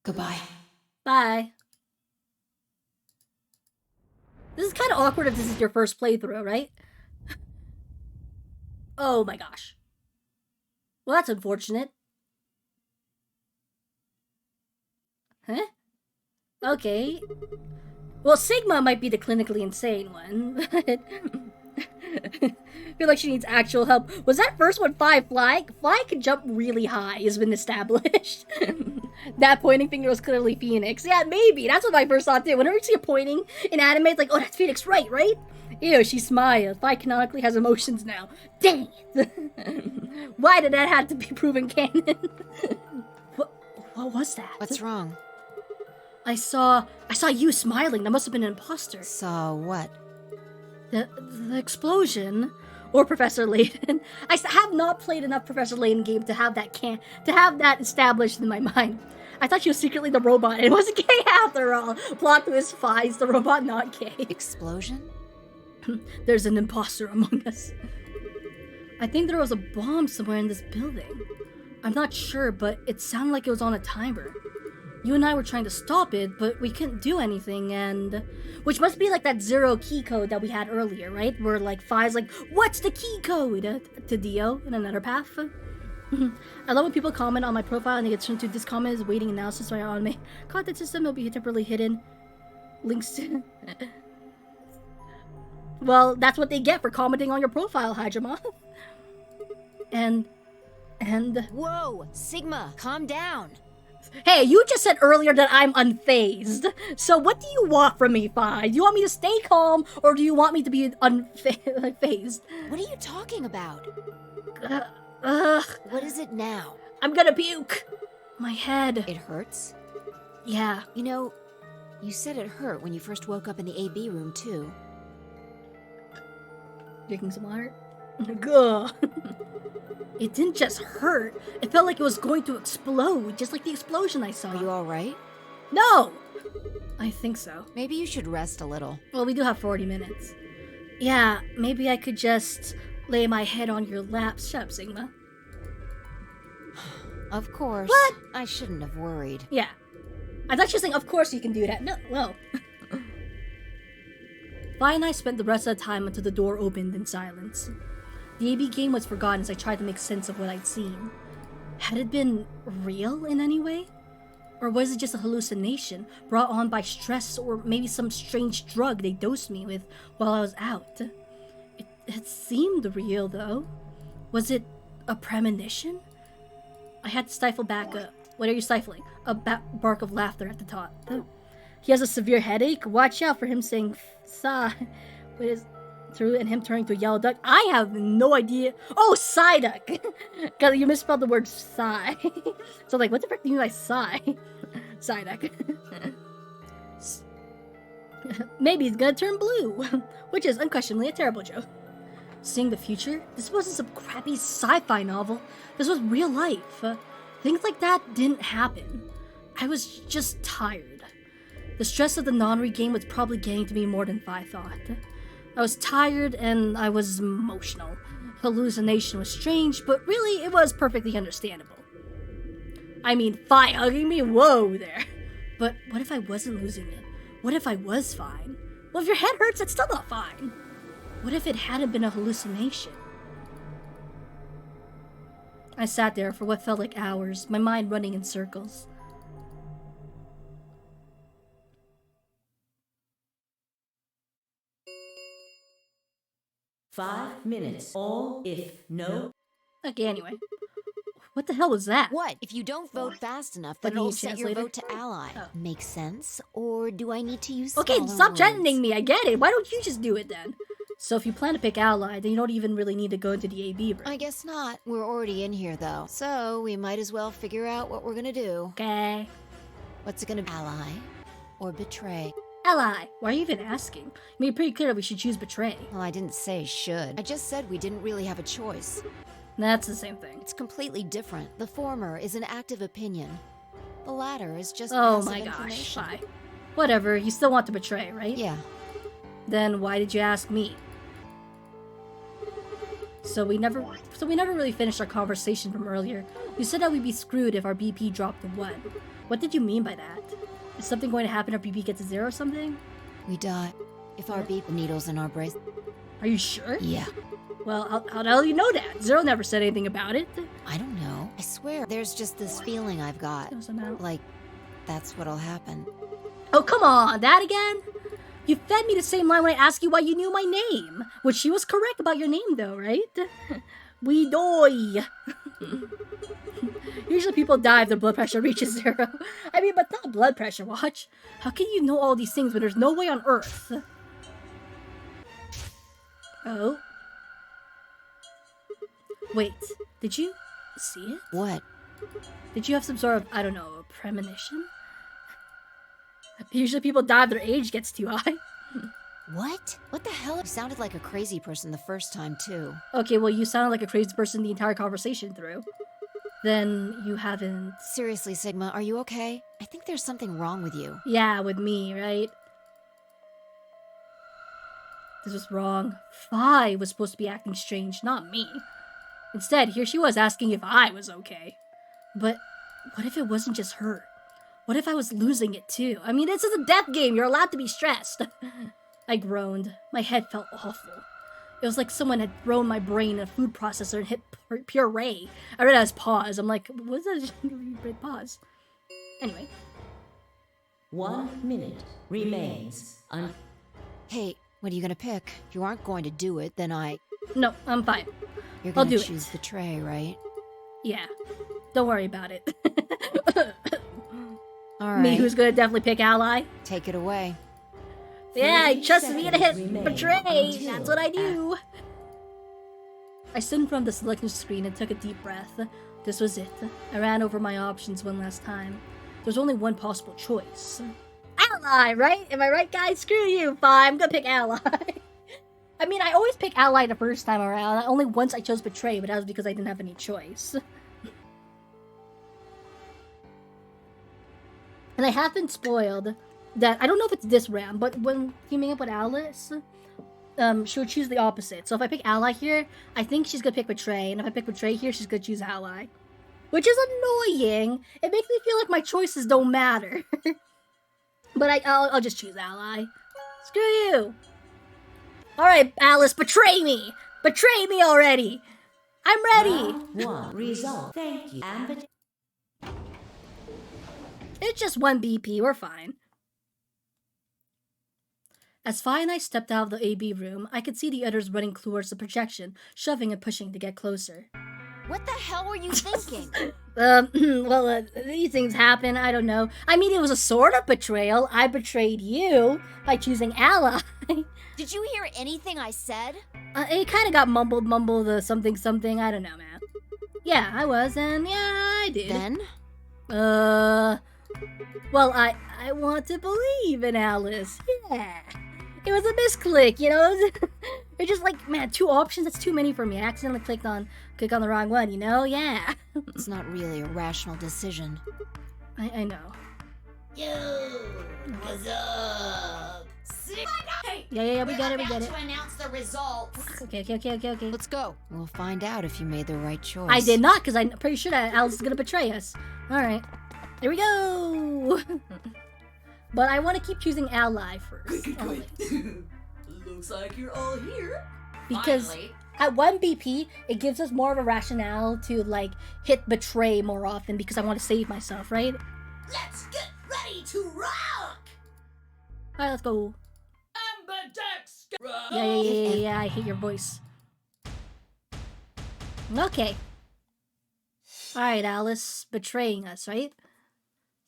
Goodbye. Bye. This is kind of awkward if this is your first playthrough, right? Oh my gosh. Well, that's unfortunate. Huh? Okay. Well, Sigma might be the clinically insane one, but... I feel like she needs actual help. Was that first one Fi fly? Fly can jump really high, has been established. That pointing finger was clearly Phoenix. Yeah, maybe. That's what I first thought too. Whenever you see a pointing in anime, it's like, oh, that's Phoenix, right? Ew, she smiled. Fi canonically has emotions now. Dang it! Why did that have to be proven canon? What was that? What's wrong? I saw you smiling. That must have been an imposter. Saw what? The explosion, or Professor Layton. I have not played enough Professor Layton game to have that established in my mind. I thought she was secretly the robot. It wasn't gay after all. Plot twist: Fi's the robot, not gay. Explosion? There's an imposter among us. I think there was a bomb somewhere in this building. I'm not sure, but it sounded like it was on a timer. You and I were trying to stop it, but we couldn't do anything, and... Which must be like that 0 key code that we had earlier, right? Where like Fi's like, what's the key code? To Dio in another path. I love when people comment on my profile and they get turned to this comment is waiting analysis right on me. Content system will be temporarily hidden. Links to... Well, that's what they get for commenting on your profile, Hydramon. and... Whoa! Sigma, calm down! Hey, you just said earlier that I'm unfazed. So what do you want from me, Fi? Do you want me to stay calm, or do you want me to be unfazed? What are you talking about? What is it now? I'm gonna puke. My head. It hurts? Yeah. You know, you said it hurt when you first woke up in the AB room, too. Drinking some water? Gah. It didn't just hurt. It felt like it was going to explode, just like the explosion I saw. Are you alright? No! I think so. Maybe you should rest a little. Well, we do have 40 minutes. Yeah, maybe I could just lay my head on your lap. Shut up, Sigma. Of course. What? I shouldn't have worried. Yeah. I thought she was saying, of course you can do that. No, well. Vi and I spent the rest of the time until the door opened in silence. The AB game was forgotten as I tried to make sense of what I'd seen. Had it been real in any way? Or was it just a hallucination brought on by stress or maybe some strange drug they dosed me with while I was out? It seemed real though. Was it a premonition? I had to stifle back a... What are you stifling? A bark of laughter at the thought. He has a severe headache? Watch out for him saying sigh with his... through and him turning to a yellow duck. I have no idea. Oh, Psyduck! Because you misspelled the word sigh. So like, what the frick do you mean by sigh? Psyduck. Maybe he's gonna turn blue. Which is unquestionably a terrible joke. Seeing the future? This wasn't some crappy sci-fi novel. This was real life. Things like that didn't happen. I was just tired. The stress of the non-read game was probably getting to me more than I thought. I was tired and I was emotional. Hallucination was strange, but really it was perfectly understandable. I mean, Fi hugging me? Whoa there. But what if I wasn't losing it? What if I was fine? Well, if your head hurts, that's still not fine. What if it hadn't been a hallucination? I sat there for what felt like hours, my mind running in circles. Five minutes. All if no. Okay, anyway. What the hell was that? What? If you don't vote fast enough, Let then me it'll use set your translator. vote to ally. Oh. Make sense? Or do I need to use Okay, smaller stop words? threatening me, I get it. Why don't you just do it then? So if you plan to pick ally, then you don't even really need to go into the AB room. I guess not. We're already in here, though. So we might as well figure out what we're gonna do. Okay. What's it gonna be? Ally or betray? Ally, why are you even asking? You made it pretty clear that we should choose betray. Well, I didn't say should. I just said we didn't really have a choice. That's the same thing. It's completely different. The former is an active opinion. The latter is just Oh passive my gosh, information. Fi. Whatever, you still want to betray, right? Yeah. Then why did you ask me? So we never really finished our conversation from earlier. You said that we'd be screwed if our BP dropped to 1. What did you mean by that? Is something going to happen if BP gets to 0 or something? We die. If our beep needles in our brace. Are you sure? Yeah. Well, how the hell do you know that? Zero never said anything about it. I don't know. I swear, there's just this feeling I've got. Like, that's what'll happen. Oh, come on, that again? You fed me the same line when I asked you why you knew my name. Which she was correct about your name though, right? We die. Usually people die if their blood pressure reaches 0. I mean, but not blood pressure, watch. How can you know all these things when there's no way on Earth? Oh. Wait, did you see it? What? Did you have some sort of, I don't know, a premonition? Usually people die if their age gets too high. What? What the hell? You sounded like a crazy person the first time, too. Okay, well, you sounded like a crazy person the entire conversation through. Then you haven't... Seriously, Sigma, are you okay? I think there's something wrong with you. Yeah, with me, right? This was wrong. Fi was supposed to be acting strange, not me. Instead, here she was asking if I was okay. But what if it wasn't just her? What if I was losing it too? I mean, this is a death game. You're allowed to be stressed. I groaned. My head felt awful. It was like someone had thrown my brain in a food processor and hit puree. I read it as pause. I'm like, what's that? Pause. Anyway. 1 minute remains. Hey, what are you gonna pick? If you aren't going to do it, then No, I'm fine. You're I'll gonna do choose Betray, right? Yeah. Don't worry about it. Alright. Me, who's gonna definitely pick Ally? Take it away. Yeah, he trusts me to hit Betray. That's what I do. I stood in front of the selection screen and took a deep breath. This was it. I ran over my options one last time. There was only one possible choice. Ally, right? Am I right, guys? Screw you. Fine, I'm gonna pick Ally. I mean, I always pick Ally the first time around. Only once I chose Betray, but that was because I didn't have any choice. And I have been spoiled that, I don't know if it's this round, but when teaming up with Alice, she'll choose the opposite. So if I pick Ally here, I think she's gonna pick Betray, and if I pick Betray here, she's gonna choose Ally. Which is annoying. It makes me feel like my choices don't matter. But I'll just choose Ally. Screw you. Alright, Alice, betray me! Betray me already! I'm ready! Round 1 result. Thank you. It's just 1 BP, we're fine. As Fi and I stepped out of the AB room, I could see the others running towards the projection, shoving and pushing to get closer. What the hell were you thinking? These things happen, I don't know. I mean, it was a sort of betrayal. I betrayed you by choosing Ally. Did you hear anything I said? It kind of got mumbled, something, I don't know, man. Yeah, I was, and yeah, I did. Then? Well, I want to believe in Alice, yeah. It was a misclick, you know? It's just like, man, 2 options, that's too many for me. I accidentally clicked on the wrong one, you know? Yeah. It's not really a rational decision. I know. Yo, what's up? Yeah, we get it. To announce the results. Okay. Let's go. We'll find out if you made the right choice. I did not, because I'm pretty sure that Alice is gonna betray us. Alright. Here we go! But I want to keep choosing Ally first. Quick. Looks like you're all here. Because Finally. at 1 BP, it gives us more of a rationale to, like, hit Betray more often because I want to save myself, right? Let's get ready to rock! Alright, let's go. Ambidex! Yeah, I hate your voice. Okay. Alright, Alice, betraying us, right?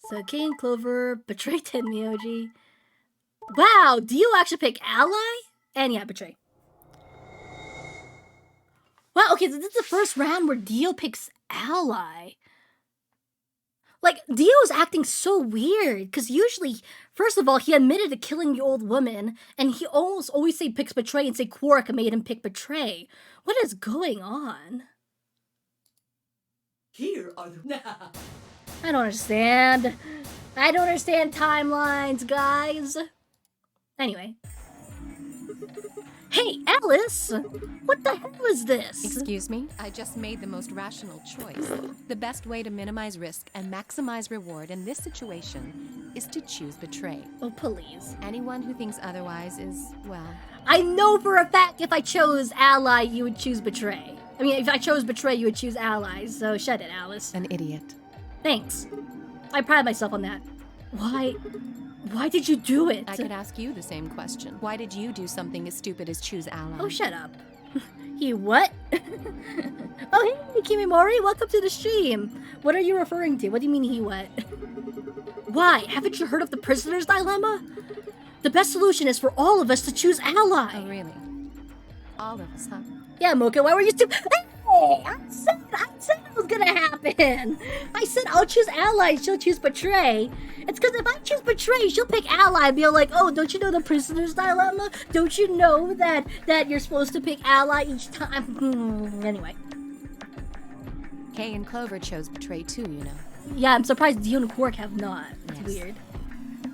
So, Kane, Clover, betray Tenmyoji. Wow, do you actually pick Ally? And yeah, betray. Wow, okay, so this is the first round where Dio picks Ally. Like, Dio's acting so weird, because usually, first of all, he admitted to killing the old woman, and he always say picks Betray and say Quark made him pick Betray. What is going on? Here are the... I don't understand. I don't understand timelines, guys. Anyway. Hey, Alice! What the hell is this? Excuse me? I just made the most rational choice. The best way to minimize risk and maximize reward in this situation is to choose Betray. Oh, please. Anyone who thinks otherwise is, well... I know for a fact if I chose Ally, you would choose Betray. I mean, if I chose Betray, you would choose Allies, so shut it, Alice. An idiot. Thanks. I pride myself on that. Why did you do it? I could ask you the same question. Why did you do something as stupid as choose Ally? Oh, shut up. He what? Oh, hey, Kimimori, welcome to the stream. What are you referring to? What do you mean he what? Why? Haven't you heard of the prisoner's dilemma? The best solution is for all of us to choose Ally. Oh, really? All of us, huh? Yeah, Mocha, why were you stupid? Hey, I said it was gonna happen. I said I'll choose Ally, she'll choose Betray. It's because if I choose Betray, she'll pick Ally and be like, oh, don't you know the prisoner's dilemma? Don't you know that you're supposed to pick Ally each time? Anyway. Kay and Clover chose Betray too, you know. Yeah, I'm surprised Dio and Quark have not. It's Yes. weird.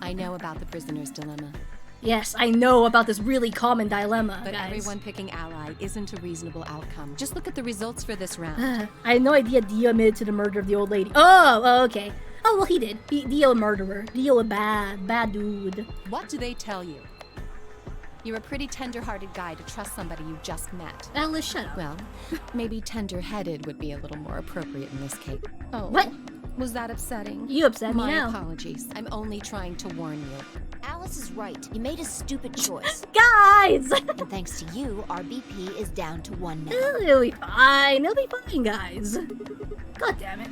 I know about the prisoner's dilemma. Yes, I know about this really common dilemma, But guys. everyone picking Ally isn't a reasonable outcome. Just look at the results for this round. I had no idea Dio admitted to the murder of the old lady. Oh, okay. Oh, well, he did. Dio a murderer. Dio a bad dude. What do they tell you? You're a pretty tender-hearted guy to trust somebody you just met. Alice, shut up. Well, maybe tender-headed would be a little more appropriate in this case. Oh. What? Was that upsetting? You upset me My now. apologies. I'm only trying to warn you. Alice is right. You made a stupid choice. Guys! And thanks to you, our BP is down to 1 now. It'll be fine. It'll be fine, guys. God damn it.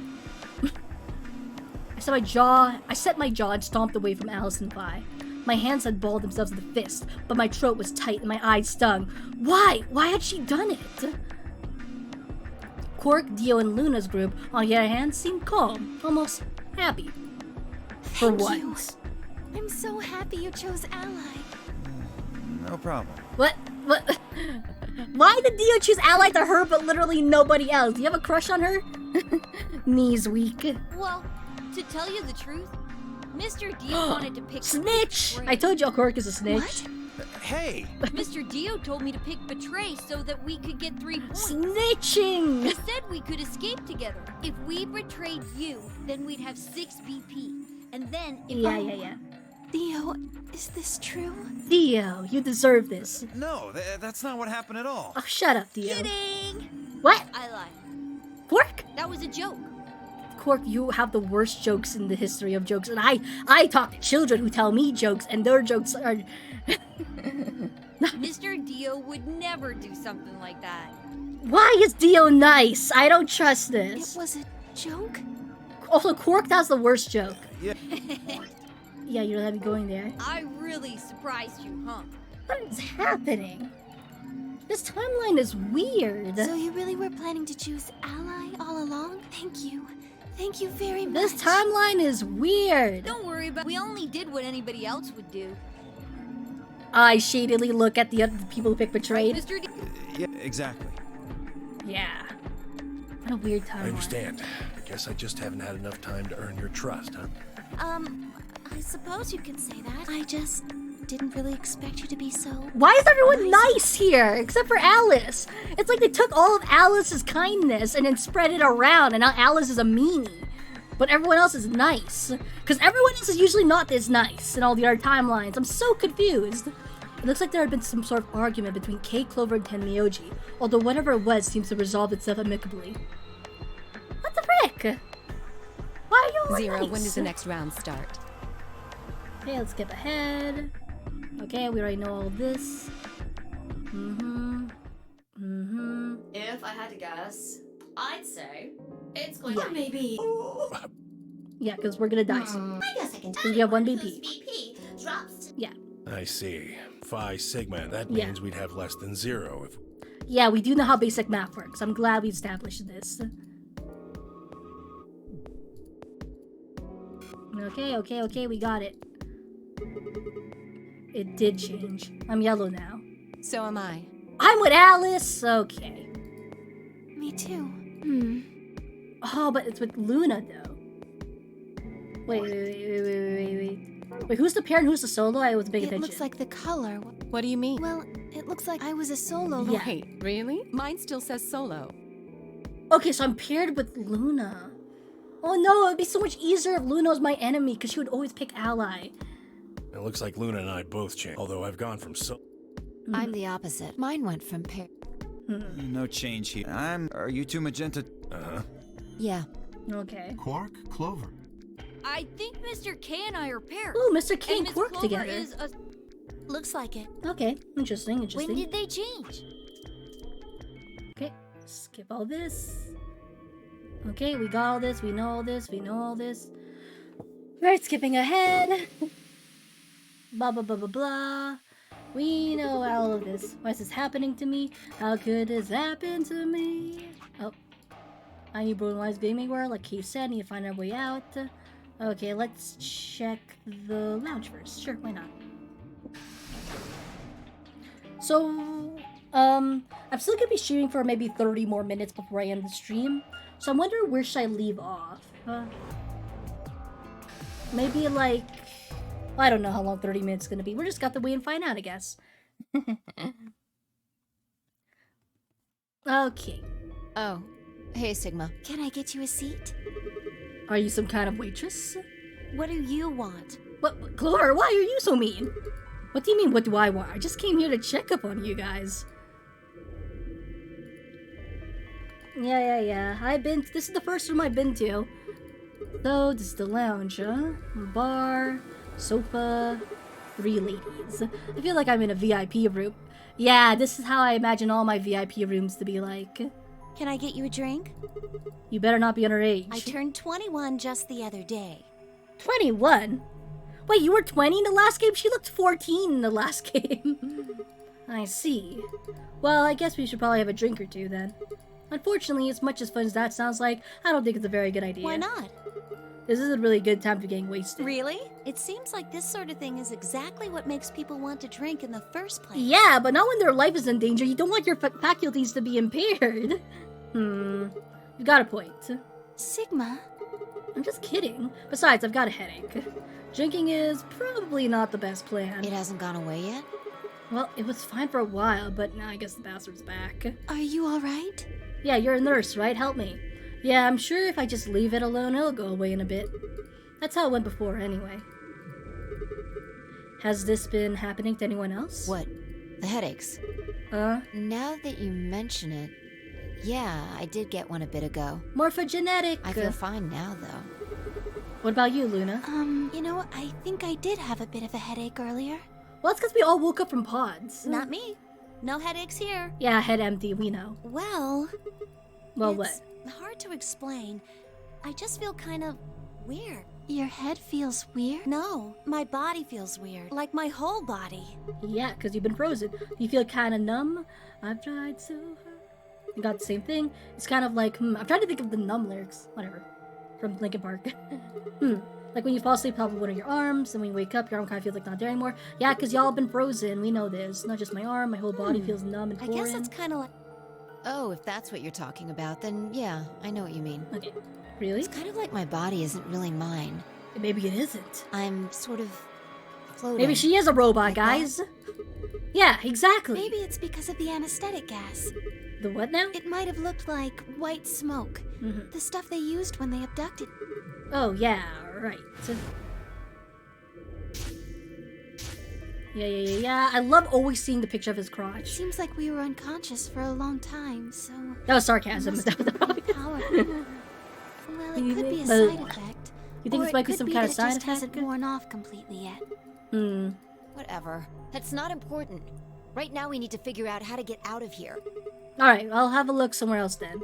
I set my jaw and stomped away from Alice and Vi. My hands had balled themselves in the fist, but my throat was tight and my eyes stung. Why? Why had she done it? Quark, Dio, and Luna's group, on the other hand, seemed calm, almost happy. For once. I'm so happy you chose Ally. No problem. What? Why did Dio choose Ally to her but literally nobody else? Do you have a crush on her? Knees weak. Well, to tell you the truth, Mr. Dio wanted to pick Snitch! I told you Quark is a snitch. Hey! Mr. Dio told me to pick Betray so that we could get 3 points. Snitching! He said we could escape together. If we betrayed you, then we'd have 6 BP. And then if Yeah. Dio, is this true? Dio, you deserve this. No, that's not what happened at all. Oh, shut up, Dio. Kidding! What? I lied. Quark? That was a joke. Quark, you have the worst jokes in the history of jokes, and I talk to children who tell me jokes, and their jokes are... Mr. Dio would never do something like that. Why is Dio nice? I don't trust this. It was a joke? Also, Quark has the worst joke. Yeah. Yeah, you don't have me going there. I really surprised you, huh? What is happening? This timeline is weird. So you really were planning to choose Ally all along? Thank you. Thank you very much. This timeline is weird. Don't worry about it. We only did what anybody else would do. I shadily look at the other people who pick Betrayed. Mr. Dio. Yeah, exactly. Yeah. What a weird timeline. I understand. I guess I just haven't had enough time to earn your trust, huh? I suppose you could say that. I just didn't really expect you to be so... Why is everyone nice here, except for Alice? It's like they took all of Alice's kindness and then spread it around, and now Alice is a meanie. But everyone else is nice. Because everyone else is usually not this nice in all the other timelines. I'm so confused. It looks like there had been some sort of argument between K, Clover, and Tenmyoji, although whatever it was seems to resolve itself amicably. What the frick? Why are you all Zero, nice? when does the next round start? Okay, let's skip ahead. Okay, we already know all of this. If I had to guess, I'd say it's going Yeah. to maybe. Yeah, because we're gonna die soon. I guess I can Because we have 1 BP. BP drops. Yeah. I see. Phi Sigma, that Yeah. means we'd have less than 0 if... Yeah, we do know how basic math works. I'm glad we established this. Okay, we got it. It did change. I'm yellow now. So am I. I'm with Alice! Okay. Me too. Oh, but it's with Luna, though. Wait, who's the pair and who's the solo? I was paying It attention. looks like the color. What do you mean? Well, it looks like I was a solo. Yeah. Wait, really? Mine still says solo. Okay, so I'm paired with Luna. Oh no, it'd be so much easier if Luna was my enemy, because she would always pick Ally. It looks like Luna and I both changed, although I've gone from so... I'm the opposite. Mine went from pair. No change here. Are you two magenta? Uh-huh. Yeah. Okay. Quark, Clover. I think Mr. K and I are pairs. Ooh, Mr. K and Miss Quark Clover together. Is a... Looks like it. Okay, interesting. When did they change? Okay, skip all this. Okay, we got all this, we know all this, we know all this. Right, skipping ahead. Blah, blah, blah, blah, blah. We know all of this. Why is this happening to me? How could this happen to me? Oh. I need Bruin Wise Gaming World, like he said, need to find our way out. Okay, let's check the lounge first. Sure, why not? So, I'm still gonna be streaming for maybe 30 more minutes before I end the stream. So I'm wondering where should I leave off? Maybe like... I don't know how long 30 minutes is gonna be. We're just got to wait and find out, I guess. Okay. Oh, hey Sigma. Can I get you a seat? Are you some kind of waitress? What do you want? What, Clover, why are you so mean? What do you mean, what do I want? I just came here to check up on you guys. Yeah. This is the first room I've been to. So, this is the lounge, huh? Bar, sofa, 3 ladies. I feel like I'm in a VIP room. Yeah, this is how I imagine all my VIP rooms to be like. Can I get you a drink? You better not be underage. I turned 21 just the other day. 21? Wait, you were 20 in the last game? She looked 14 in the last game. I see. Well, I guess we should probably have a drink or two then. Unfortunately, as much as fun as that sounds like, I don't think it's a very good idea. Why not? This is a really good time to getting wasted. Really? It seems like this sort of thing is exactly what makes people want to drink in the first place. Yeah, but not when their life is in danger. You don't want your faculties to be impaired. You got a point. Sigma? I'm just kidding. Besides, I've got a headache. Drinking is probably not the best plan. It hasn't gone away yet? Well, it was fine for a while, but now I guess the bastard's back. Are you alright? Yeah, you're a nurse, right? Help me. Yeah, I'm sure if I just leave it alone, it'll go away in a bit. That's how it went before, anyway. Has this been happening to anyone else? What? The headaches? Now that you mention it, yeah, I did get one a bit ago. Morphogenetic! I feel fine now, though. What about you, Luna? You know, I think I did have a bit of a headache earlier. Well, it's because we all woke up from pods. Not me. No headaches here. Yeah, head empty, we know. Well, what? Hard to explain. I just feel kind of weird. Your head feels weird? No, my body feels weird. Like my whole body. Yeah, because you've been frozen. You feel kind of numb. I've tried so hard. You got the same thing. It's kind of like, I'm trying to think of the numb lyrics. Whatever. From Linkin Park. Like when you fall asleep, top of one of your arms, and when you wake up, your arm kind of feels like not there anymore. Yeah, because y'all have been frozen. We know this. Not just my arm, my whole body feels numb and foreign. I guess it's kind of like... Oh, if that's what you're talking about, then yeah, I know what you mean. Okay. Really? It's kind of like my body isn't really mine. Maybe it isn't. I'm sort of floating. Maybe she is a robot, like guys. That? Yeah, exactly. Maybe it's because of the anesthetic gas. The what now? It might have looked like white smoke. The stuff they used when they abducted. Oh, yeah, right. Yeah. I love always seeing the picture of his crotch. Seems like we were unconscious for a long time, so... That was sarcasm. Power. Well, it could be a side effect. You think this might be some kind of side effect? It just hasn't worn off completely yet. Whatever. That's not important. Right now we need to figure out how to get out of here. Alright, I'll have a look somewhere else then.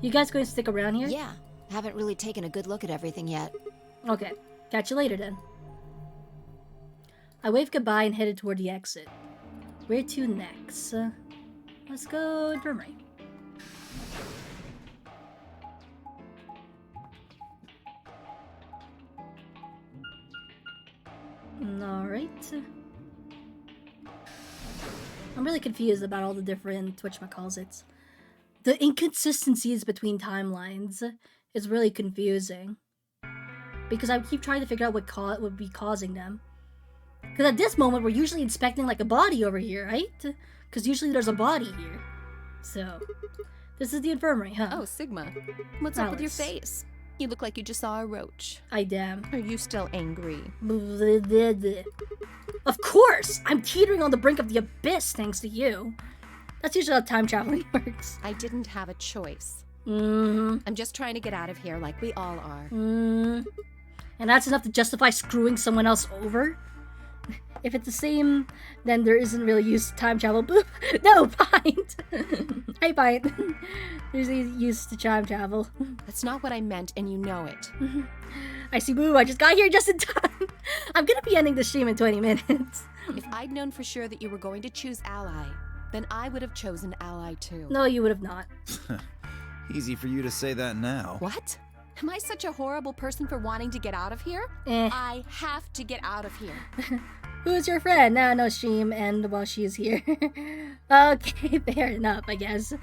You guys going to stick around here? Yeah. Haven't really taken a good look at everything yet. Okay. Catch you later then. I waved goodbye and headed toward the exit. Where to next? Let's go infirmary. Alright. I'm really confused about all the different whatchamacallits. The inconsistencies between timelines is really confusing. Because I keep trying to figure out what would be causing them. Because at this moment, we're usually inspecting like a body over here, right? Because usually there's a body here. So, this is the infirmary, huh? Oh, Sigma. What's up with your face? You look like you just saw a roach. I damn. Are you still angry? Of course! I'm teetering on the brink of the abyss thanks to you. That's usually how time traveling works. I didn't have a choice. I'm just trying to get out of here like we all are. And that's enough to justify screwing someone else over? If it's the same, then there isn't really use to time travel. No, Pint! Hey, Pint. There's use to time travel. That's not what I meant, and you know it. I see, Boo. I just got here just in time. I'm gonna be ending the stream in 20 minutes. If I'd known for sure that you were going to choose Ally, then I would have chosen Ally too. No, you would have not. Easy for you to say that now. What? Am I such a horrible person for wanting to get out of here? I have to get out of here. Who's your friend? No stream end while she is here. Okay, fair enough, I guess.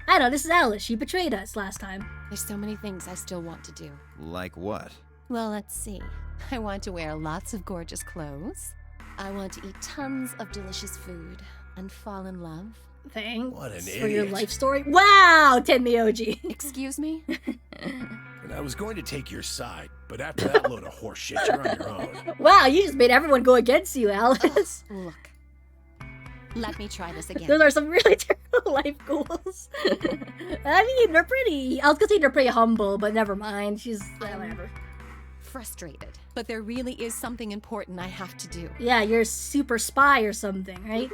I know, this is Alice. She betrayed us last time. There's so many things I still want to do. Like what? Well, let's see. I want to wear lots of gorgeous clothes. I want to eat tons of delicious food and fall in love Thanks What an for your idiot. life story. Wow, Tenmyoji. Excuse me? And I was going to take your side, but after that load of horse shit, you're on your own. Wow, you just made everyone go against you, Alice. Look. Let me try this again. Those are some really terrible life goals. I mean, they're pretty. I was gonna say they're pretty humble, but never mind. She's whatever. Frustrated. But there really is something important I have to do. Yeah, you're a super spy or something, right?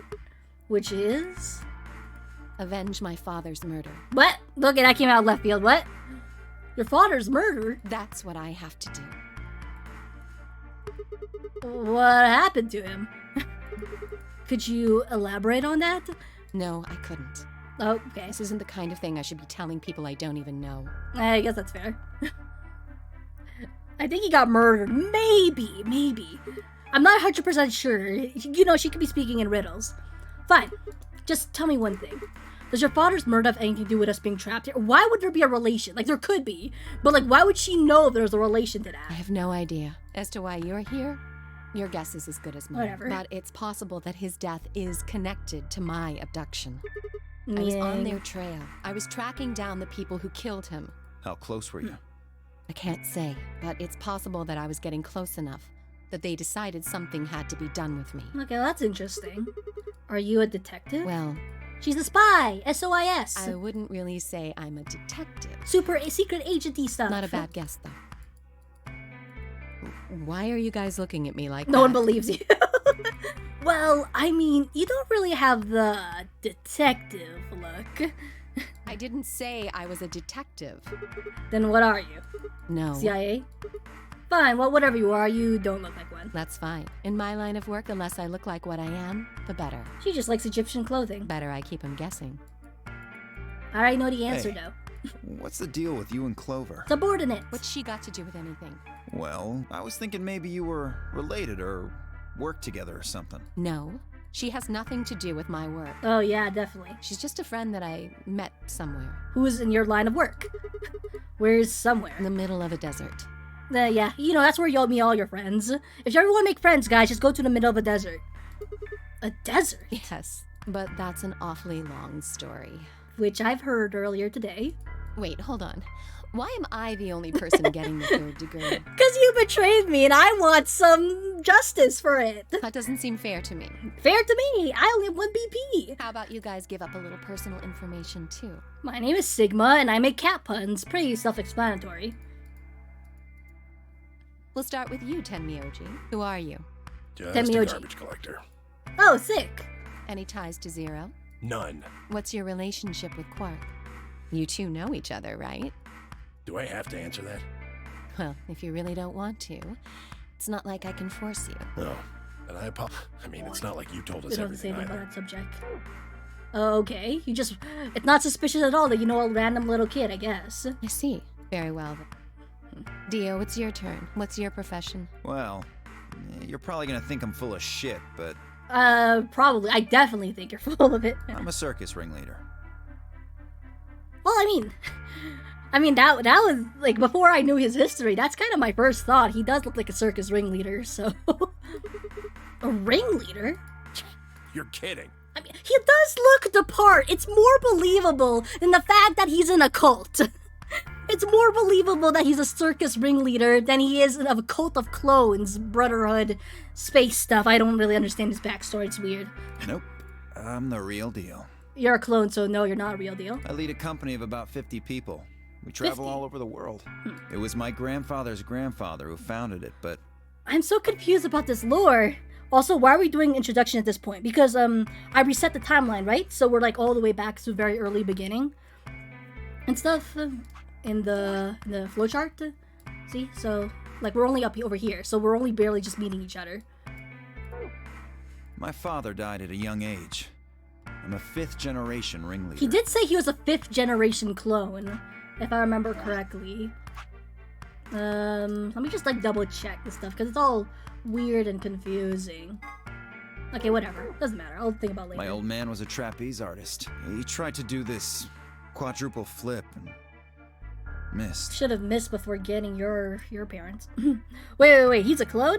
Which is avenge my father's murder. What? Look, that came out of left field. What? Your father's murder? That's what I have to do. What happened to him? Could you elaborate on that? No, I couldn't. Oh, okay. This isn't the kind of thing I should be telling people I don't even know. I guess that's fair. I think he got murdered. Maybe. I'm not 100% sure. You know, she could be speaking in riddles. Fine. Just tell me one thing. Does your father's murder have anything to do with us being trapped here? Why would there be a relation? Like, there could be. But, like, why would she know if there's a relation to that? I have no idea. As to why you're here, your guess is as good as mine. Whatever. But it's possible that his death is connected to my abduction. Meaning... I was on their trail. I was tracking down the people who killed him. How close were you? I can't say, but it's possible that I was getting close enough that they decided something had to be done with me. Okay, that's interesting. Are you a detective? Well... She's a spy! SOIS! I wouldn't really say I'm a detective. Super secret agenty stuff. Not a bad guess, though. Why are you guys looking at me like that? No one believes you. Well, I mean, you don't really have the detective look. I didn't say I was a detective. Then what are you? No. CIA? Fine, well, whatever you are, you don't look like one. That's fine. In my line of work, the less I look like what I am, the better. She just likes Egyptian clothing. Better I keep him guessing. I already know the answer, Hey. though. What's the deal with you and Clover? Subordinate. What's she got to do with anything? Well, I was thinking maybe you were related or worked together or something. No. She has nothing to do with my work. Oh, yeah, definitely. She's just a friend that I met somewhere. Who's in your line of work? Where's somewhere? In the middle of a desert. Yeah, you know, that's where you'll meet all your friends. If you ever want to make friends, guys, just go to the middle of a desert. A desert? Yes, but that's an awfully long story. Which I've heard earlier today. Wait, hold on. Why am I the only person getting the 3rd degree? Because you betrayed me and I want some justice for it. That doesn't seem fair to me. Fair to me. I only have 1 BP. How about you guys give up a little personal information, too? My name is Sigma and I make cat puns. Pretty self-explanatory. We'll start with you, Tenmyoji. Who are you? Just Tenmyoji. a garbage collector. Oh, sick. Any ties to Zero? None. What's your relationship with Quark? You two know each other, right? Do I have to answer that? Well, if you really don't want to, it's not like I can force you. No. And I mean, it's not like you told We us don't have to say everything anything about either. that subject. Okay, it's not suspicious at all that you know a random little kid, I guess. I see. Very well, then. Dio, it's your turn. What's your profession? Well, you're probably gonna think I'm full of shit, but Probably. I definitely think you're full of it. I'm a circus ringleader. Well, I mean that was like before I knew his history. That's kind of my first thought. He does look like a circus ringleader, so a ringleader. You're kidding. I mean, he does look the part. It's more believable than the fact that he's in a cult. It's more believable that he's a circus ringleader than he is of a cult of clones, brotherhood, space stuff. I don't really understand his backstory. It's weird. Nope. I'm the real deal. You're a clone, so no, you're not a real deal. I lead a company of about 50 people. We travel 50? all over the world. It was my grandfather's grandfather who founded it, but I'm so confused about this lore. Also, why are we doing introduction at this point? Because I reset the timeline, right? So we're like all the way back to very early beginning and stuff in the flowchart. See, so like we're only over here, so we're only barely just meeting each other. my father died at a young age. I'm a 5th generation ringleader. He did say he was a 5th generation clone, if I remember correctly. Let me just like double check this stuff because it's all weird and confusing. Okay, whatever. Doesn't matter. I'll think about it later. My old man was a trapeze artist. He tried to do this quadruple flip and missed. Should have missed before getting your parents. wait. He's a clone?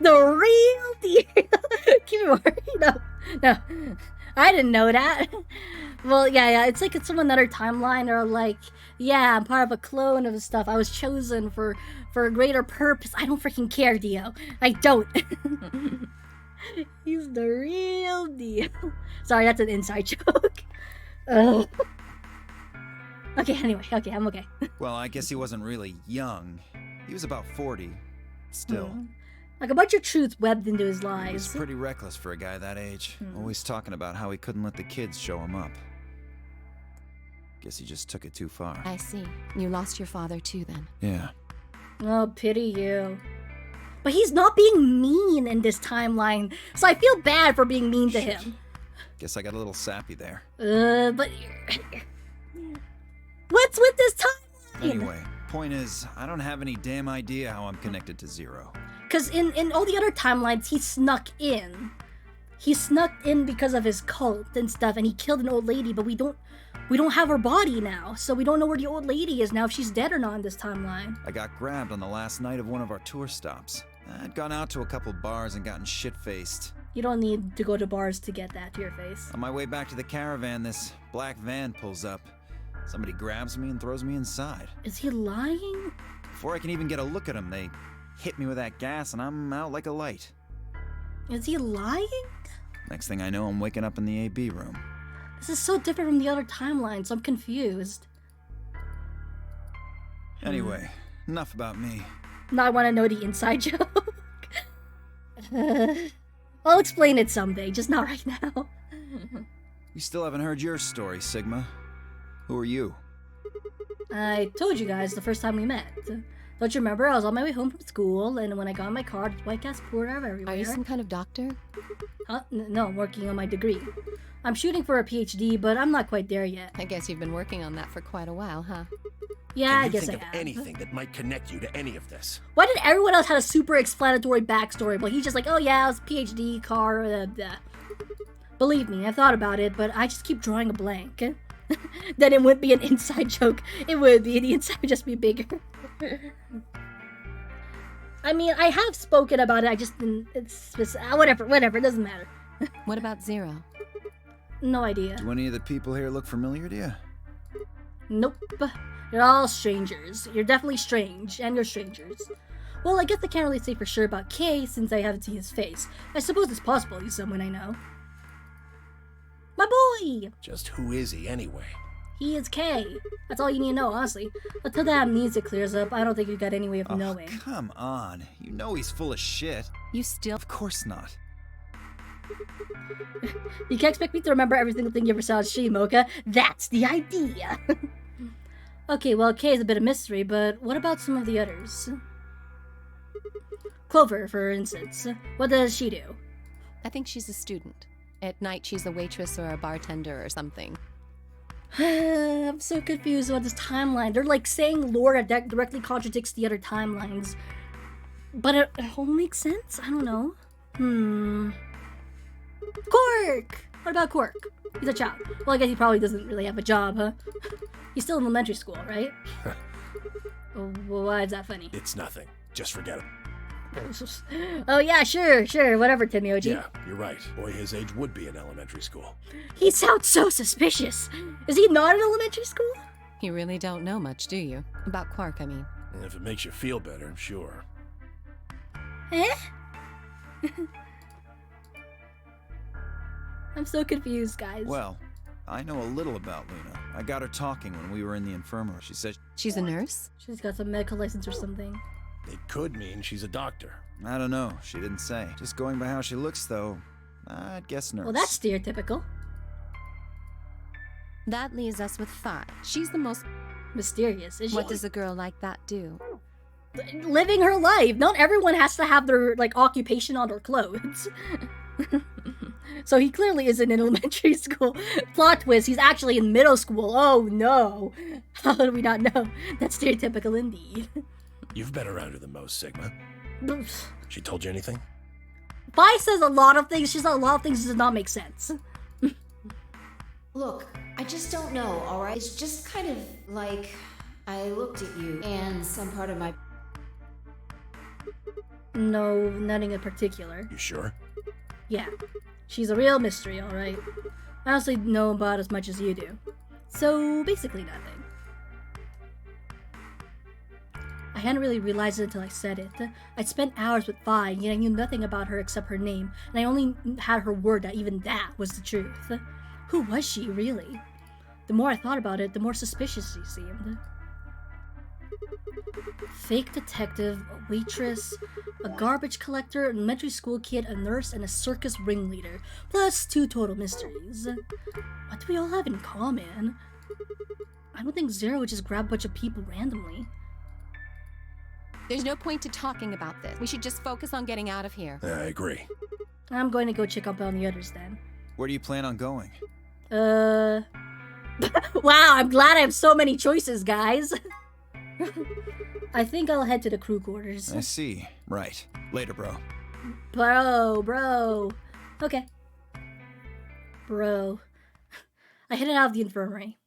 The real deal. Keep it worried. No. I didn't know that. Well, yeah, it's like it's from another timeline, or like, yeah, I'm part of a clone of stuff. I was chosen for a greater purpose. I don't freaking care, Dio. I don't. He's the real deal. Sorry, that's an inside joke. Ugh. Okay, anyway, okay, I'm okay. Well, I guess he wasn't really young. He was about 40. Still. Like a bunch of truths webbed into his He was lies. pretty reckless for a guy that age. Always talking about how he couldn't let the kids show him up. Guess he just took it too far. I see. You lost your father too, then. Yeah. Oh, pity you. But he's not being mean in this timeline, so I feel bad for being mean to him. Guess I got a little sappy there. But what's with this timeline? Anyway, point is, I don't have any damn idea how I'm connected to Zero. Because in all the other timelines, he snuck in. He snuck in because of his cult and stuff, and he killed an old lady, but we don't have her body now, so we don't know where the old lady is now, if she's dead or not in this timeline. I got grabbed on the last night of one of our tour stops. I'd gone out to a couple bars and gotten shit-faced. You don't need to go to bars to get that to your face. On my way back to the caravan, this black van pulls up. Somebody grabs me and throws me inside. Is he lying? Before I can even get a look at him, they hit me with that gas and I'm out like a light. Is he lying? Next thing I know, I'm waking up in the AB room. This is so different from the other timelines, so I'm confused. Anyway, enough about me. Now I want to know the inside joke. I'll explain it someday, just not right now. We still haven't heard your story, Sigma. Who are you? I told you guys the first time we met. Don't you remember? I was on my way home from school, and when I got in my car, there's white gas poured out everywhere. Are you some kind of doctor? Huh? No, I'm working on my degree. I'm shooting for a PhD, but I'm not quite there yet. I guess you've been working on that for quite a while, huh? Yeah, Can I you guess think I of have. anything that might connect you to any of this? Why did everyone else have a super explanatory backstory, but he's just like, oh yeah, I was a PhD, car, Believe me, I thought about it, but I just keep drawing a blank. Then it wouldn't be an inside joke. It would be. The inside would just be bigger. I mean, I have spoken about it, I just didn't... whatever, it doesn't matter. What about Zero? No idea. Do any of the people here look familiar to you? Nope. You're all strangers. You're definitely strange, and you're strangers. Well, I guess I can't really say for sure about Kay since I haven't seen his face. I suppose it's possible he's someone I know. My boy! Just who is he anyway? He is Kay. That's all you need to know, honestly. Until the amnesia clears up, I don't think you got any way of knowing. Come on. You know he's full of shit. You still... Of course not. You can't expect me to remember every single thing you ever saw on stream, Mocha. That's the idea. Okay, well, Kay is a bit of mystery, but what about some of the others? Clover, for instance. What does she do? I think she's a student. At night, she's a waitress or a bartender or something. I'm so confused about this timeline. They're like saying lore that directly contradicts the other timelines. But it all makes sense? I don't know. Quark! What about Quark? He's a child. Well, I guess he probably doesn't really have a job, huh? He's still in elementary school, right? Well, why is that funny? It's nothing. Just forget it. Oh yeah, sure, whatever, Tenmyoji. Yeah, you're right. Boy his age would be in elementary school. He sounds so suspicious. Is he not in elementary school? You really don't know much, do you? About Quark, I mean. If it makes you feel better, sure. Eh? I'm so confused, guys. Well, I know a little about Luna. I got her talking when we were in the infirmary. She said... She's a nurse? She's got some medical license or something. It could mean she's a doctor. I don't know. She didn't say. Just going by how she looks, though, I'd guess nurse. Well, that's stereotypical. That leaves us with 5. She's the most... mysterious, is she? What does a girl like that do? Living her life. Not everyone has to have their, like, occupation on their clothes. So he clearly is in elementary school. Plot twist, he's actually in middle school. Oh no. How did we not know? That's stereotypical indeed. You've been around her the most, Sigma. She told you anything? Vi says a lot of things, she says a lot of things that does not make sense. Look, I just don't know, alright? It's just kind of like I looked at you and some part of my... No, nothing in particular. You sure? Yeah. She's a real mystery, alright. I honestly know about as much as you do. So, basically nothing. I hadn't really realized it until I said it. I'd spent hours with Vi, yet I knew nothing about her except her name, and I only had her word that even that was the truth. Who was she, really? The more I thought about it, the more suspicious she seemed. Fake detective, a waitress, a garbage collector, an elementary school kid, a nurse, and a circus ringleader, plus 2 total mysteries. What do we all have in common? I don't think Zero would just grab a bunch of people randomly. There's no point to talking about this. We should just focus on getting out of here. I agree. I'm going to go check up on the others then. Where do you plan on going? Wow, I'm glad I have so many choices, guys. I think I'll head to the crew quarters. I see. Right. Later, bro. Bro. Okay. Bro. I headed out of the infirmary.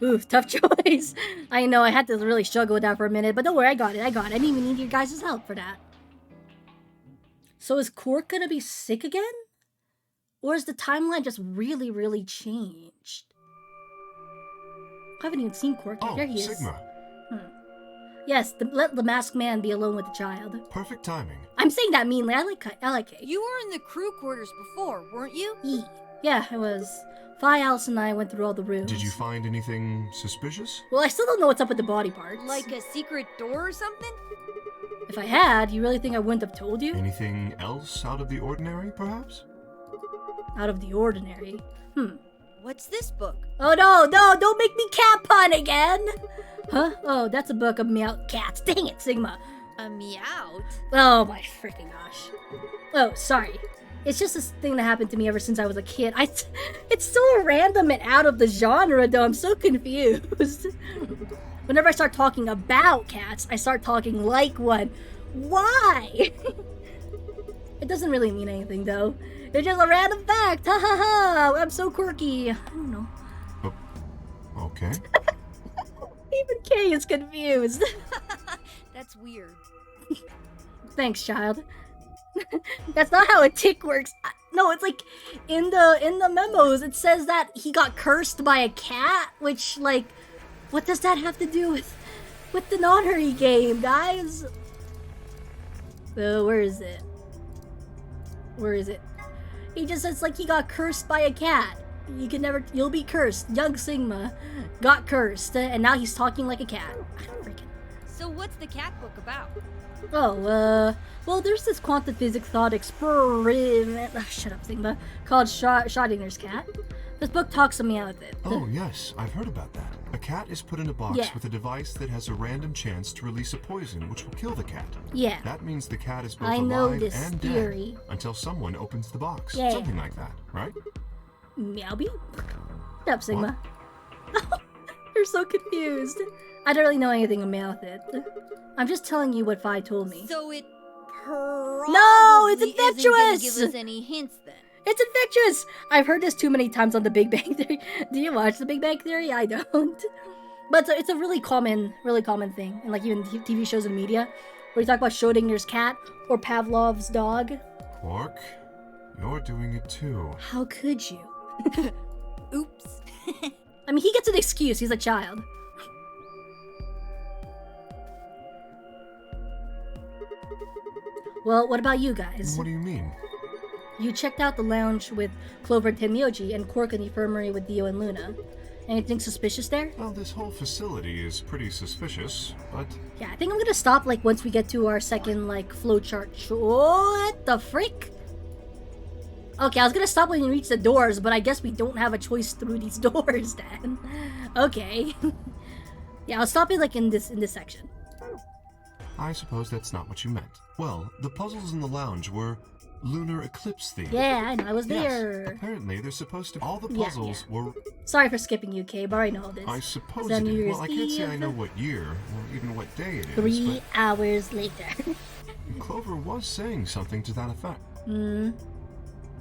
Ooh, tough choice. I know, I had to really struggle with that for a minute, but don't worry, I got it. I didn't even need your guys' help for that. So is Quark gonna be sick again? Or is the timeline just really, really changed? I haven't even seen Quark yet. Oh, There he is. Sigma. Yes, let the masked man be alone with the child. Perfect timing. I'm saying that meanly. I like it. You were in the crew quarters before, weren't you? Yeah, I was. Vi, Alice, and I went through all the rooms. Did you find anything suspicious? Well, I still don't know what's up with the body parts. Like a secret door or something? If I had, you really think I wouldn't have told you? Anything else out of the ordinary, perhaps? Out of the ordinary. What's this book? Oh no, don't make me cat pun again! Huh? Oh, that's a book of meow cats. Dang it, Sigma. A meowt? Oh my freaking gosh. Oh, sorry. It's just this thing that happened to me ever since I was a kid. It's so random and out of the genre, though. I'm so confused. Whenever I start talking about cats, I start talking like one. Why? It doesn't really mean anything, though. It's just a random fact. Ha ha ha. I'm so quirky. I don't know. Okay. Even Kay is confused. That's weird. Thanks, child. That's not how a tick works. No, it's like in the memos it says that he got cursed by a cat, which like what does that have to do with the Nonary game, guys? So where is it? Where is it? He just says like he got cursed by a cat. You'll be cursed. Young Sigma got cursed, and now he's talking like a cat. I don't freaking. So what's the cat book about? Oh, well, there's this quantum physics thought experiment. Shut up, Sigma. Called Schrodinger's cat. This book talks me out of it. Oh, yes, I've heard about that. A cat is put in a box with a device that has a random chance to release a poison which will kill the cat. Yeah. That means the cat is both I know alive this and theory. dead until someone opens the box. Yeah. Something like that, right? Meowby? Shut up, Sigma. You're so confused. I don't really know anything about it. I'm just telling you what Vi told me. So it probably No, it's isn't gonna infectious! give us any hints then. It's infectious! I've heard this too many times on The Big Bang Theory. Do you watch The Big Bang Theory? I don't. But it's a really common thing. And like even TV shows and media. Where you talk about Schrodinger's cat or Pavlov's dog. Quark, you're doing it too. How could you? Oops. I mean, he gets an excuse. He's a child. Well, what about you guys? What do you mean? You checked out the lounge with Clover and Tenmyoji and Quark in the infirmary with Dio and Luna. Anything suspicious there? Well, this whole facility is pretty suspicious, but... Yeah, I think I'm gonna stop, like, once we get to our second, like, flowchart. What the frick? Okay, I was gonna stop when we reach the doors, but I guess we don't have a choice through these doors, then. Okay. Yeah, I'll stop it, like, in this section. I suppose that's not what you meant. Well, the puzzles in the lounge were lunar eclipse themed. Yeah, I know, I was there. Yes, apparently they're supposed to... All the puzzles were... Sorry for skipping you, Kay, but I know this. I suppose It's on it New is. Year's Well, I can't say I Eve. know what year, or even what day it is, 3 hours later. but Clover was saying something to that effect.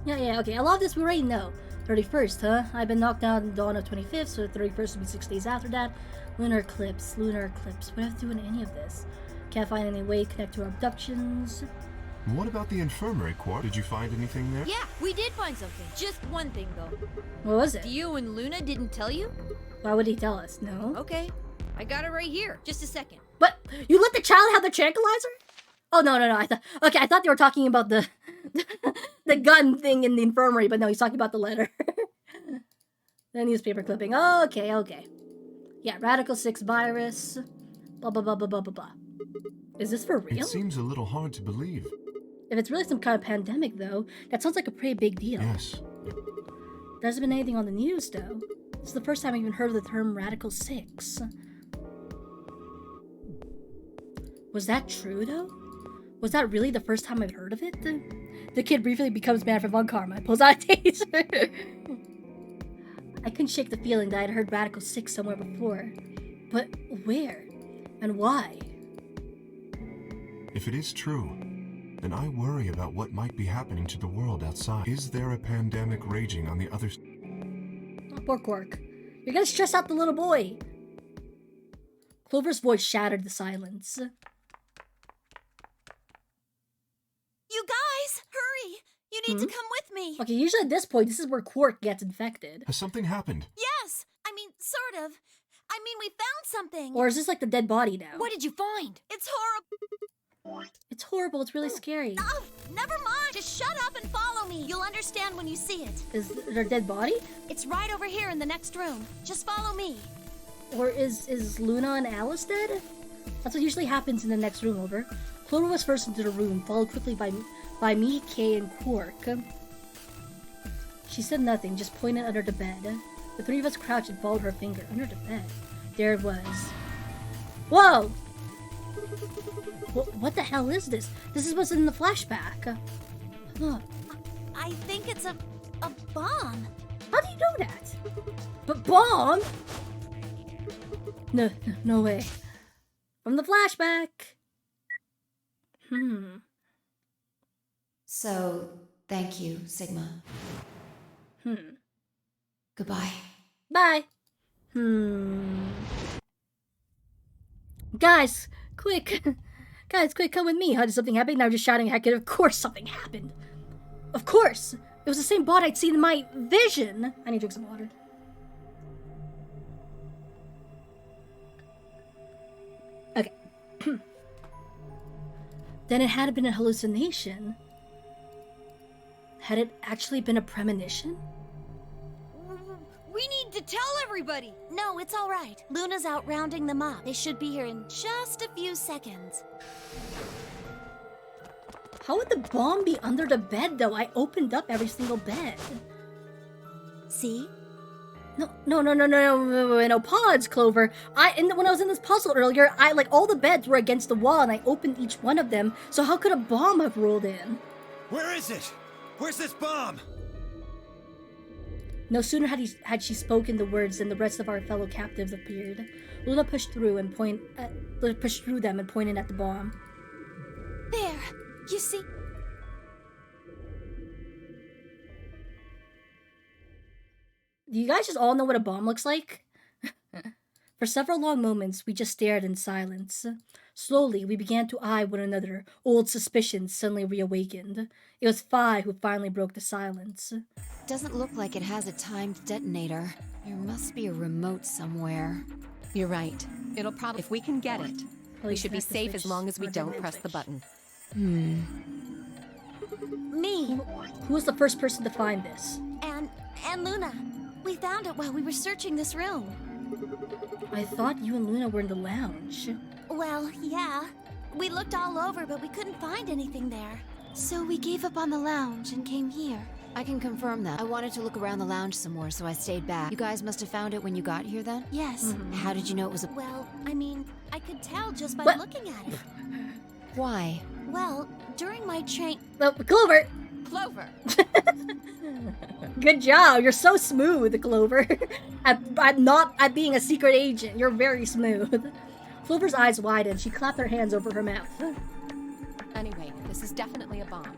Yeah, okay, a lot of this we already know. 31st, huh? I've been knocked down dawn of 25th, so the 31st will be 6 days after that. Lunar eclipse. What do I have to do with any of this? Can't find any way to connect to our abductions. What about the infirmary, Quark? Did you find anything there? Yeah, we did find something. Just one thing, though. What was it? Dio and Luna didn't tell you? Why would he tell us? No. Okay, I got it right here. Just a second. But you let the child have the tranquilizer? Oh no. I thought they were talking about the the gun thing in the infirmary, but no, he's talking about the letter. The newspaper clipping. Oh, okay. Yeah, Radical 6 virus. Blah blah blah blah blah blah blah. Is this for real? It seems a little hard to believe. If it's really some kind of pandemic, though, that sounds like a pretty big deal. Yes. There hasn't been anything on the news, though. This is the first time I've even heard of the term Radical 6. Was that true, though? Was that really the first time I've heard of it? The kid briefly becomes Manfred von Karma, pulls out a taser. I couldn't shake the feeling that I'd heard Radical 6 somewhere before. But where? And why? If it is true, then I worry about what might be happening to the world outside. Is there a pandemic raging on the other side? Oh, poor Quark. You're gonna stress out the little boy. Clover's voice shattered the silence. You guys, hurry! You need to come with me. Okay, usually at this point, this is where Quark gets infected. Has something happened? Yes, I mean, sort of. I mean, we found something. Or is this like the dead body now? What did you find? It's horrible. It's horrible, it's really scary. Oh, never mind. Just shut up and follow me. You'll understand when you see it. Is there a dead body? It's right over here in the next room. Just follow me. Or is Luna and Alice dead? That's what usually happens in the next room, over. Clover was first into the room, followed quickly by me, Kay, and Quark. She said nothing, just pointed under the bed. The three of us crouched and followed her finger under the bed. There it was. Whoa! What the hell is this? This is what's in the flashback. Look. I think it's a bomb. How do you know that? But bomb? No way. From the flashback. So, thank you, Sigma. Goodbye. Bye. Guys, quick. Guys, quick, come with me. How did something happen? Now just shouting heck it. Of course something happened. Of course. It was the same bot I'd seen in my vision. I need to drink some water. Okay. Then it had been a hallucination. Had it actually been a premonition? We need to tell everybody. No, it's all right. Luna's out rounding them up. They should be here in just a few seconds. How would the bomb be under the bed, though? I opened up every single bed. See? No, pause, Clover. When I was in this puzzle earlier, all the beds were against the wall, and I opened each one of them, so how could a bomb have rolled in? Where is it? Where's this bomb? No sooner had she spoken the words than the rest of our fellow captives appeared. Luna pushed through them and pointed at the bomb. There, you see? Do you guys just all know what a bomb looks like? For several long moments, we just stared in silence. Slowly, we began to eye one another, old suspicions suddenly reawakened. It was Phi who finally broke the silence. Doesn't look like it has a timed detonator. There must be a remote somewhere. You're right. It'll probably... If we can get it, we should be safe as long as we don't press the button. Me. Who was the first person to find this? And Luna. We found it while we were searching this room. I thought you and Luna were in the lounge. Well, yeah. We looked all over, but we couldn't find anything there. So we gave up on the lounge and came here. I can confirm that. I wanted to look around the lounge some more, so I stayed back. You guys must have found it when you got here, then? Yes. How did you know it was a... Well, I mean, I could tell just by looking at it. Why? Well, during my train... Oh, Clover! Clover! Good job. You're so smooth, Clover. at being a secret agent. You're very smooth. Clover's eyes widened. She clapped her hands over her mouth. Anyway, this is definitely a bomb.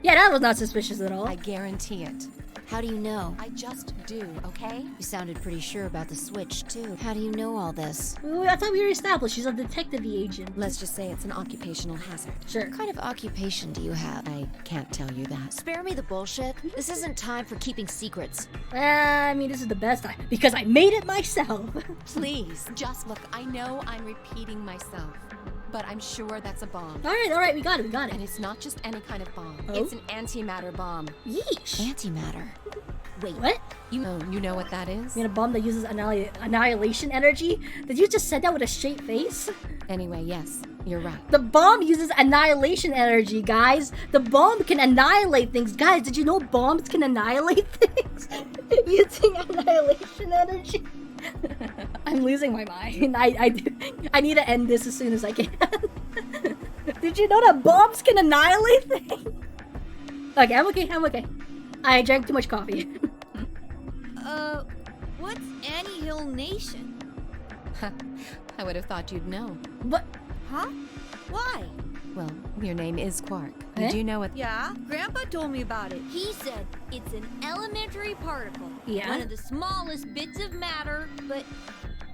Yeah, that was not suspicious at all. I guarantee it. How do you know? I just do, okay? You sounded pretty sure about the switch, too. How do you know all this? Ooh, I thought we already established she's a detective agent. Let's just say it's an occupational hazard. Sure. What kind of occupation do you have? I can't tell you that. Spare me the bullshit. This isn't time for keeping secrets. I mean, this is the best time because I made it myself. Please, just look. I know I'm repeating myself, but I'm sure that's a bomb. All right, we got it. And it's not just any kind of bomb. Oh? It's an antimatter bomb. Yeesh. Antimatter. Wait, what? You know what that is? You mean a bomb that uses annihilation energy? Did you just say that with a straight face? Anyway, yes, you're right. The bomb uses annihilation energy, guys. The bomb can annihilate things. Guys, did you know bombs can annihilate things? Using annihilation energy? I'm losing my mind. I need to end this as soon as I can. Did you know that bombs can annihilate things? Okay, I'm okay. I drank too much coffee. What's Annie-Hill Nation? I would have thought you'd know. What? Huh? Why? Well, your name is Quark. Eh? Did you know it? Yeah, Grandpa told me about it. He said it's an elementary particle. Yeah? One of the smallest bits of matter, but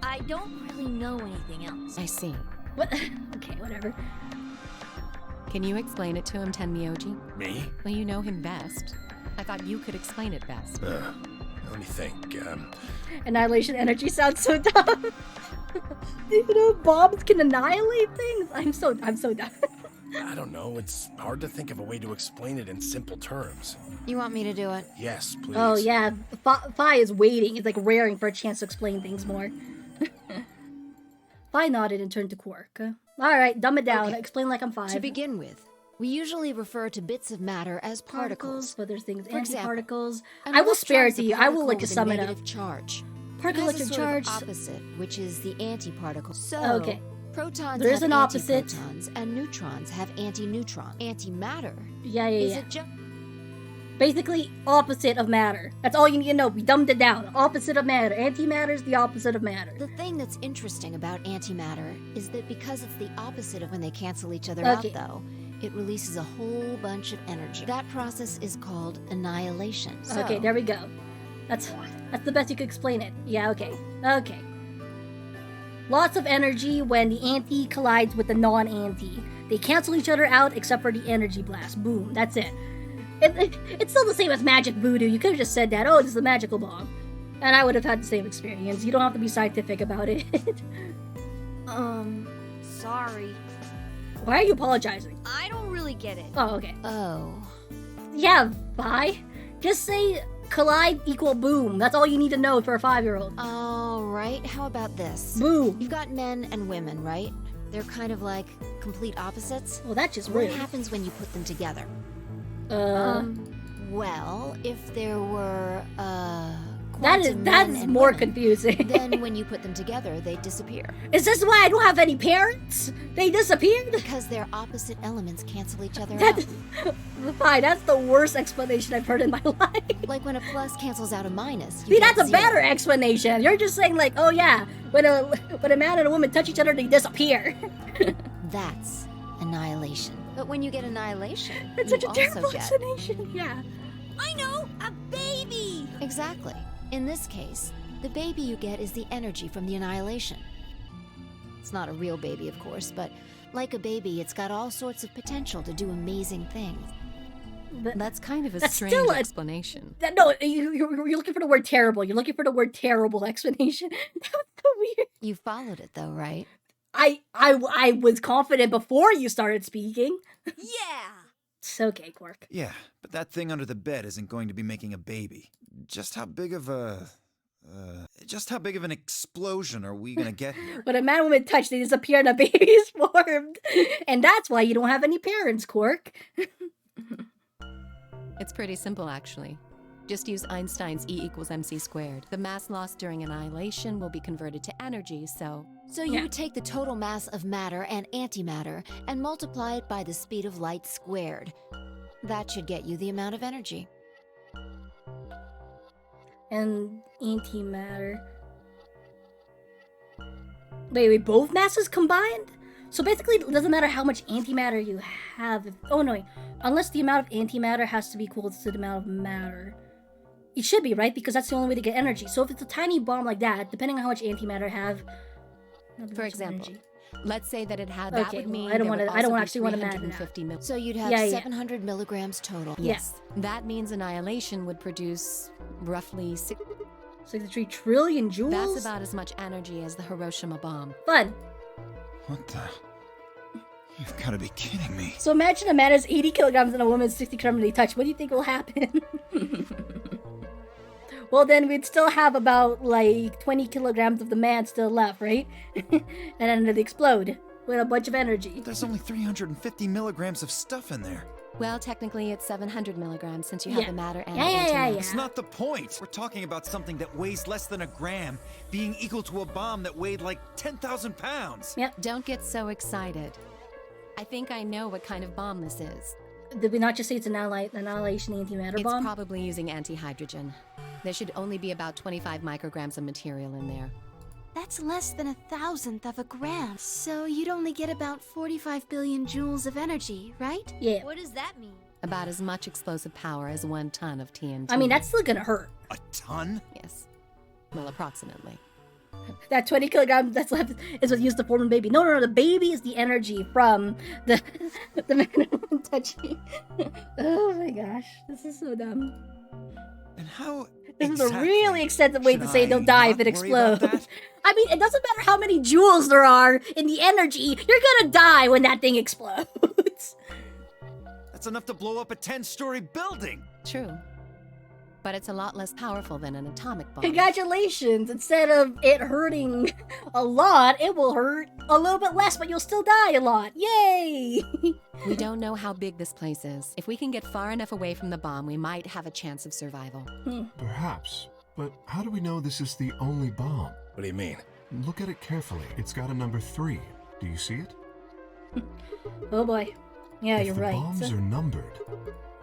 I don't really know anything else. I see. What? Okay, whatever. Can you explain it to him, Tenmyoji? Me? Well, you know him best. I thought you could explain it best. Let me think. Annihilation energy sounds so dumb. You know, bombs can annihilate things? I'm so dumb. I don't know. It's hard to think of a way to explain it in simple terms. You want me to do it? Yes, please. Oh yeah, Fi is waiting. It's like raring for a chance to explain things more. Fi nodded and turned to Quark. Alright, dumb it down. Okay. Explain like I'm 5. To begin with, we usually refer to bits of matter as particles. But there's things For example, antiparticles. an I will spare it to electron is you. a I will like particle just sum with it a up. negative charge. Particle It has a electric sort charge. of opposite, which is the antiparticle. So, Okay. protons There's have an opposite. antiprotons, and neutrons have antineutron. Antimatter Yeah. is it just Basically, opposite of matter. That's all you need to know. We dumbed it down. Opposite of matter. Antimatter is the opposite of matter. The thing that's interesting about antimatter is that because it's the opposite of when they cancel each other Okay. out, though, it releases a whole bunch of energy. That process is called annihilation. So, Okay, there we go. That's the best you could explain it. Yeah, okay. Okay. Lots of energy when the anti collides with the non-anti. They cancel each other out except for the energy blast. Boom, that's it. It's still the same as magic voodoo. You could have just said that, oh, this is a magical bomb. And I would have had the same experience. You don't have to be scientific about it. Sorry. Why are you apologizing? I don't really get it. Oh, okay. Oh. Yeah, bye. Just say collide equal boom. That's all you need to know for a 5-year-old. All right, how about this? Boom. You've got men and women, right? They're kind of like complete opposites. Well, that's just What rude. happens when you put them together? Um, Well, if there were, that is quantum men and more women, confusing. then when you put them together, they disappear. Is this why I don't have any parents? They disappeared? Because their opposite elements cancel each other That out. Fine, that's the worst explanation I've heard in my life. Like when a plus cancels out a minus. See, that's a better explanation. You're just saying like, oh yeah, when a man and a woman touch each other, they disappear. That's annihilation. But when you get annihilation, That's you such a also terrible get... explanation. Yeah. I know! A baby! Exactly. In this case, the baby you get is the energy from the annihilation. It's not a real baby, of course, but like a baby, it's got all sorts of potential to do amazing things. That's kind of a That's strange still a- explanation. No, you're looking for the word terrible. You're looking for the word terrible explanation. That was so weird. You followed it though, right? I was confident before you started speaking. Yeah! It's okay, Quark. Yeah, but that thing under the bed isn't going to be making a baby. Just how big of an explosion are we gonna get here? When a man and woman touch, they disappear and a baby is formed. And that's why you don't have any parents, Quark. It's pretty simple, actually. Just use Einstein's E = mc squared. The mass lost during annihilation will be converted to energy, so... So you would take the total mass of matter and antimatter and multiply it by the speed of light squared. That should get you the amount of energy. And antimatter. Wait, both masses combined? So basically, it doesn't matter how much antimatter you have. Oh no, unless the amount of antimatter has to be equal to the amount of matter. It should be, right? Because that's the only way to get energy. So if it's a tiny bomb like that, depending on how much antimatter I have... For example, let's say that it had... Okay, that would well, mean I don't there want to. would I don't also actually be want to imagine 350 that. So you'd have Yeah, yeah. 700 milligrams total. Yes. That means annihilation would produce roughly 63 trillion joules? That's about as much energy as the Hiroshima bomb. Fun. What the? You've got to be kidding me. So imagine a man has 80 kilograms and a woman's 60 kilograms when they touch. What do you think will happen? Well, then we'd still have about, like, 20 kilograms of the man still left, right? And then it'd explode with a bunch of energy. There's only 350 milligrams of stuff in there. Well, technically it's 700 milligrams since you have the matter and Yeah. That's not the point. We're talking about something that weighs less than a gram, being equal to a bomb that weighed like 10,000 pounds. Yep. Don't get so excited. I think I know what kind of bomb this is. Did we not just say it's an annihilation antimatter bomb? It's probably using antihydrogen. There should only be about 25 micrograms of material in there. That's less than 1,000th of a gram. So you'd only get about 45 billion joules of energy, right? Yeah. What does that mean? About as much explosive power as 1 ton of TNT. I mean, that's still gonna hurt. A ton? Yes. Well, approximately. That 20 kilograms that's left is what's used to form a baby. No, the baby is the energy from the man and woman touching. Oh my gosh, this is so dumb. And how This is a really extensive way to say they'll die if it explodes. I mean, it doesn't matter how many joules there are in the energy, you're gonna die when that thing explodes. That's enough to blow up a 10-story building. True. But it's a lot less powerful than an atomic bomb. Congratulations! Instead of it hurting a lot, it will hurt a little bit less, but you'll still die a lot. Yay! We don't know how big this place is. If we can get far enough away from the bomb, we might have a chance of survival. Perhaps. But how do we know this is the only bomb? What do you mean? Look at it carefully. It's got a number 3. Do you see it? Oh boy. Yeah, If you're the right. bombs are numbered.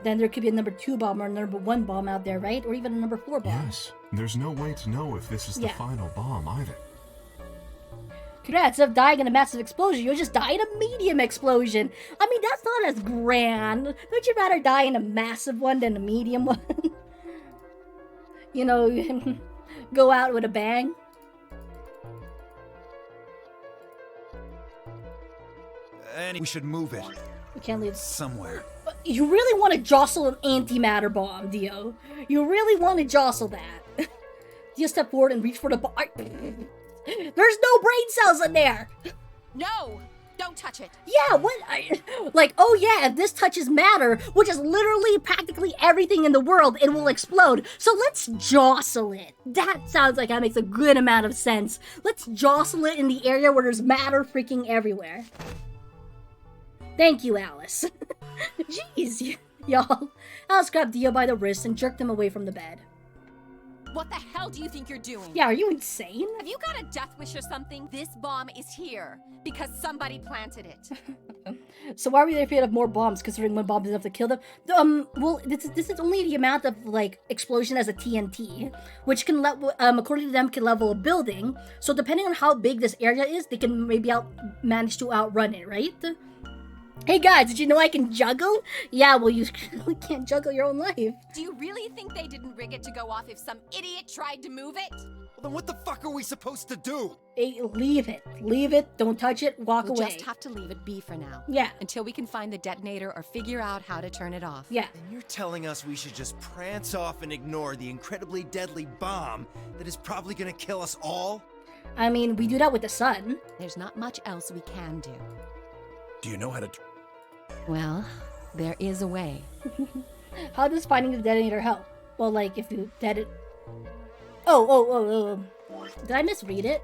Then there could be a number 2 bomb or a number 1 bomb out there, right? Or even a number 4 bomb. Yes. There's no way to know if this is the Yeah. final bomb either. Congrats, instead of dying in a massive explosion, you'll just die in a medium explosion. I mean, that's not as grand. Don't you rather die in a massive one than a medium one? You know, go out with a bang. And we should move it. We can't leave. Somewhere. You really want to jostle an antimatter bomb, Dio. You really want to jostle that. Dio, step forward and reach for the bomb. There's no brain cells in there! No! Don't touch it! Yeah, what? Like, oh yeah, if this touches matter, which is literally practically everything in the world, it will explode. So let's jostle it. That sounds like that makes a good amount of sense. Let's jostle it in the area where there's matter freaking everywhere. Thank you, Alice. Jeez, y'all. Alice grabbed Dio by the wrist and jerked him away from the bed. What the hell do you think you're doing? Yeah, are you insane? Have you got a death wish or something? This bomb is here because somebody planted it. So why are we afraid of more bombs, considering one bomb is enough to kill them? Well, this is only the amount of, like, explosion as a TNT, which can, according to them, can level a building. So depending on how big this area is, they can maybe manage to outrun it, right? Hey guys, did you know I can juggle? Yeah, well, you really can't juggle your own life. Do you really think they didn't rig it to go off if some idiot tried to move it? Well, then what the fuck are we supposed to do? Hey, leave it. Leave it. Don't touch it. Walk We'll away. just have to leave it be for now. Yeah. Until we can find the detonator or figure out how to turn it off. Yeah. And you're telling us we should just prance off and ignore the incredibly deadly bomb that is probably gonna kill us all? I mean, we do that with the sun. There's not much else we can do. Do you know how to... Well, there is a way. How does finding the detonator help? Well, like, if you detonate... Oh. Did I misread it?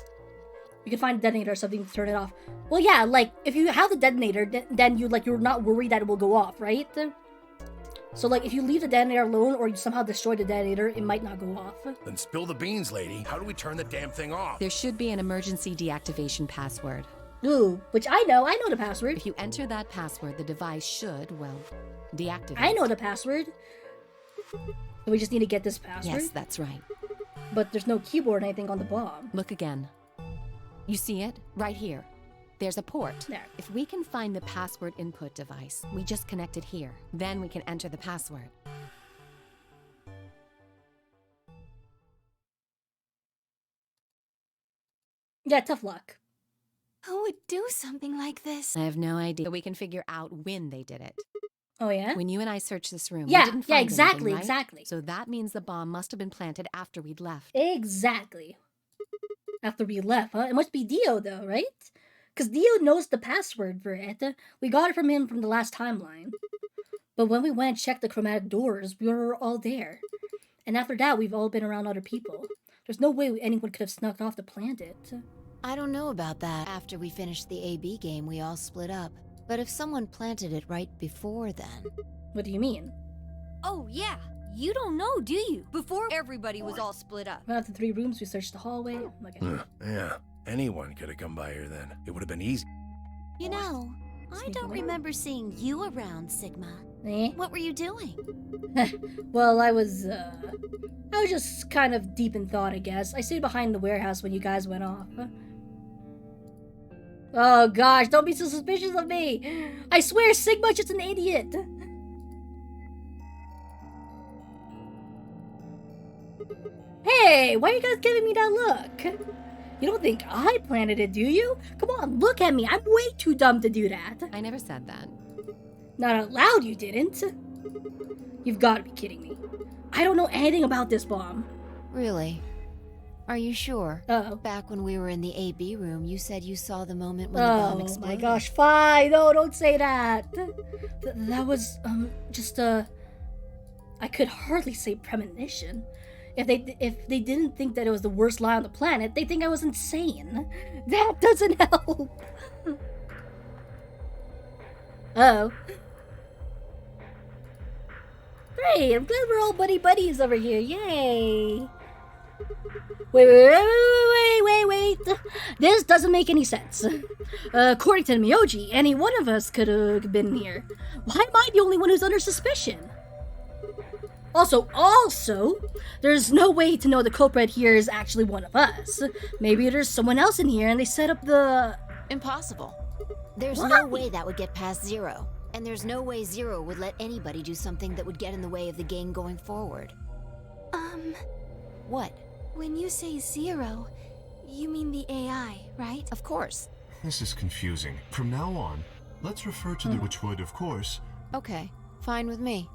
You can find a detonator or something to turn it off. Well, yeah, like, if you have the detonator, then you're not worried that it will go off, right? So, like, if you leave the detonator alone or you somehow destroy the detonator, it might not go off. Then spill the beans, lady. How do we turn the damn thing off? There should be an emergency deactivation password. Ooh, which I know the password. If you enter that password, the device should, well, deactivate. I know the password. We just need to get this password. Yes, that's right. But there's no keyboard or anything on the bomb. Look again. You see it? Right here. There's a port. There. If we can find the password input device, we just connect it here. Then we can enter the password. Yeah, tough luck. Who would do something like this? I have no idea. We can figure out when they did it. Oh, yeah? When you and I searched this room, Yeah, we didn't yeah, find exactly, anything, right? exactly. So that means the bomb must have been planted after we'd left. Exactly. After we left, huh? It must be Dio, though, right? Because Dio knows the password for it. We got it from him from the last timeline. But when we went and checked the chromatic doors, we were all there. And after that, we've all been around other people. There's no way anyone could have snuck off to plant it. I don't know about that. After we finished the AB game, we all split up. But if someone planted it right before then... What do you mean? Oh, yeah. You don't know, do you? Before everybody was all split up. After 3 rooms, we searched the hallway. Okay. Yeah, anyone could have come by here then. It would have been easy. You know, I don't remember seeing you around, Sigma. Eh? What were you doing? Well, I was just kind of deep in thought, I guess. I stayed behind the warehouse when you guys went off. Oh gosh, don't be so suspicious of me! I swear Sigma's just an idiot! Hey, why are you guys giving me that look? You don't think I planted it, do you? Come on, look at me. I'm way too dumb to do that. I never said that. Not out loud, you didn't. You've got to be kidding me. I don't know anything about this bomb. Really? Are you sure? Uh-oh. Back when we were in the AB room, you said you saw the moment when the bomb Oh exploded. my gosh, fine. No, don't say that. That was, just I could hardly say premonition. If they didn't think that it was the worst lie on the planet, they think I was insane. That doesn't help. Oh. Great, I'm glad we're all buddies over here. Yay. Wait. This doesn't make any sense. According to Miyoji, any one of us could have been here. Why am I the only one who's under suspicion? Also, there's no way to know the culprit here is actually one of us. Maybe there's someone else in here and they set up the... Impossible. There's What? no way that would get past Zero. And there's no way Zero would let anybody do something that would get in the way of the game going forward. What? When you say Zero, you mean the AI, right? Of course. This is confusing. From now on, let's refer to the which would, of course. Okay, fine with me.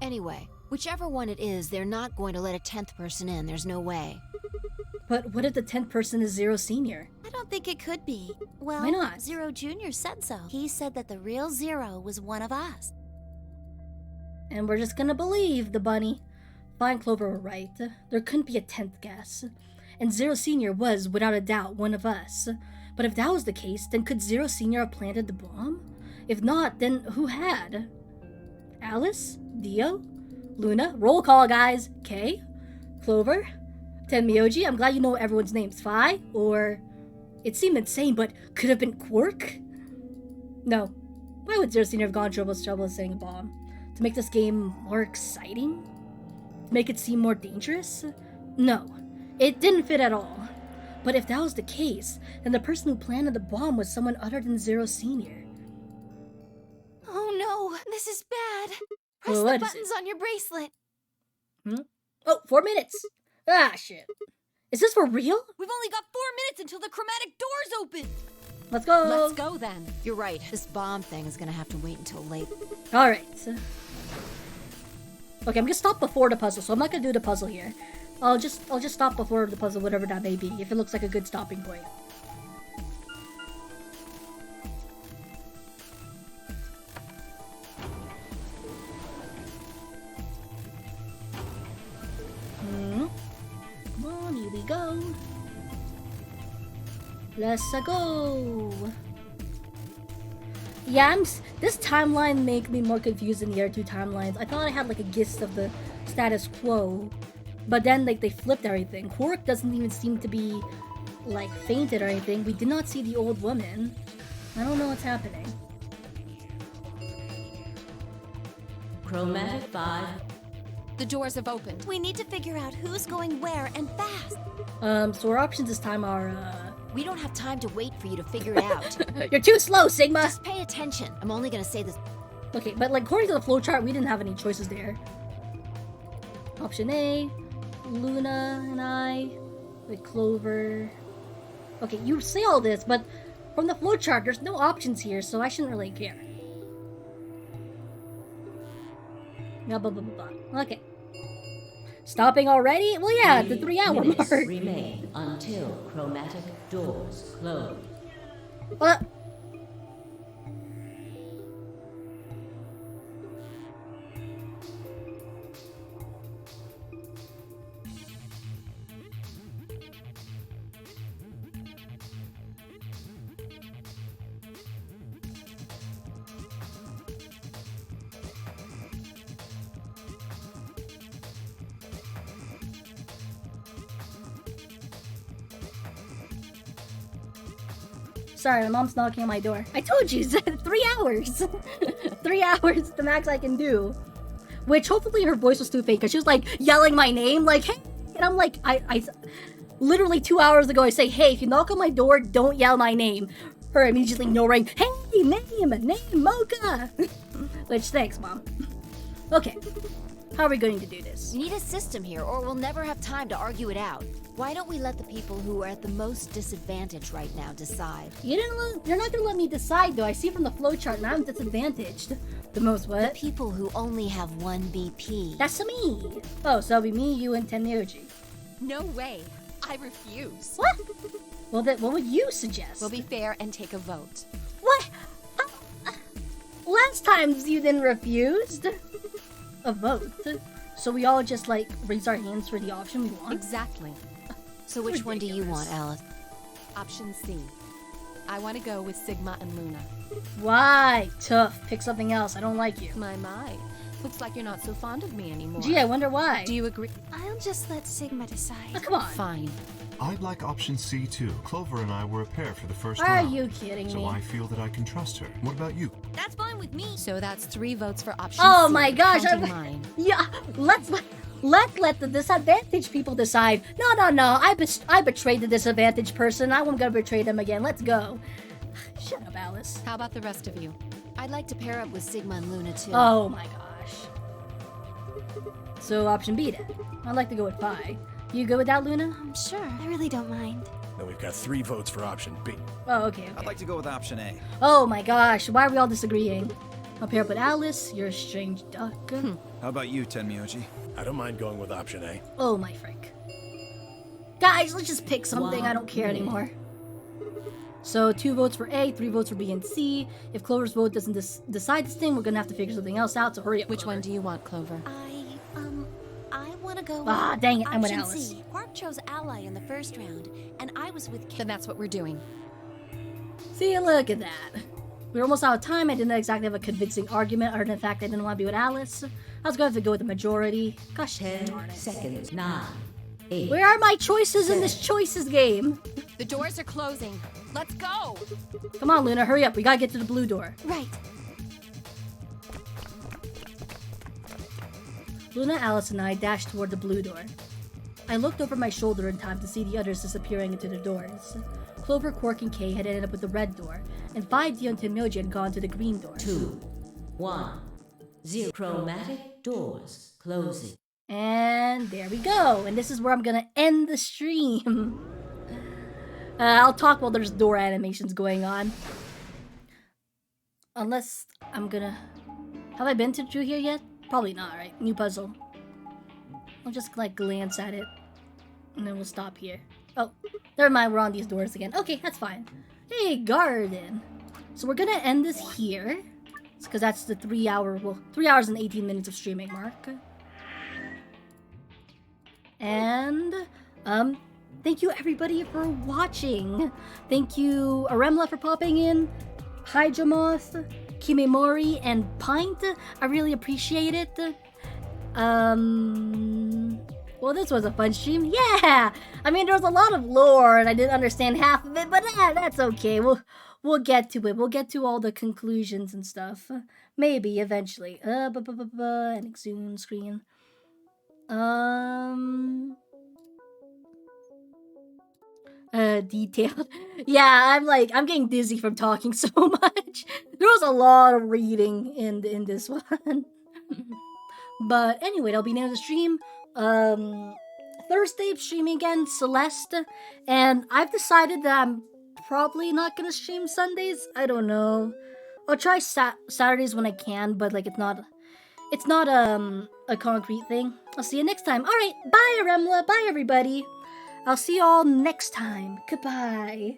Anyway, whichever one it is, they're not going to let a 10th person in. There's no way. But what if the 10th person is Zero Senior? I don't think it could be. Well, Why not? Zero Jr. said so. He said that the real Zero was one of us. And we're just gonna believe the bunny. Fine, Clover were right. There couldn't be a 10th guess. And Zero Senior was, without a doubt, one of us. But if that was the case, then could Zero Senior have planted the bomb? If not, then who had? Alice? Dio? Luna? Roll call, guys. Kay? Clover? Tenmyoji? I'm glad you know everyone's names. Phi? Or... It seemed insane, but could have been Quark? No. Why would Zero Senior have gone trouble setting a bomb? To make this game more exciting? To make it seem more dangerous? No. It didn't fit at all. But if that was the case, then the person who planted the bomb was someone other than Zero Senior. Oh no, this is bad. Press Well, the what is buttons on your bracelet. Oh, 4 minutes. Ah, shit. Is this for real? We've only got 4 minutes until the chromatic doors open. Let's go. Let's go then. You're right. This bomb thing is gonna have to wait until late. Alright. Okay, I'm gonna stop before the puzzle, so I'm not gonna do the puzzle here. I'll just stop before the puzzle, whatever that may be, if it looks like a good stopping point. Come on, here we go. Let's go. Yeah, this timeline make me more confused than the other 2 timelines. I thought I had like a gist of the status quo, but then like they flipped everything. Quark doesn't even seem to be like fainted or anything. We did not see the old woman. I don't know what's happening. Chromatic 5. The doors have opened. We need to figure out who's going where and fast. So our options this time are We don't have time to wait for you to figure it out. You're too slow, Sigma! Just pay attention. I'm only gonna say this. Okay, but like according to the flowchart, we didn't have any choices there. Option A, Luna and I, with Clover. Okay, you say all this, but from the flowchart, there's no options here, so I shouldn't really care. Blah, blah, blah, blah, blah. Okay. Stopping already? Well, yeah, at the 3 hour minutes mark. remain until chromatic doors close. What? Sorry, my mom's knocking on my door. I told you, 3 hours. 3 hours is the max I can do. Which hopefully her voice was too fake, because she was like yelling my name, like, hey! And I'm like, I literally 2 hours ago I say, hey, if you knock on my door, don't yell my name. Her immediately ignoring, hey, name, Mocha! Which, thanks, Mom. Okay, how are we going to do this? We need a system here, or we'll never have time to argue it out. Why don't we let the people who are at the most disadvantage right now decide? You're not gonna let me decide, though. I see from the flowchart, and I'm disadvantaged. The most what? The people who only have 1 BP. That's me. Oh, so it'll be me, you, and Tenmyoji. No way. I refuse. What? Well, then, what would you suggest? We'll be fair and take a vote. What? Last time you didn't refuse a vote. So we all just, like, raise our hands for the option we want? Exactly. So which one do you want, Alice? Option C. I want to go with Sigma and Luna. Why? Tough. Pick something else. I don't like you. My. Looks like you're not so fond of me anymore. Gee, I wonder why. Do you agree? I'll just let Sigma decide. Oh, come on. Fine. I'd like option C too. Clover and I were a pair for the first Are round. you kidding so me? I feel that I can trust her. What about you? That's fine with me. So that's 3 votes for option Oh C. my gosh. Counting mine. Yeah, let's let the disadvantaged people decide. No. I betrayed the disadvantaged person. I'm gonna betray them again. Let's go. Shut up, Alice. How about the rest of you? I'd like to pair up with Sigma and Luna too. Oh my gosh. So option B then. I'd like to go with Phi. You good with that, Luna? Sure, I really don't mind. Then we've got 3 votes for option B. Oh, okay. I'd like to go with option A. Oh my gosh, why are we all disagreeing? I'll pair up with Alice. You're a strange duck. How about you, Tenmyoji? I don't mind going with option A. Oh my frick. Guys, let's just pick something. I don't care anymore. So 2 votes for A, 3 votes for B and C. If Clover's vote doesn't decide this thing, we're gonna have to figure something else out, so hurry up. Which Clover. one do you want, Clover? I want to go with Ah, dang it, I'm with option Alice. C. Quark chose Ally in the first round, and I was with Then that's what we're doing. See, look at that. We're almost out of time. I didn't exactly have a convincing argument, other than the fact I didn't want to be with Alice. I was going to have to go with the majority. Gosh, 10 darn it. seconds. 9, 8. Where are my choices in this choices game? The doors are closing. Let's go! Come on, Luna, hurry up. We gotta get to the blue door. Right. Luna, Alice, and I dashed toward the blue door. I looked over my shoulder in time to see the others disappearing into the doors. Clover, Quark, and Kay had ended up with the red door, and Phi, Dio, and Tenmyoji had gone to the green door. 2, 1, 0. Chromatic doors closing. And there we go. And this is where I'm gonna end the stream. I'll talk while there's door animations going on. Unless I'm gonna... Have I been through here yet? Probably not, right? New puzzle. I'll just, like, glance at it. And then we'll stop here. Oh, never mind, we're on these doors again. Okay, that's fine. Hey, garden. So we're gonna end this here. Because that's the 3 hours and 18 minutes of streaming mark. And, thank you everybody for watching. Thank you, Aremla, for popping in. Hydramoth, Kimemori, and Pint. I really appreciate it. Well, this was a fun stream. Yeah! I mean, there was a lot of lore, and I didn't understand half of it, but that's okay. We'll get to it. We'll get to all the conclusions and stuff. Maybe, eventually. And zoom screen. Detailed. Yeah, I'm getting dizzy from talking so much. There was a lot of reading in this one. But anyway, that'll be the end of the stream. Thursday streaming again, Celeste, and I've decided that I'm probably not gonna stream Sundays. I don't know. I'll try Saturdays when I can, but like it's not a concrete thing. I'll see you next time. All right, bye Aremla, bye everybody. I'll see you all next time. Goodbye.